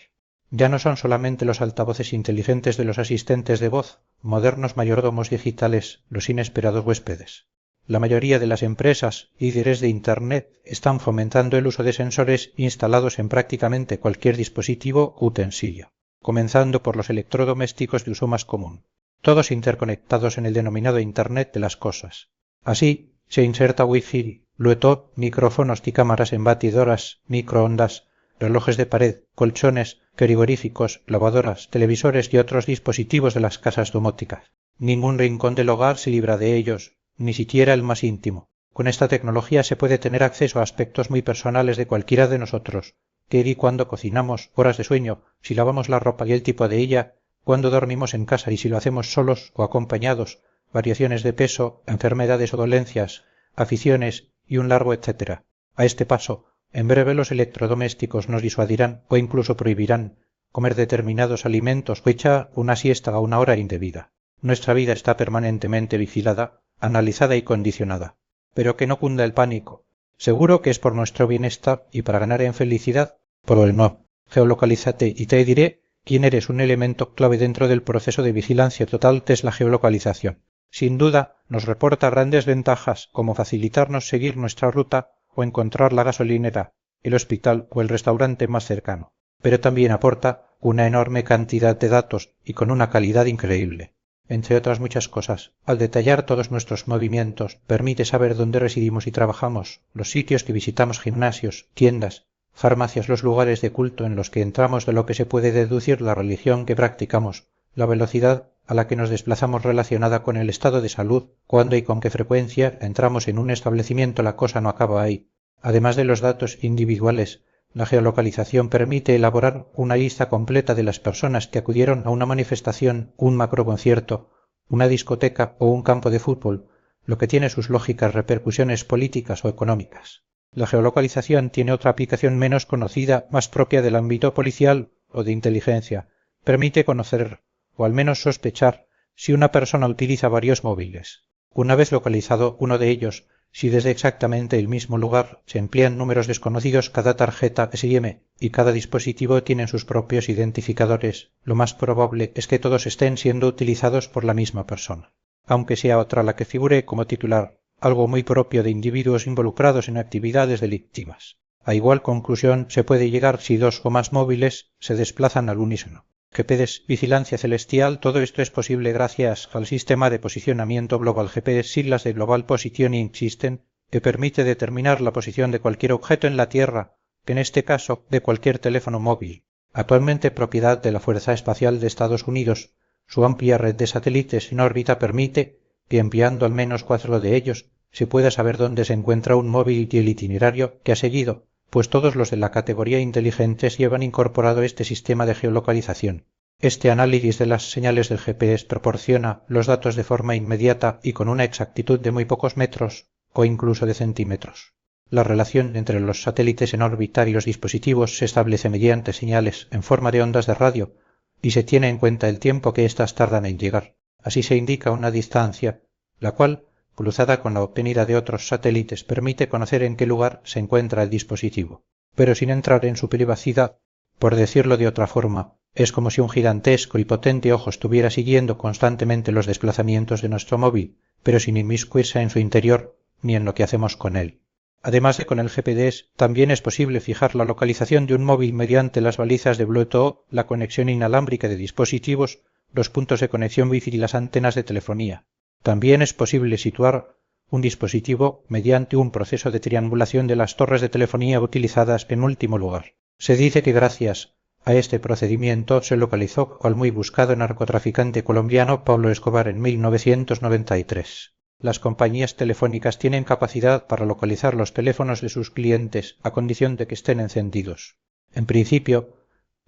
Ya no son solamente los altavoces inteligentes de los asistentes de voz, modernos mayordomos digitales, los inesperados huéspedes. La mayoría de las empresas líderes de Internet están fomentando el uso de sensores instalados en prácticamente cualquier dispositivo u utensilio, comenzando por los electrodomésticos de uso más común, todos interconectados en el denominado Internet de las cosas. Así, se inserta Wi-Fi, Bluetooth, micrófonos y cámaras en batidoras, microondas, relojes de pared, colchones, frigoríficos, lavadoras, televisores y otros dispositivos de las casas domóticas. Ningún rincón del hogar se libra de ellos, ni siquiera el más íntimo. Con esta tecnología se puede tener acceso a aspectos muy personales de cualquiera de nosotros, qué y cuándo cocinamos, horas de sueño, si lavamos la ropa y el tipo de ella, cuándo dormimos en casa y si lo hacemos solos o acompañados, variaciones de peso, enfermedades o dolencias, aficiones y un largo etcétera. A este paso, en breve los electrodomésticos nos disuadirán o incluso prohibirán comer determinados alimentos o echar una siesta a una hora indebida. Nuestra vida está permanentemente vigilada, analizada y condicionada. Pero que no cunda el pánico. Seguro que es por nuestro bienestar y para ganar en felicidad. Por el no. Geolocalízate y te diré quién eres. Un elemento clave dentro del proceso de vigilancia total es la geolocalización. Sin duda, nos reporta grandes ventajas como facilitarnos seguir nuestra ruta o encontrar la gasolinera, el hospital o el restaurante más cercano. Pero también aporta una enorme cantidad de datos y con una calidad increíble. Entre otras muchas cosas, al detallar todos nuestros movimientos, permite saber dónde residimos y trabajamos, los sitios que visitamos, gimnasios, tiendas, farmacias, los lugares de culto en los que entramos, de lo que se puede deducir la religión que practicamos, la velocidad a la que nos desplazamos relacionada con el estado de salud, cuándo y con qué frecuencia entramos en un establecimiento. La cosa no acaba ahí. Además de los datos individuales, la geolocalización permite elaborar una lista completa de las personas que acudieron a una manifestación, un macroconcierto, una discoteca o un campo de fútbol, lo que tiene sus lógicas repercusiones políticas o económicas. La geolocalización tiene otra aplicación menos conocida, más propia del ámbito policial o de inteligencia. Permite conocer, o al menos sospechar, si una persona utiliza varios móviles. Una vez localizado uno de ellos, si desde exactamente el mismo lugar se emplean números desconocidos, cada tarjeta SIM y cada dispositivo tienen sus propios identificadores, lo más probable es que todos estén siendo utilizados por la misma persona, aunque sea otra la que figure como titular, algo muy propio de individuos involucrados en actividades delictivas. A igual conclusión se puede llegar si dos o más móviles se desplazan al unísono. GPS, vigilancia celestial, todo esto es posible gracias al sistema de posicionamiento Global GPS, siglas de Global Positioning System, que permite determinar la posición de cualquier objeto en la Tierra, que en este caso de cualquier teléfono móvil. Actualmente propiedad de la Fuerza Espacial de Estados Unidos, su amplia red de satélites en órbita permite que enviando al menos 4 de ellos se pueda saber dónde se encuentra un móvil y el itinerario que ha seguido, pues todos los de la categoría inteligentes llevan incorporado este sistema de geolocalización. Este análisis de las señales del GPS proporciona los datos de forma inmediata y con una exactitud de muy pocos metros o incluso de centímetros. La relación entre los satélites en órbita y los dispositivos se establece mediante señales en forma de ondas de radio y se tiene en cuenta el tiempo que éstas tardan en llegar. Así se indica una distancia, la cual, cruzada con la obtenida de otros satélites, permite conocer en qué lugar se encuentra el dispositivo. Pero sin entrar en su privacidad, por decirlo de otra forma, es como si un gigantesco y potente ojo estuviera siguiendo constantemente los desplazamientos de nuestro móvil, pero sin inmiscuirse en su interior ni en lo que hacemos con él. Además de con el GPS, también es posible fijar la localización de un móvil mediante las balizas de Bluetooth, la conexión inalámbrica de dispositivos, los puntos de conexión Wi-Fi y las antenas de telefonía. También es posible situar un dispositivo mediante un proceso de triangulación de las torres de telefonía utilizadas en último lugar. Se dice que gracias A este procedimiento se localizó al muy buscado narcotraficante colombiano Pablo Escobar en 1993. Las compañías telefónicas tienen capacidad para localizar los teléfonos de sus clientes a condición de que estén encendidos. En principio,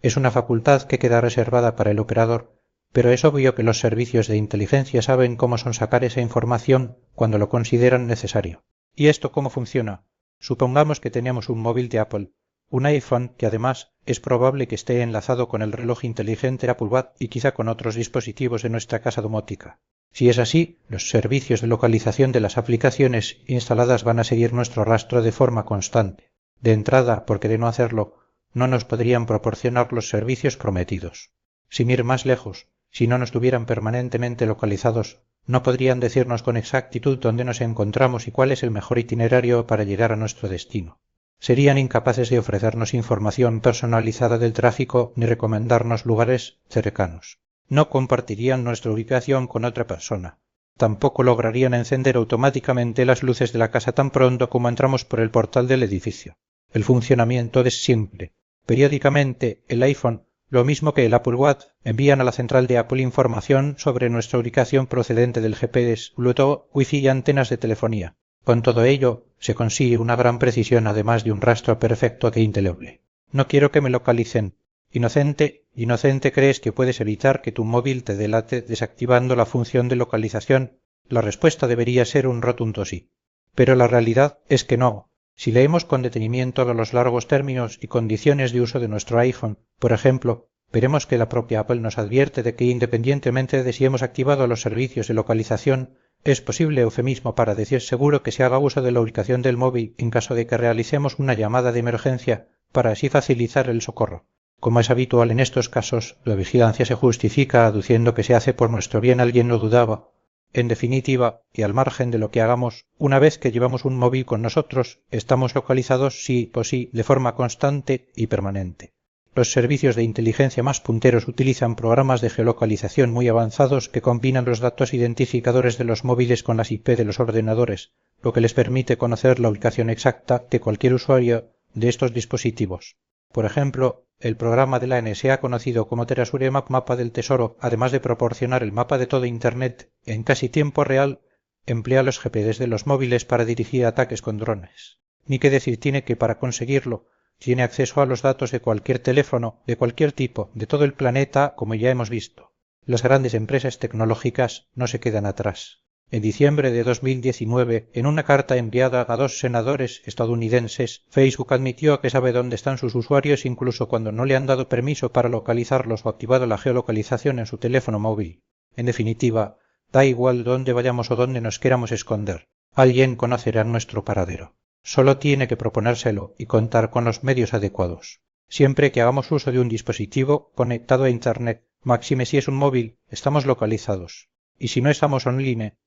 es una facultad que queda reservada para el operador, pero es obvio que los servicios de inteligencia saben cómo sonsacar esa información cuando lo consideran necesario. ¿Y esto cómo funciona? Supongamos que tenemos un móvil de Apple, un iPhone que además es probable que esté enlazado con el reloj inteligente Apple Watch y quizá con otros dispositivos de nuestra casa domótica. Si es así, los servicios de localización de las aplicaciones instaladas van a seguir nuestro rastro de forma constante. De entrada, porque de no hacerlo, no nos podrían proporcionar los servicios prometidos. Sin ir más lejos, si no nos tuvieran permanentemente localizados, no podrían decirnos con exactitud dónde nos encontramos y cuál es el mejor itinerario para llegar a nuestro destino. Serían incapaces de ofrecernos información personalizada del tráfico ni recomendarnos lugares cercanos. No compartirían nuestra ubicación con otra persona. Tampoco lograrían encender automáticamente las luces de la casa tan pronto como entramos por el portal del edificio. El funcionamiento es simple. Periódicamente, el iPhone, lo mismo que el Apple Watch, envían a la central de Apple información sobre nuestra ubicación procedente del GPS, Bluetooth, Wi-Fi y antenas de telefonía. Con todo ello, se consigue una gran precisión además de un rastro perfecto e indeleble. No quiero que me localicen. Inocente crees que puedes evitar que tu móvil te delate desactivando la función de localización. La respuesta debería ser un rotundo sí. Pero la realidad es que no. Si leemos con detenimiento los largos términos y condiciones de uso de nuestro iPhone, por ejemplo, veremos que la propia Apple nos advierte de que independientemente de si hemos activado los servicios de localización, es posible eufemismo para decir seguro que se haga uso de la ubicación del móvil en caso de que realicemos una llamada de emergencia para así facilitar el socorro. Como es habitual en estos casos, la vigilancia se justifica aduciendo que se hace por nuestro bien, alguien lo dudaba. En definitiva, y al margen de lo que hagamos, una vez que llevamos un móvil con nosotros, estamos localizados sí o sí de forma constante y permanente. Los servicios de inteligencia más punteros utilizan programas de geolocalización muy avanzados que combinan los datos identificadores de los móviles con las IP de los ordenadores, lo que les permite conocer la ubicación exacta de cualquier usuario de estos dispositivos. Por ejemplo, el programa de la NSA conocido como Terasure Mapa del Tesoro, además de proporcionar el mapa de todo Internet en casi tiempo real, emplea los GPS de los móviles para dirigir ataques con drones. Ni qué decir tiene que para conseguirlo, tiene acceso a los datos de cualquier teléfono, de cualquier tipo, de todo el planeta, como ya hemos visto. Las grandes empresas tecnológicas no se quedan atrás. En diciembre de 2019, en una carta enviada a 2 senadores estadounidenses, Facebook admitió que sabe dónde están sus usuarios incluso cuando no le han dado permiso para localizarlos o activado la geolocalización en su teléfono móvil. En definitiva, da igual dónde vayamos o dónde nos queramos esconder. Alguien conocerá nuestro paradero. Solo tiene que proponérselo y contar con los medios adecuados. Siempre que hagamos uso de un dispositivo conectado a Internet, máxime si es un móvil, estamos localizados. Y si no estamos online,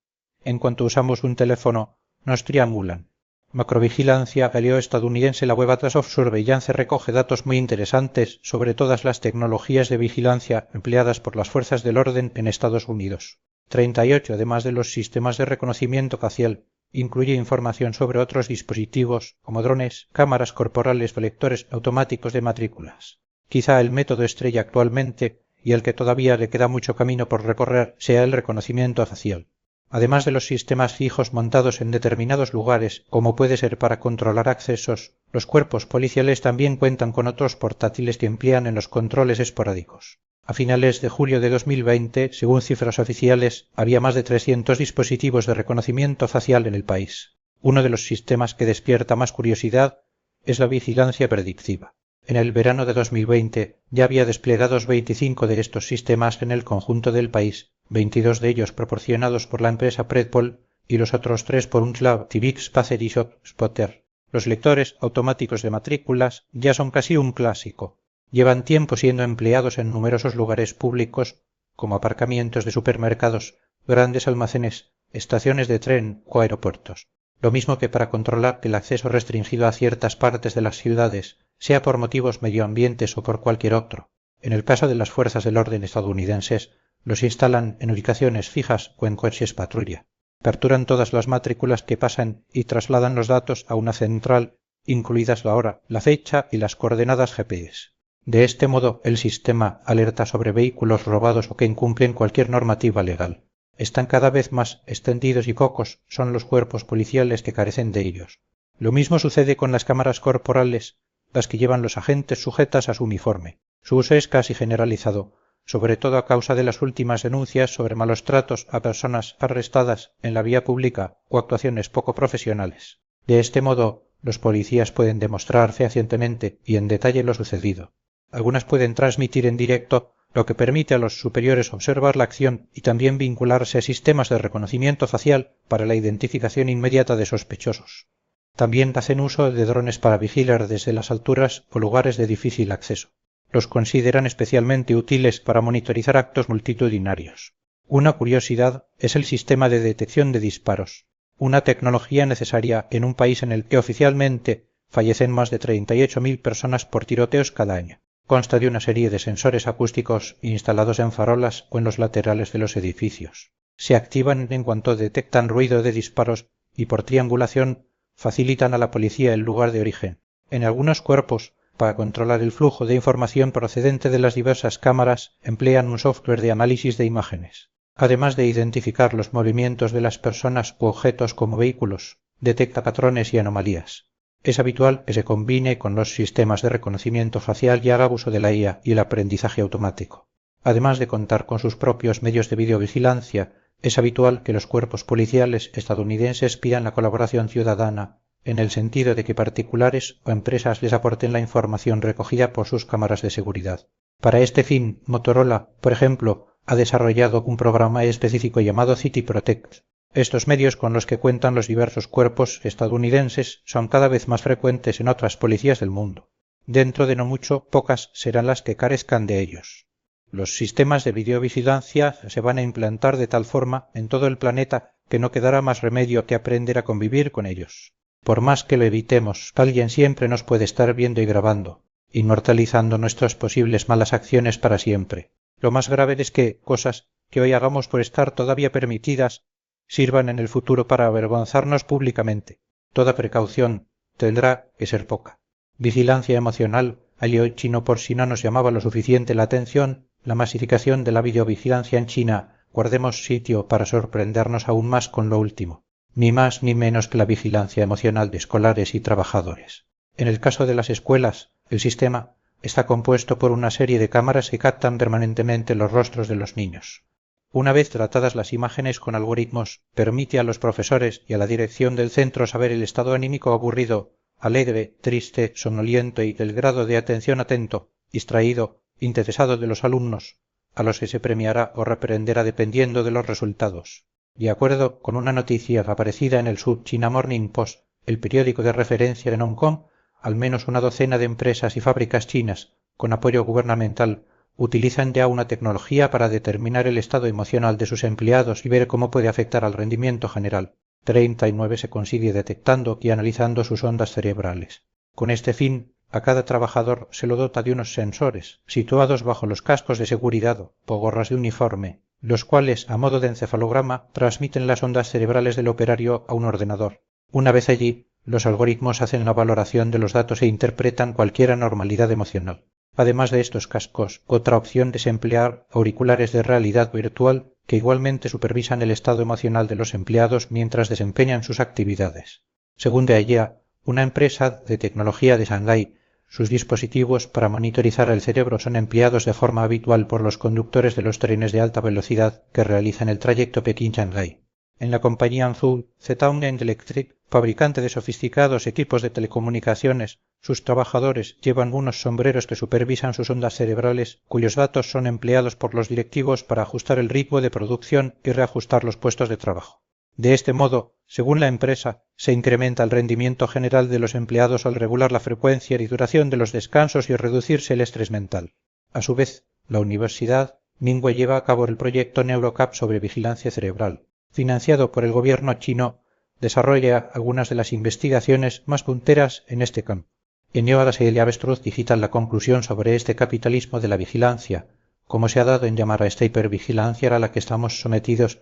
en cuanto usamos un teléfono, nos triangulan. Macrovigilancia, Galileo estadounidense, la Web Atlas of Surveillance recoge datos muy interesantes sobre todas las tecnologías de vigilancia empleadas por las fuerzas del orden en Estados Unidos. 38, además de los sistemas de reconocimiento facial, incluye información sobre otros dispositivos como drones, cámaras corporales o lectores automáticos de matrículas. Quizá el método estrella actualmente, y el que todavía le queda mucho camino por recorrer, sea el reconocimiento facial. Además de los sistemas fijos montados en determinados lugares, como puede ser para controlar accesos, los cuerpos policiales también cuentan con otros portátiles que emplean en los controles esporádicos. A finales de julio de 2020, según cifras oficiales, había más de 300 dispositivos de reconocimiento facial en el país. Uno de los sistemas que despierta más curiosidad es la vigilancia predictiva. En el verano de 2020 ya había desplegados 25 de estos sistemas en el conjunto del país, 22 de ellos proporcionados por la empresa Predpol y los otros 3 por Unslab, Tivix, Pacer y ShotSpotter. Los lectores automáticos de matrículas ya son casi un clásico. Llevan tiempo siendo empleados en numerosos lugares públicos, como aparcamientos de supermercados, grandes almacenes, estaciones de tren o aeropuertos. Lo mismo que para controlar el acceso restringido a ciertas partes de las ciudades, sea por motivos medioambientes o por cualquier otro. En el caso de las fuerzas del orden estadounidenses, los instalan en ubicaciones fijas o en coches patrulla. Capturan todas las matrículas que pasan y trasladan los datos a una central, incluidas la hora, la fecha y las coordenadas GPS. De este modo, el sistema alerta sobre vehículos robados o que incumplen cualquier normativa legal. Están cada vez más extendidos y pocos son los cuerpos policiales que carecen de ellos. Lo mismo sucede con las cámaras corporales, las que llevan los agentes sujetas a su uniforme. Su uso es casi generalizado, sobre todo a causa de las últimas denuncias sobre malos tratos a personas arrestadas en la vía pública o actuaciones poco profesionales. De este modo, los policías pueden demostrar fehacientemente y en detalle lo sucedido. Algunas pueden transmitir en directo, lo que permite a los superiores observar la acción y también vincularse a sistemas de reconocimiento facial para la identificación inmediata de sospechosos. También hacen uso de drones para vigilar desde las alturas o lugares de difícil acceso. Los consideran especialmente útiles para monitorizar actos multitudinarios. Una curiosidad es el sistema de detección de disparos, una tecnología necesaria en un país en el que oficialmente fallecen más de 38.000 personas por tiroteos cada año. Consta de una serie de sensores acústicos instalados en farolas o en los laterales de los edificios. Se activan en cuanto detectan ruido de disparos y por triangulación facilitan a la policía el lugar de origen. En algunos cuerpos, para controlar el flujo de información procedente de las diversas cámaras, emplean un software de análisis de imágenes. Además de identificar los movimientos de las personas u objetos como vehículos, detecta patrones y anomalías. Es habitual que se combine con los sistemas de reconocimiento facial y haga uso de la IA y el aprendizaje automático. Además de contar con sus propios medios de videovigilancia, es habitual que los cuerpos policiales estadounidenses pidan la colaboración ciudadana en el sentido de que particulares o empresas les aporten la información recogida por sus cámaras de seguridad. Para este fin, Motorola, por ejemplo, ha desarrollado un programa específico llamado City Protect. Estos medios con los que cuentan los diversos cuerpos estadounidenses son cada vez más frecuentes en otras policías del mundo. Dentro de no mucho, pocas serán las que carezcan de ellos. Los sistemas de videovigilancia se van a implantar de tal forma en todo el planeta que no quedará más remedio que aprender a convivir con ellos. Por más que lo evitemos, alguien siempre nos puede estar viendo y grabando, inmortalizando nuestras posibles malas acciones para siempre. Lo más grave es que cosas que hoy hagamos por estar todavía permitidas sirvan en el futuro para avergonzarnos públicamente. Toda precaución tendrá que ser poca. Vigilancia emocional, al lío chino por si no nos llamaba lo suficiente la atención, la masificación de la videovigilancia en China, guardemos sitio para sorprendernos aún más con lo último. Ni más ni menos que la vigilancia emocional de escolares y trabajadores. En el caso de las escuelas, el sistema está compuesto por una serie de cámaras que captan permanentemente los rostros de los niños. Una vez tratadas las imágenes con algoritmos, permite a los profesores y a la dirección del centro saber el estado anímico aburrido, alegre, triste, sonoliento y del grado de atención atento, distraído, interesado de los alumnos, a los que se premiará o reprenderá dependiendo de los resultados. De acuerdo con una noticia aparecida en el South China Morning Post, el periódico de referencia en Hong Kong, al menos una docena de empresas y fábricas chinas, con apoyo gubernamental, utilizan ya una tecnología para determinar el estado emocional de sus empleados y ver cómo puede afectar al rendimiento general. 39 se consigue detectando y analizando sus ondas cerebrales. Con este fin, a cada trabajador se lo dota de unos sensores, situados bajo los cascos de seguridad o gorras de uniforme, los cuales, a modo de encefalograma, transmiten las ondas cerebrales del operario a un ordenador. Una vez allí, los algoritmos hacen la valoración de los datos e interpretan cualquier anormalidad emocional. Además de estos cascos, otra opción es emplear auriculares de realidad virtual que igualmente supervisan el estado emocional de los empleados mientras desempeñan sus actividades. Según de allá, una empresa de tecnología de Shanghái, sus dispositivos para monitorizar el cerebro son empleados de forma habitual por los conductores de los trenes de alta velocidad que realizan el trayecto Pekín-Shanghái. En la compañía Anzhu Zedong Electric, fabricante de sofisticados equipos de telecomunicaciones, sus trabajadores llevan unos sombreros que supervisan sus ondas cerebrales, cuyos datos son empleados por los directivos para ajustar el ritmo de producción y reajustar los puestos de trabajo. De este modo, según la empresa, se incrementa el rendimiento general de los empleados al regular la frecuencia y duración de los descansos y reducirse el estrés mental. A su vez, la Universidad Mingwe lleva a cabo el proyecto NeuroCap sobre vigilancia cerebral. Financiado por el gobierno chino, desarrolla algunas de las investigaciones más punteras en este campo. En Yodas y Avestruz digitan la conclusión sobre este capitalismo de la vigilancia, como se ha dado en llamar a esta hipervigilancia a la que estamos sometidos,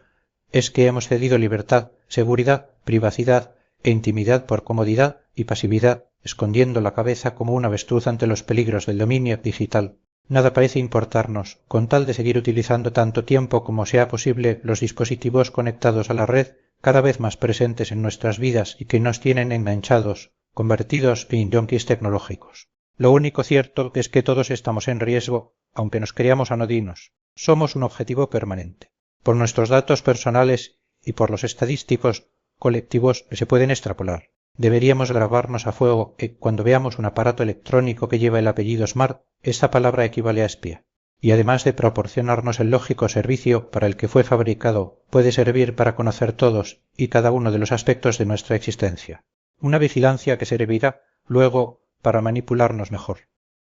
es que hemos cedido libertad, seguridad, privacidad e intimidad por comodidad y pasividad escondiendo la cabeza como un avestruz ante los peligros del dominio digital, nada parece importarnos con tal de seguir utilizando tanto tiempo como sea posible los dispositivos conectados a la red cada vez más presentes en nuestras vidas y que nos tienen enganchados, convertidos en yonquis tecnológicos. Lo único cierto es que todos estamos en riesgo, aunque nos creamos anodinos. Somos un objetivo permanente. Por nuestros datos personales y por los estadísticos colectivos se pueden extrapolar. Deberíamos grabarnos a fuego que cuando veamos un aparato electrónico que lleva el apellido Smart, esta palabra equivale a espía. Y además de proporcionarnos el lógico servicio para el que fue fabricado, puede servir para conocer todos y cada uno de los aspectos de nuestra existencia. Una vigilancia que servirá, luego, para manipularnos mejor.